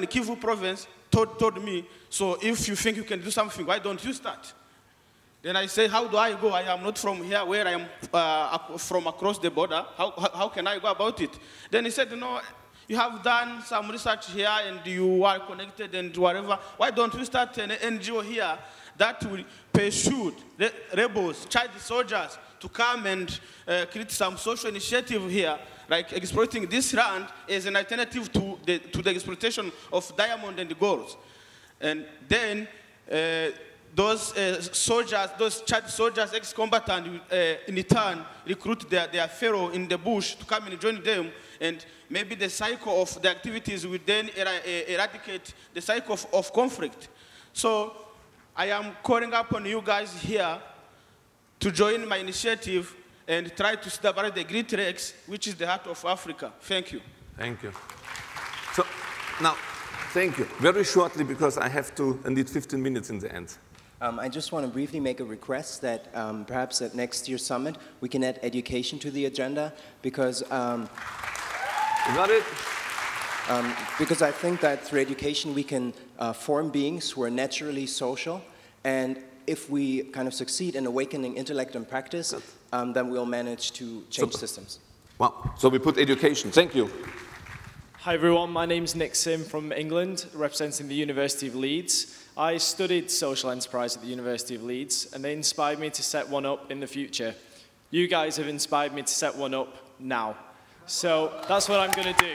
Kivu province told me, so if you think you can do something, why don't you start? Then I say, how do I go? I am not from here where I am from across the border. How can I go about it? Then he said, no, you have done some research here and you are connected and whatever. Why don't we start an NGO here that will pursue the rebels, child soldiers, to come and create some social initiative here, like exploiting this land as an alternative to the exploitation of diamond and gold. And then those soldiers, those Chad soldiers, ex-combatants, in return recruit their fellow in the bush to come and join them, and maybe the cycle of the activities will then eradicate the cycle of conflict. So I am calling upon you guys here to join my initiative and try to stabilize the Great Lakes, which is the heart of Africa. Thank you. Thank you. So now, thank you. Very shortly, because I need 15 minutes in the end. I just want to briefly make a request that perhaps at next year's summit we can add education to the agenda, because you got it? Because I think that through education we can form beings who are naturally social, and if we kind of succeed in awakening intellect and practice, then we'll manage to change systems. Wow, so we put education. Thank you. Hi everyone, my name's Nick Sim from England, representing the University of Leeds. I studied social enterprise at the University of Leeds, and they inspired me to set one up in the future. You guys have inspired me to set one up now. So that's what I'm going to do.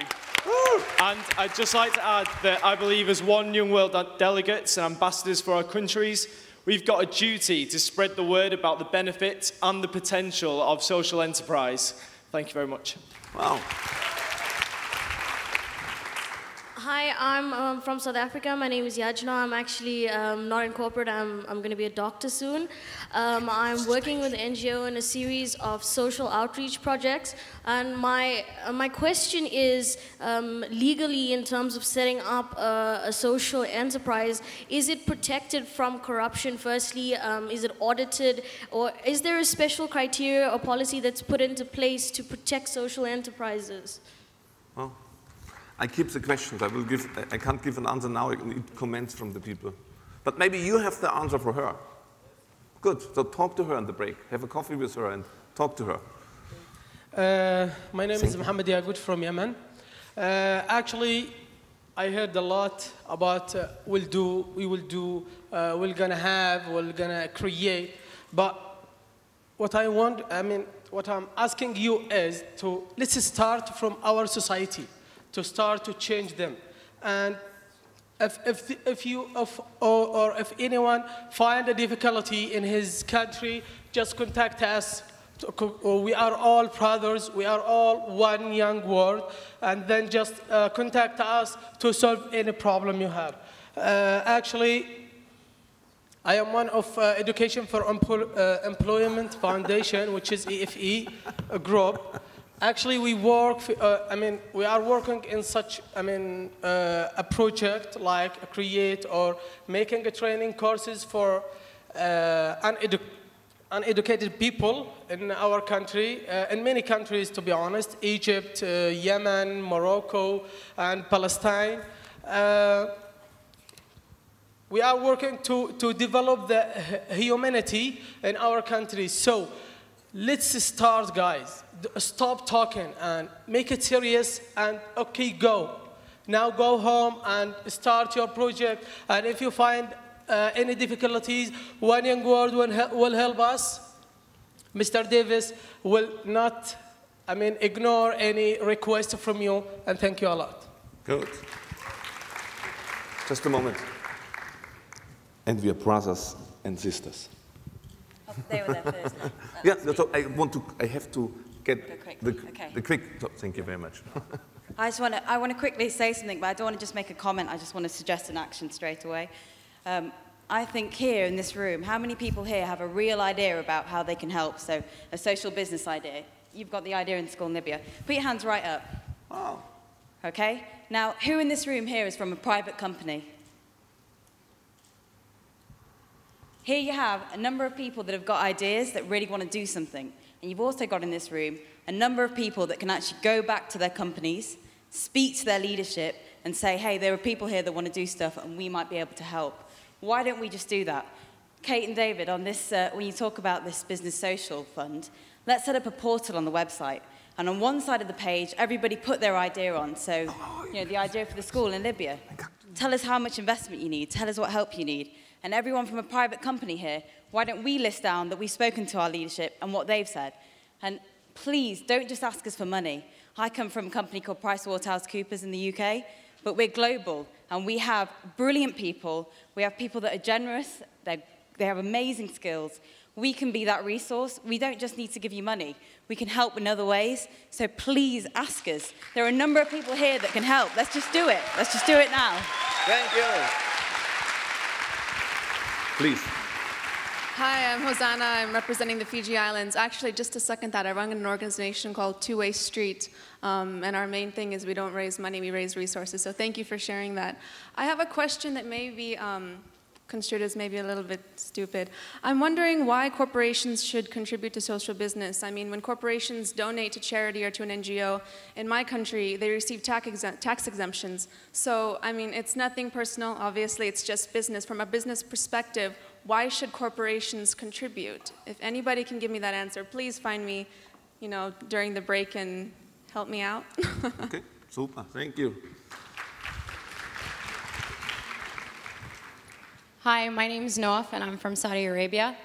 And I'd just like to add that I believe as One Young World delegates and ambassadors for our countries, we've got a duty to spread the word about the benefits and the potential of social enterprise. Thank you very much. Wow. Hi, I'm from South Africa. My name is Yajna. I'm actually not in corporate. I'm going to be a doctor soon. I'm working with the NGO in a series of social outreach projects. And my question is, legally, in terms of setting up a social enterprise, is it protected from corruption, firstly? Is it audited? Or is there a special criteria or policy that's put into place to protect social enterprises? Well, I keep the questions. I can't give an answer now. I need comments from the people. But maybe you have the answer for her. Good. So talk to her on the break. Have a coffee with her and talk to her. My name is Mohammed Yagout from Yemen. Actually, I heard a lot about we're gonna create. But what I'm asking you is let's start from our society, to start to change them. And if anyone find a difficulty in his country, just contact us. We are all brothers, we are all one young world, and then just contact us to solve any problem you have. Actually, I am one of Education for Employment Foundation, which is EFE, a group. Actually, we work. We are working in such. A project like create or making a training courses for uneducated people in our country, in many countries, to be honest, Egypt, Yemen, Morocco, and Palestine. We are working to develop the humanity in our country. So let's start, guys. Stop talking and make it serious and okay, go. Now go home and start your project. And if you find any difficulties, One Young World will help us. Mr. Davis will not, ignore any request from you. And thank you a lot. Good. Just a moment. And we are brothers and sisters. Oh, they were there first. Yeah, so I have to get the quick. So thank you very much. I want to quickly say something, but I don't want to just make a comment. I just want to suggest an action straight away. I think here in this room, how many people here have a real idea about how they can help? So a social business idea. You've got the idea in school in Libya. Put your hands right up. Oh. Okay? Now, who in this room here is from a private company? Here you have a number of people that have got ideas that really want to do something. And you've also got in this room a number of people that can actually go back to their companies, speak to their leadership, and say, hey, there are people here that want to do stuff, and we might be able to help. Why don't we just do that? Kate and David, on this, when you talk about this Business Social Fund, let's set up a portal on the website. And on one side of the page, everybody put their idea on. So, the idea for the school in Libya. Tell us how much investment you need. Tell us what help you need. And everyone from a private company here, why don't we list down that we've spoken to our leadership and what they've said? And please, don't just ask us for money. I come from a company called PricewaterhouseCoopers in the UK, but we're global, and we have brilliant people. We have people that are generous. They have amazing skills. We can be that resource. We don't just need to give you money. We can help in other ways. So please ask us. There are a number of people here that can help. Let's just do it. Let's just do it now. Thank you. Please. Hi, I'm Hosanna. I'm representing the Fiji Islands. Actually, just to second that, I run an organization called Two-Way Street, and our main thing is we don't raise money, we raise resources. So thank you for sharing that. I have a question that may be construed as maybe a little bit stupid. I'm wondering why corporations should contribute to social business. I mean, when corporations donate to charity or to an NGO, in my country, they receive tax exemptions. So, I mean, it's nothing personal, obviously, it's just business. From a business perspective, why should corporations contribute? If anybody can give me that answer, please find me, during the break and help me out. Okay, super, thank you. Hi, my name is Noaf, and I'm from Saudi Arabia.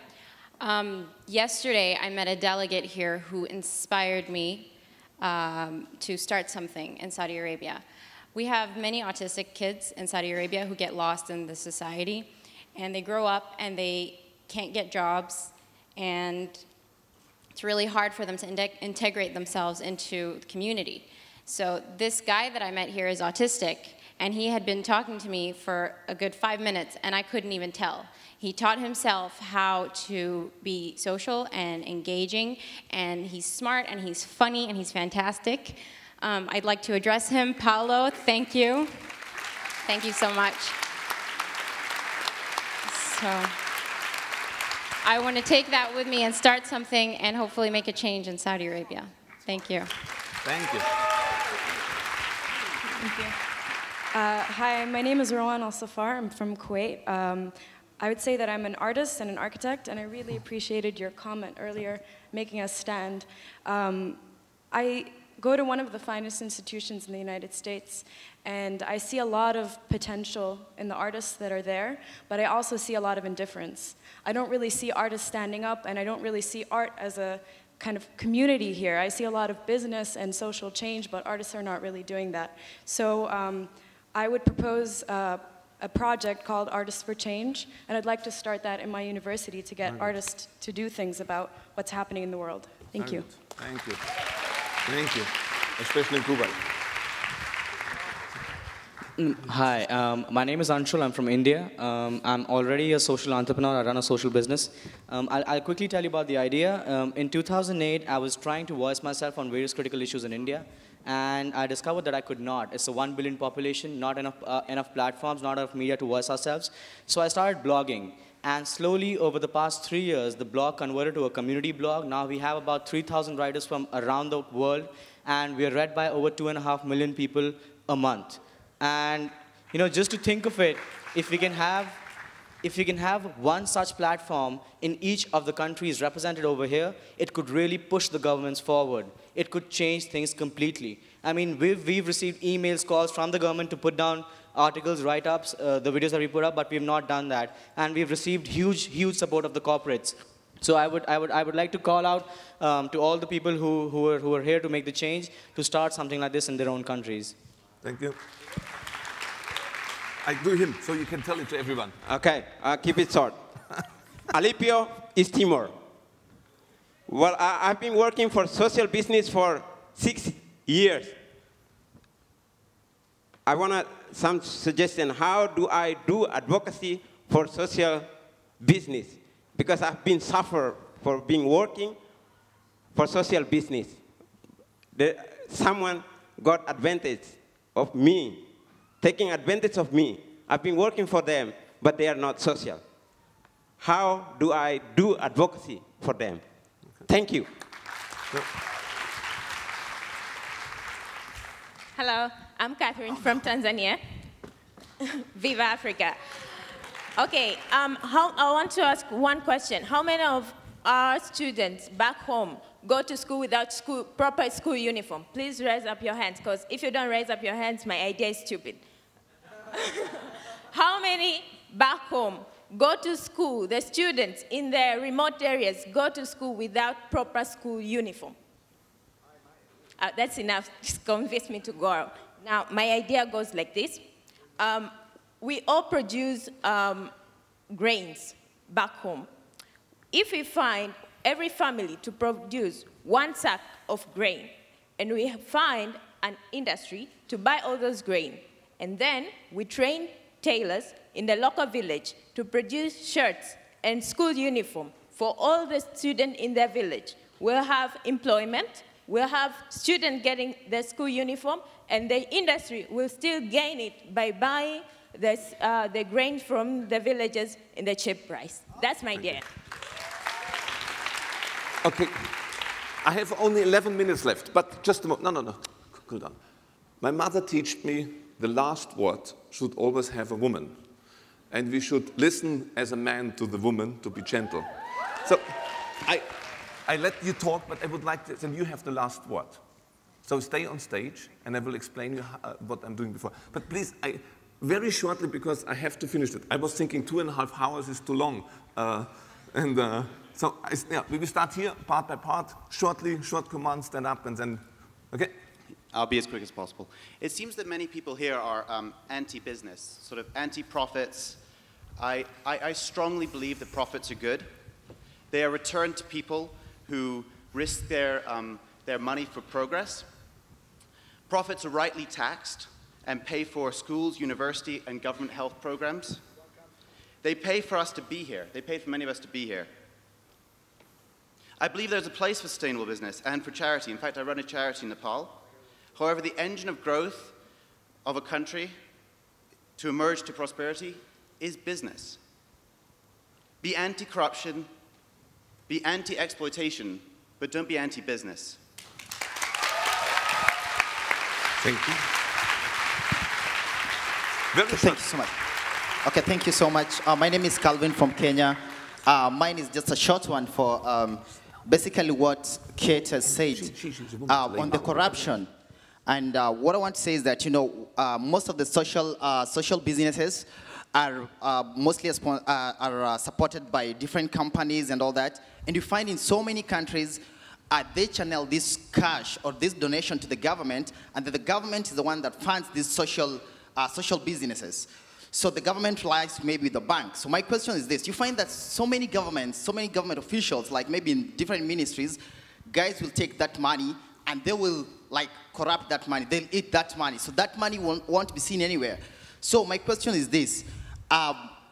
Yesterday, I met a delegate here who inspired me to start something in Saudi Arabia. We have many autistic kids in Saudi Arabia who get lost in the society, and they grow up and they can't get jobs, and it's really hard for them to integrate themselves into the community. So this guy that I met here is autistic, and he had been talking to me for a good 5 minutes, and I couldn't even tell. He taught himself how to be social and engaging, and he's smart, and he's funny, and he's fantastic. I'd like to address him. Paolo, thank you. Thank you so much. So I want to take that with me and start something and hopefully make a change in Saudi Arabia. Thank you. Thank you. Thank you. Hi, my name is Rowan Al-Safar. I'm from Kuwait. I would say that I'm an artist and an architect, and I really appreciated your comment earlier, making us stand. I go to one of the finest institutions in the United States, and I see a lot of potential in the artists that are there, but I also see a lot of indifference. I don't really see artists standing up, and I don't really see art as a kind of community here. I see a lot of business and social change, but artists are not really doing that. So I would propose a project called Artists for Change, and I'd like to start that in my university to get artists to do things about what's happening in the world. Thank you. Thank you. Thank you, especially in Cuba. Hi, my name is Anshul. I'm from India. I'm already a social entrepreneur. I run a social business. I'll quickly tell you about the idea. In 2008, I was trying to voice myself on various critical issues in India, and I discovered that I could not. It's a 1 billion population, not enough platforms, not enough media to voice ourselves. So I started blogging. And slowly, over the past 3 years, the blog converted to a community blog. Now we have about 3,000 writers from around the world, and we are read by over 2.5 million people a month. And just to think of it, if we can have one such platform in each of the countries represented over here, it could really push the governments forward. It could change things completely. I mean, we've received emails, calls from the government to put down articles, write-ups, the videos that we put up, but we've not done that. And we've received huge support of the corporates. So I would like to call out to all the people who are here to make the change to start something like this in their own countries. Thank you. I do him, so you can tell it to everyone. Okay, keep it short. Alipio, East Timor. Well, I've been working for social business for 6 years. I want some suggestion. How do I do advocacy for social business? Because I've been suffered for being working for social business. Someone got advantage of me, taking advantage of me. I've been working for them, but they are not social. How do I do advocacy for them? Thank you. Hello, I'm Catherine from Tanzania. Viva Africa. Okay, I want to ask one question. How many of our students back home go to school without proper school uniform? Please raise up your hands, because if you don't raise up your hands, my idea is stupid. How many back home go to school, the students in the remote areas go to school without proper school uniform? That's enough to convince me to go out. Now, my idea goes like this. We all produce grains back home. If we find every family to produce 1 sack of grain, and we find an industry to buy all those grain, and then we train tailors in the local village to produce shirts and school uniform for all the students in their village, we'll have employment, we'll have students getting their school uniform, and the industry will still gain it by buying the grain from the villages in the cheap price. That's my idea. Okay, I have only 11 minutes left, but just a moment. No, cool down. My mother taught me the last word should always have a woman, and we should listen as a man to the woman to be gentle. So I let you talk, but I would like to, and you have the last word. So stay on stage, and I will explain you what I'm doing before. But please, very shortly, because I have to finish it. I was thinking 2.5 hours is too long. So we will start here, part by part, shortly, short commands, stand up, and then, okay? I'll be as quick as possible. It seems that many people here are anti-business, sort of anti-profits. I strongly believe that profits are good. They are returned to people who risk their money for progress. Profits are rightly taxed and pay for schools, university, and government health programs. They pay for us to be here. They pay for many of us to be here. I believe there's a place for sustainable business and for charity. In fact, I run a charity in Nepal. However, the engine of growth of a country to emerge to prosperity is business. Be anti-corruption, be anti-exploitation, but don't be anti-business. Thank you. Thank you so much. Okay, thank you so much. My name is Calvin from Kenya. Mine is just a short one for basically what Kate has said on the corruption. And what I want to say is that, you know, most of the social businesses are mostly supported by different companies and all that. And you find in so many countries, they channel this cash or this donation to the government, and the government is the one that funds these social businesses. So the government relies maybe with the bank. So my question is this: you find that so many government officials, like maybe in different ministries, guys will take that money and they will like corrupt that money. They'll eat that money. So that money won't be seen anywhere. So my question is this: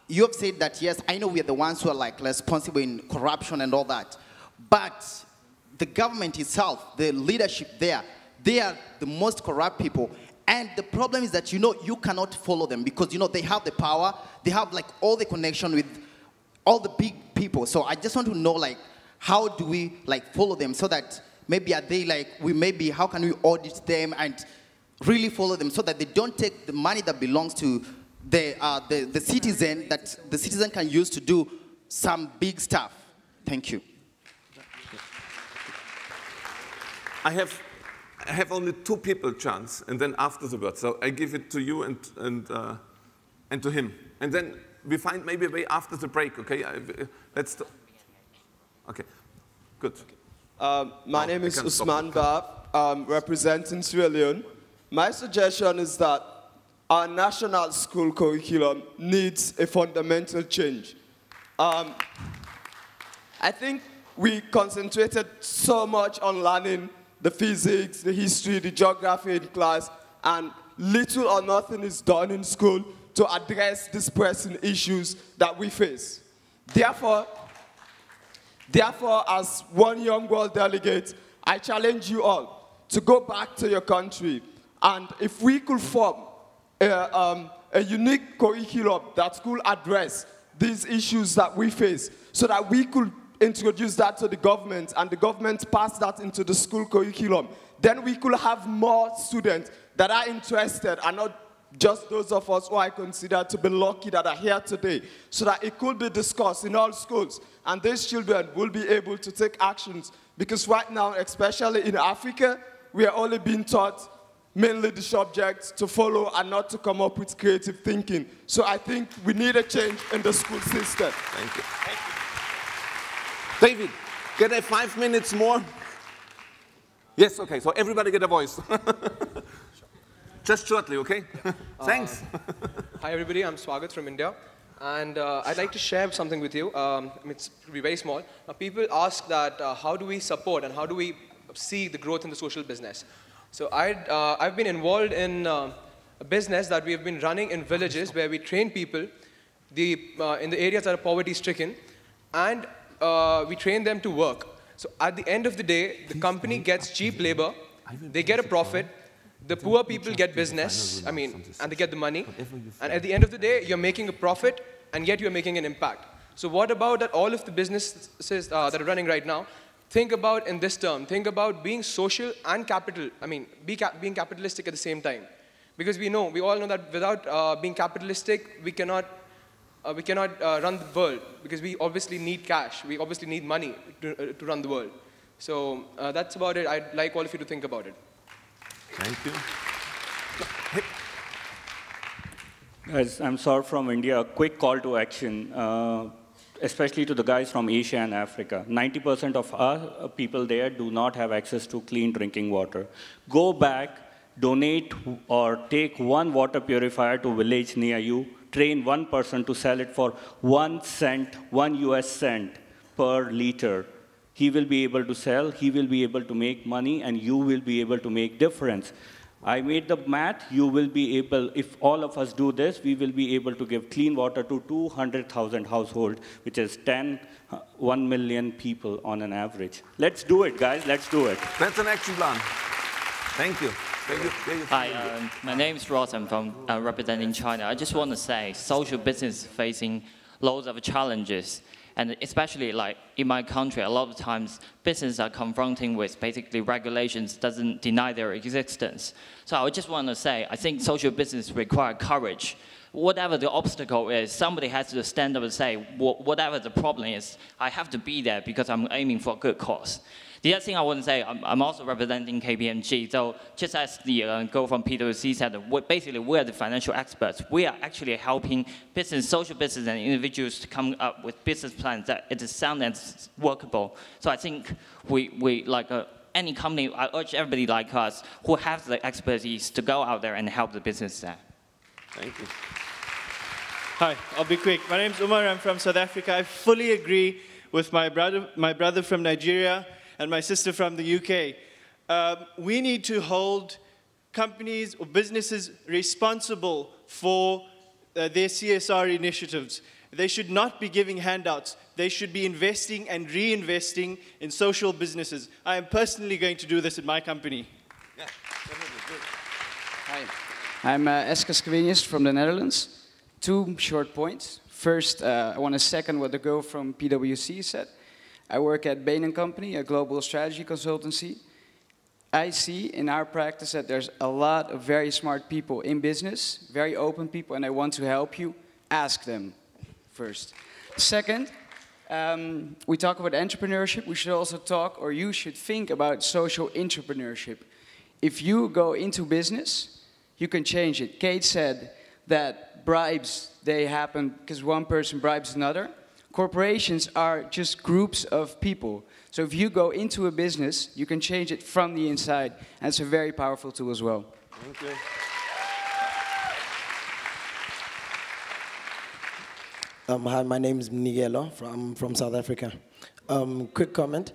you have said that yes, I know we are the ones who are like responsible in corruption and all that, but the government itself, the leadership there, they are the most corrupt people. And the problem is that, you know, you cannot follow them because, you know, they have the power, they have like all the connection with all the big people. So I just want to know, like, how do we like follow them so that maybe are they like, how can we audit them and really follow them so that they don't take the money that belongs to the citizen, that the citizen can use to do some big stuff. Thank you. I have only 2 people chance, and then after the word. So I give it to you and to him. And then we find maybe a way after the break, okay? Okay, good. My name is Usman Bab, representing Sierra Leone. My suggestion is that our national school curriculum needs a fundamental change. I think we concentrated so much on learning the physics, the history, the geography in class, and little or nothing is done in school to address these pressing issues that we face. Therefore, as one young world delegate, I challenge you all to go back to your country, and if we could form a unique curriculum that could address these issues that we face, so that we could introduce that to the government and the government pass that into the school curriculum, then we could have more students that are interested and not just those of us who I consider to be lucky that are here today, so that it could be discussed in all schools and these children will be able to take actions. Because right now, especially in Africa, we are only being taught mainly the subjects to follow and not to come up with creative thinking. So I think we need a change in the school system. Thank you. David, can I have 5 minutes more? Yes, okay, so everybody get a voice. Just shortly, okay? Thanks. Hi everybody, I'm Swagat from India. And I'd like to share something with you. It's very small. People ask that how do we support and how do we see the growth in the social business? So I've been involved in a business that we have been running in villages where we train people in the areas that are poverty-stricken, and we train them to work. So at the end of the day, the company gets cheap labor, they get a profit, the poor people get business, and they get the money. And at the end of the day, you're making a profit, and yet you're making an impact. So what about that all of the businesses that are running right now, think about in this term, think about being social and capital, being capitalistic at the same time. Because we all know that without being capitalistic, we cannot run the world, because we obviously need cash. We obviously need money to run the world. So that's about it. I'd like all of you to think about it. Thank you. Guys, I'm Saur from India. A quick call to action, especially to the guys from Asia and Africa. 90% of our people there do not have access to clean drinking water. Go back donate or take one water purifier to a village near you, train one person to sell it for 1 cent, 1 US cent per liter. He will be able to sell, he will be able to make money, and you will be able to make difference. I made the math, you will be able, if all of us do this, we will be able to give clean water to 200,000 households, which is 1 million people on an average. Let's do it, guys, let's do it. That's an action plan. Thank you. Hi, my name is Ross. I'm from representing China. I just want to say, social business is facing loads of challenges, and especially like in my country, a lot of times businesses are confronting with basically regulations doesn't deny their existence. So I just want to say, I think social business require courage. Whatever the obstacle is, somebody has to stand up and say, whatever the problem is, I have to be there because I'm aiming for a good cause. The other thing I want to say, I'm also representing KPMG. So just as the girl from PwC said, basically we're the financial experts. We are actually helping business, social business, and individuals to come up with business plans that it is sound and workable. So I think we like any company, I urge everybody like us who has the expertise to go out there and help the business there. Thank you. Hi, I'll be quick. My name's Umar, I'm from South Africa. I fully agree with my brother from Nigeria and my sister from the UK. We need to hold companies or businesses responsible for their CSR initiatives. They should not be giving handouts. They should be investing and reinvesting in social businesses. I am personally going to do this in my company. Yeah, Hi, I'm Eske Skewinius from the Netherlands. 2 short points. First, I want to second what the girl from PwC said. I work at Bain & Company, a global strategy consultancy. I see in our practice that there's a lot of very smart people in business, very open people, and I want to help you. Ask them first. Second, we talk about entrepreneurship. We should also talk, or you should think about social entrepreneurship. If you go into business, you can change it. Kate said that bribes, they happen because one person bribes another. Corporations are just groups of people. So if you go into a business, you can change it from the inside. And it's a very powerful tool as well. Thank you. Hi, my name is Mnigelo from South Africa. Quick comment.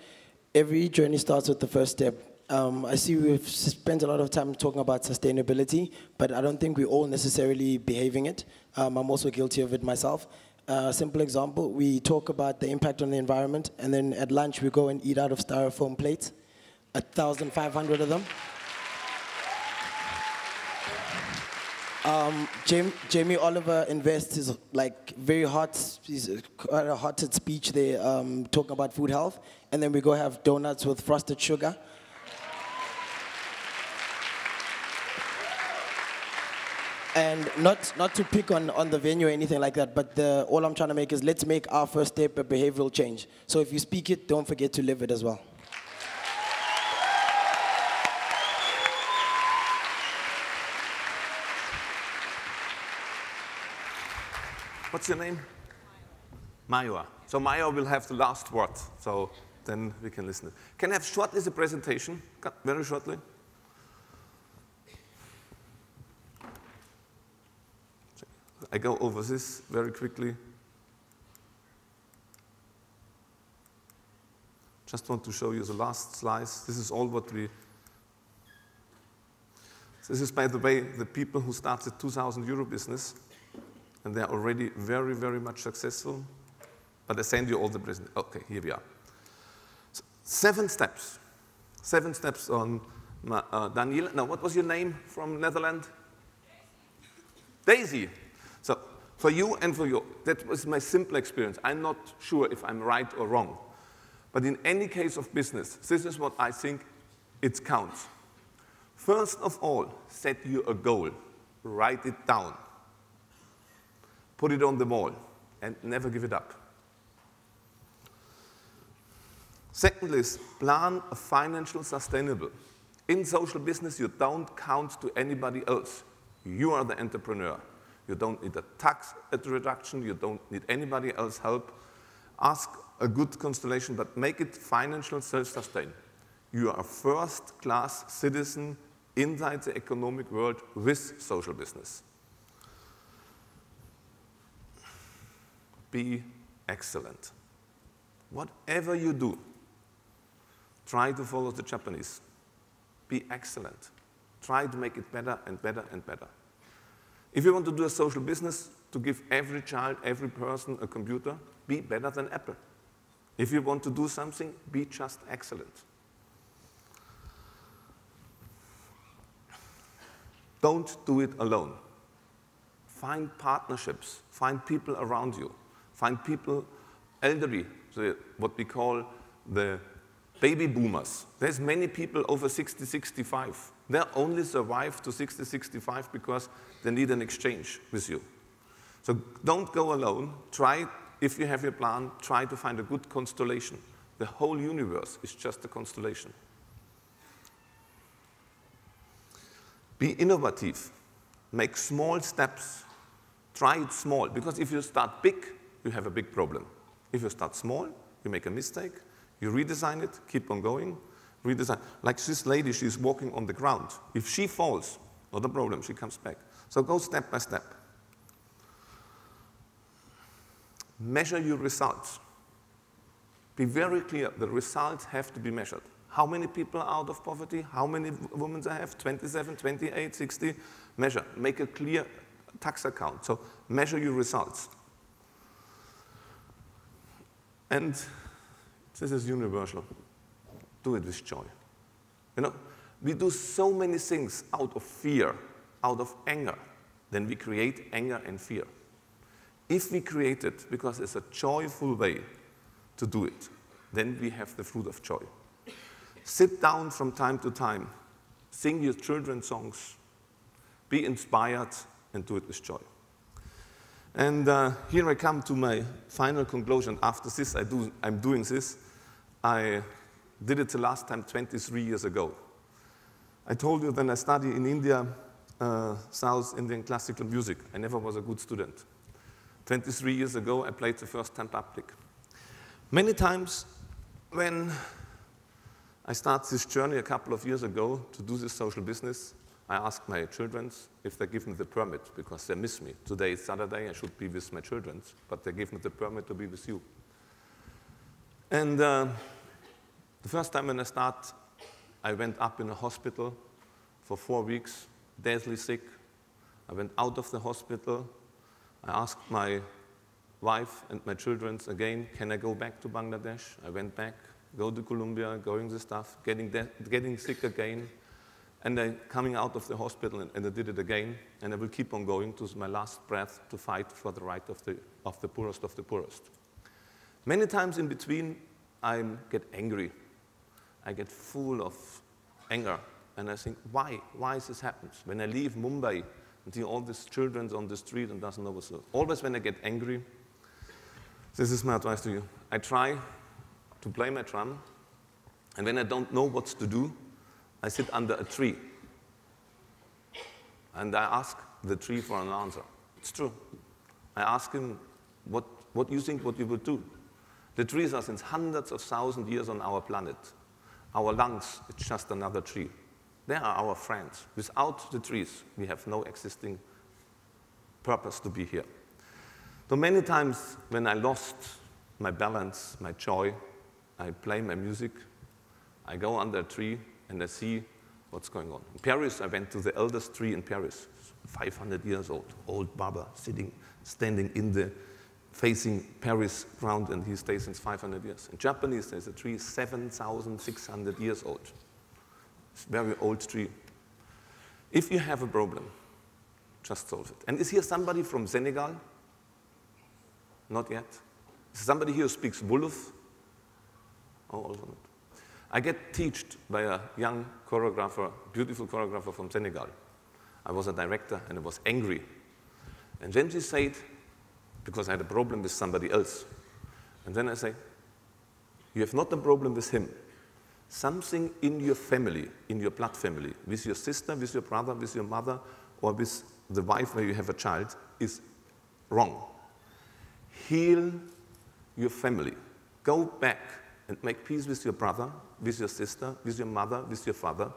Every journey starts with the first step. I see we've spent a lot of time talking about sustainability, but I don't think we're all necessarily behaving it. I'm also guilty of it myself. Simple example, we talk about the impact on the environment, and then at lunch we go and eat out of styrofoam plates, 1,500 of them. Jamie Oliver invests his like very hot, he's quite a hearted speech there, talking about food health, and then we go have donuts with frosted sugar. And not to pick on the venue or anything like that, but all I'm trying to make is let's make our first step a behavioral change. So if you speak it, don't forget to live it as well. What's your name? Maya. So Maya will have the last word, so then we can listen. Can I have shortly the presentation, very shortly? I go over this very quickly. Just want to show you the last slice. This is all what we... This is, by the way, the people who started 2,000 euro business, and they're already very, very much successful. But I send you all the present. Okay, here we are. So 7 steps. 7 steps on Daniel. Now, what was your name from Netherlands? Daisy. So for you and for you, that was my simple experience. I'm not sure if I'm right or wrong. But in any case of business, this is what I think it counts. First of all, set you a goal. Write it down. Put it on the wall and never give it up. Secondly is plan a financial sustainable. In social business, you don't count to anybody else. You are the entrepreneur. You don't need a tax reduction. You don't need anybody else's help. Ask a good constellation, but make it financial self-sustain. You are a first-class citizen inside the economic world with social business. Be excellent. Whatever you do, try to follow the Japanese. Be excellent. Try to make it better and better and better. If you want to do a social business, to give every child, every person a computer, be better than Apple. If you want to do something, be just excellent. Don't do it alone. Find partnerships. Find people around you. Find people elderly, what we call the baby boomers. There's many people over 60, 65. They only survive to 60, 65 because they need an exchange with you. So don't go alone. Try, if you have your plan, try to find a good constellation. The whole universe is just a constellation. Be innovative. Make small steps. Try it small, because if you start big, you have a big problem. If you start small, you make a mistake, you redesign it, keep on going, redesign. Like this lady, she's walking on the ground. If she falls, not a problem, she comes back. So go step by step. Measure your results. Be very clear, the results have to be measured. How many people are out of poverty? How many women I have? 27, 28, 60? Measure. Make a clear tax account. So measure your results. And this is universal. Do it with joy. You know, we do so many things out of fear, out of anger. Then we create anger and fear. If we create it because it's a joyful way to do it, then we have the fruit of joy. Sit down from time to time, sing your children's songs, be inspired, and do it with joy. And here I come to my final conclusion. After this, I'm doing this. I did it the last time 23 years ago. I told you when I studied in India, South Indian classical music, I never was a good student. 23 years ago, I played the first time public. Many times when I started this journey a couple of years ago to do this social business, I asked my children if they give me the permit, because they miss me. Today is Saturday, I should be with my children, but they give me the permit to be with you. And the first time when I started, I went up in a hospital for 4 weeks, deathly sick. I went out of the hospital. I asked my wife and my children again, can I go back to Bangladesh? I went back, go to Colombia, going the stuff, getting sick again. And then coming out of the hospital, and I did it again, and I will keep on going to my last breath to fight for the right of the poorest of the poorest. Many times in between, I get angry. I get full of anger, and I think, why? Why is this happening? When I leave Mumbai and see all these children on the street and doesn't know what's up. Always when I get angry, this is my advice to you. I try to play my drum, and when I don't know what to do, I sit under a tree, and I ask the tree for an answer. It's true. I ask him, what do you think what you would do? The trees are since hundreds of thousands of years on our planet. Our lungs, it's just another tree. They are our friends. Without the trees, we have no existing purpose to be here. So many times when I lost my balance, my joy, I play my music, I go under a tree, and I see what's going on. In Paris, I went to the eldest tree in Paris, 500 years old barber, standing in the facing Paris ground, and he stays since 500 years. In Japanese, there's a tree 7,600 years old. It's a very old tree. If you have a problem, just solve it. And is here somebody from Senegal? Not yet. Is somebody here who speaks Wolof? Oh, also not. I get taught by a young choreographer, beautiful choreographer from Senegal. I was a director, and I was angry. And then she said, because I had a problem with somebody else. And then I say, you have not a problem with him. Something in your family, in your blood family, with your sister, with your brother, with your mother, or with the wife where you have a child, is wrong. Heal your family. Go back and make peace with your brother, with your sister, with your mother, with your father,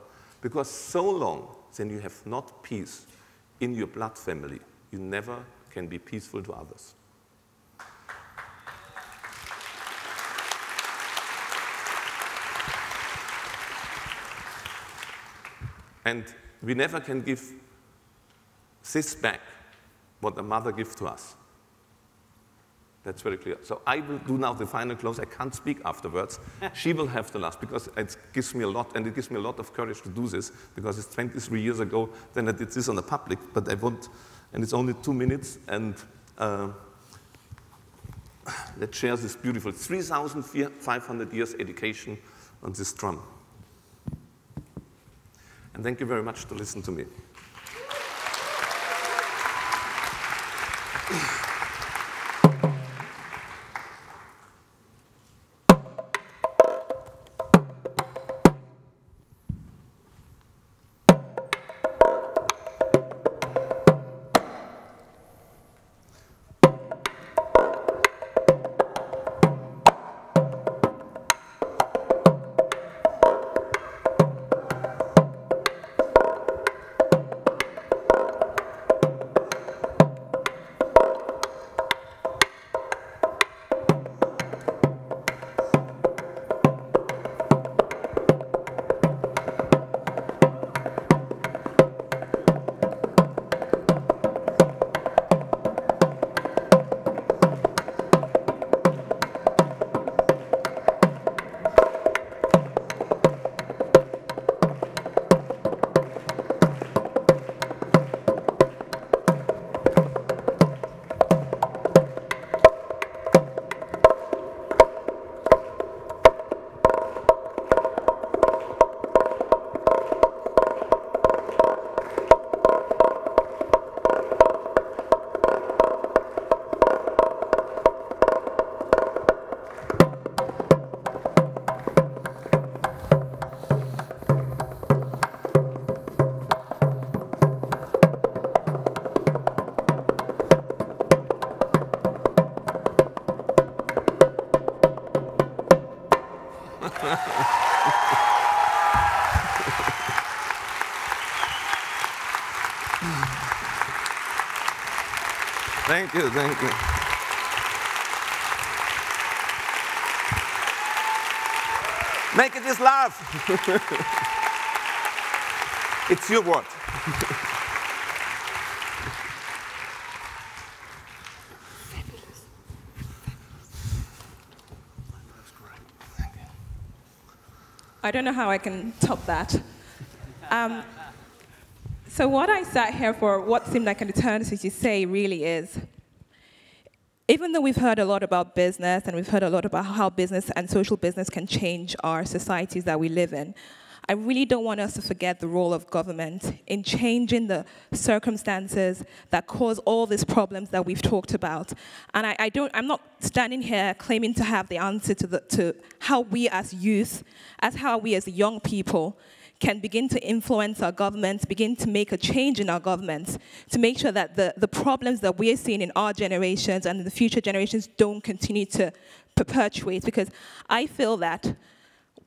Because so long then you have not peace in your blood family, you never can be peaceful to others. And we never can give this back, what the mother gives to us. That's very clear. So I will do now the final close. I can't speak afterwards. She will have the last, because it gives me a lot, and it gives me a lot of courage to do this, because it's 23 years ago then I did this on the public, but I won't, and it's only 2 minutes, and let's share this beautiful 3,500 years education on this drum. And thank you very much to listen to me. Thank you, thank you. Make it just laugh. It's your word. I don't know how I can top that. So what I sat here for, what seemed like an eternity to say really is, even though we've heard a lot about business and we've heard a lot about how business and social business can change our societies that we live in, I really don't want us to forget the role of government in changing the circumstances that cause all these problems that we've talked about. And I'm not standing here claiming to have the answer to how we as youth, how we as young people can begin to influence our governments, begin to make a change in our governments, to make sure that the problems that we're seeing in our generations and in the future generations don't continue to perpetuate. Because I feel that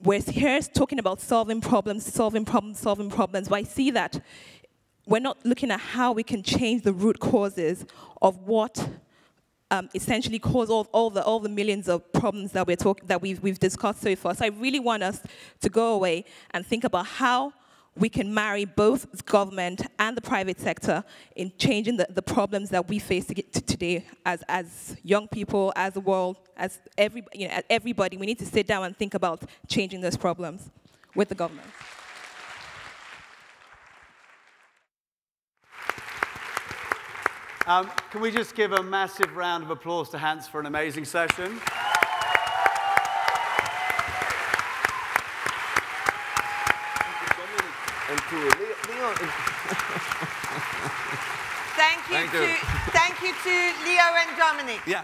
we're here talking about solving problems, but I see that we're not looking at how we can change the root causes of what essentially cause all the millions of problems that we've discussed so far. So I really want us to go away and think about how we can marry both government and the private sector in changing the problems that we face today as young people, as a world, as everybody. We need to sit down and think about changing those problems with the government. Can we just give a massive round of applause to Hans for an amazing session? And to Leo. Thank you to Leo and Dominic. Yeah.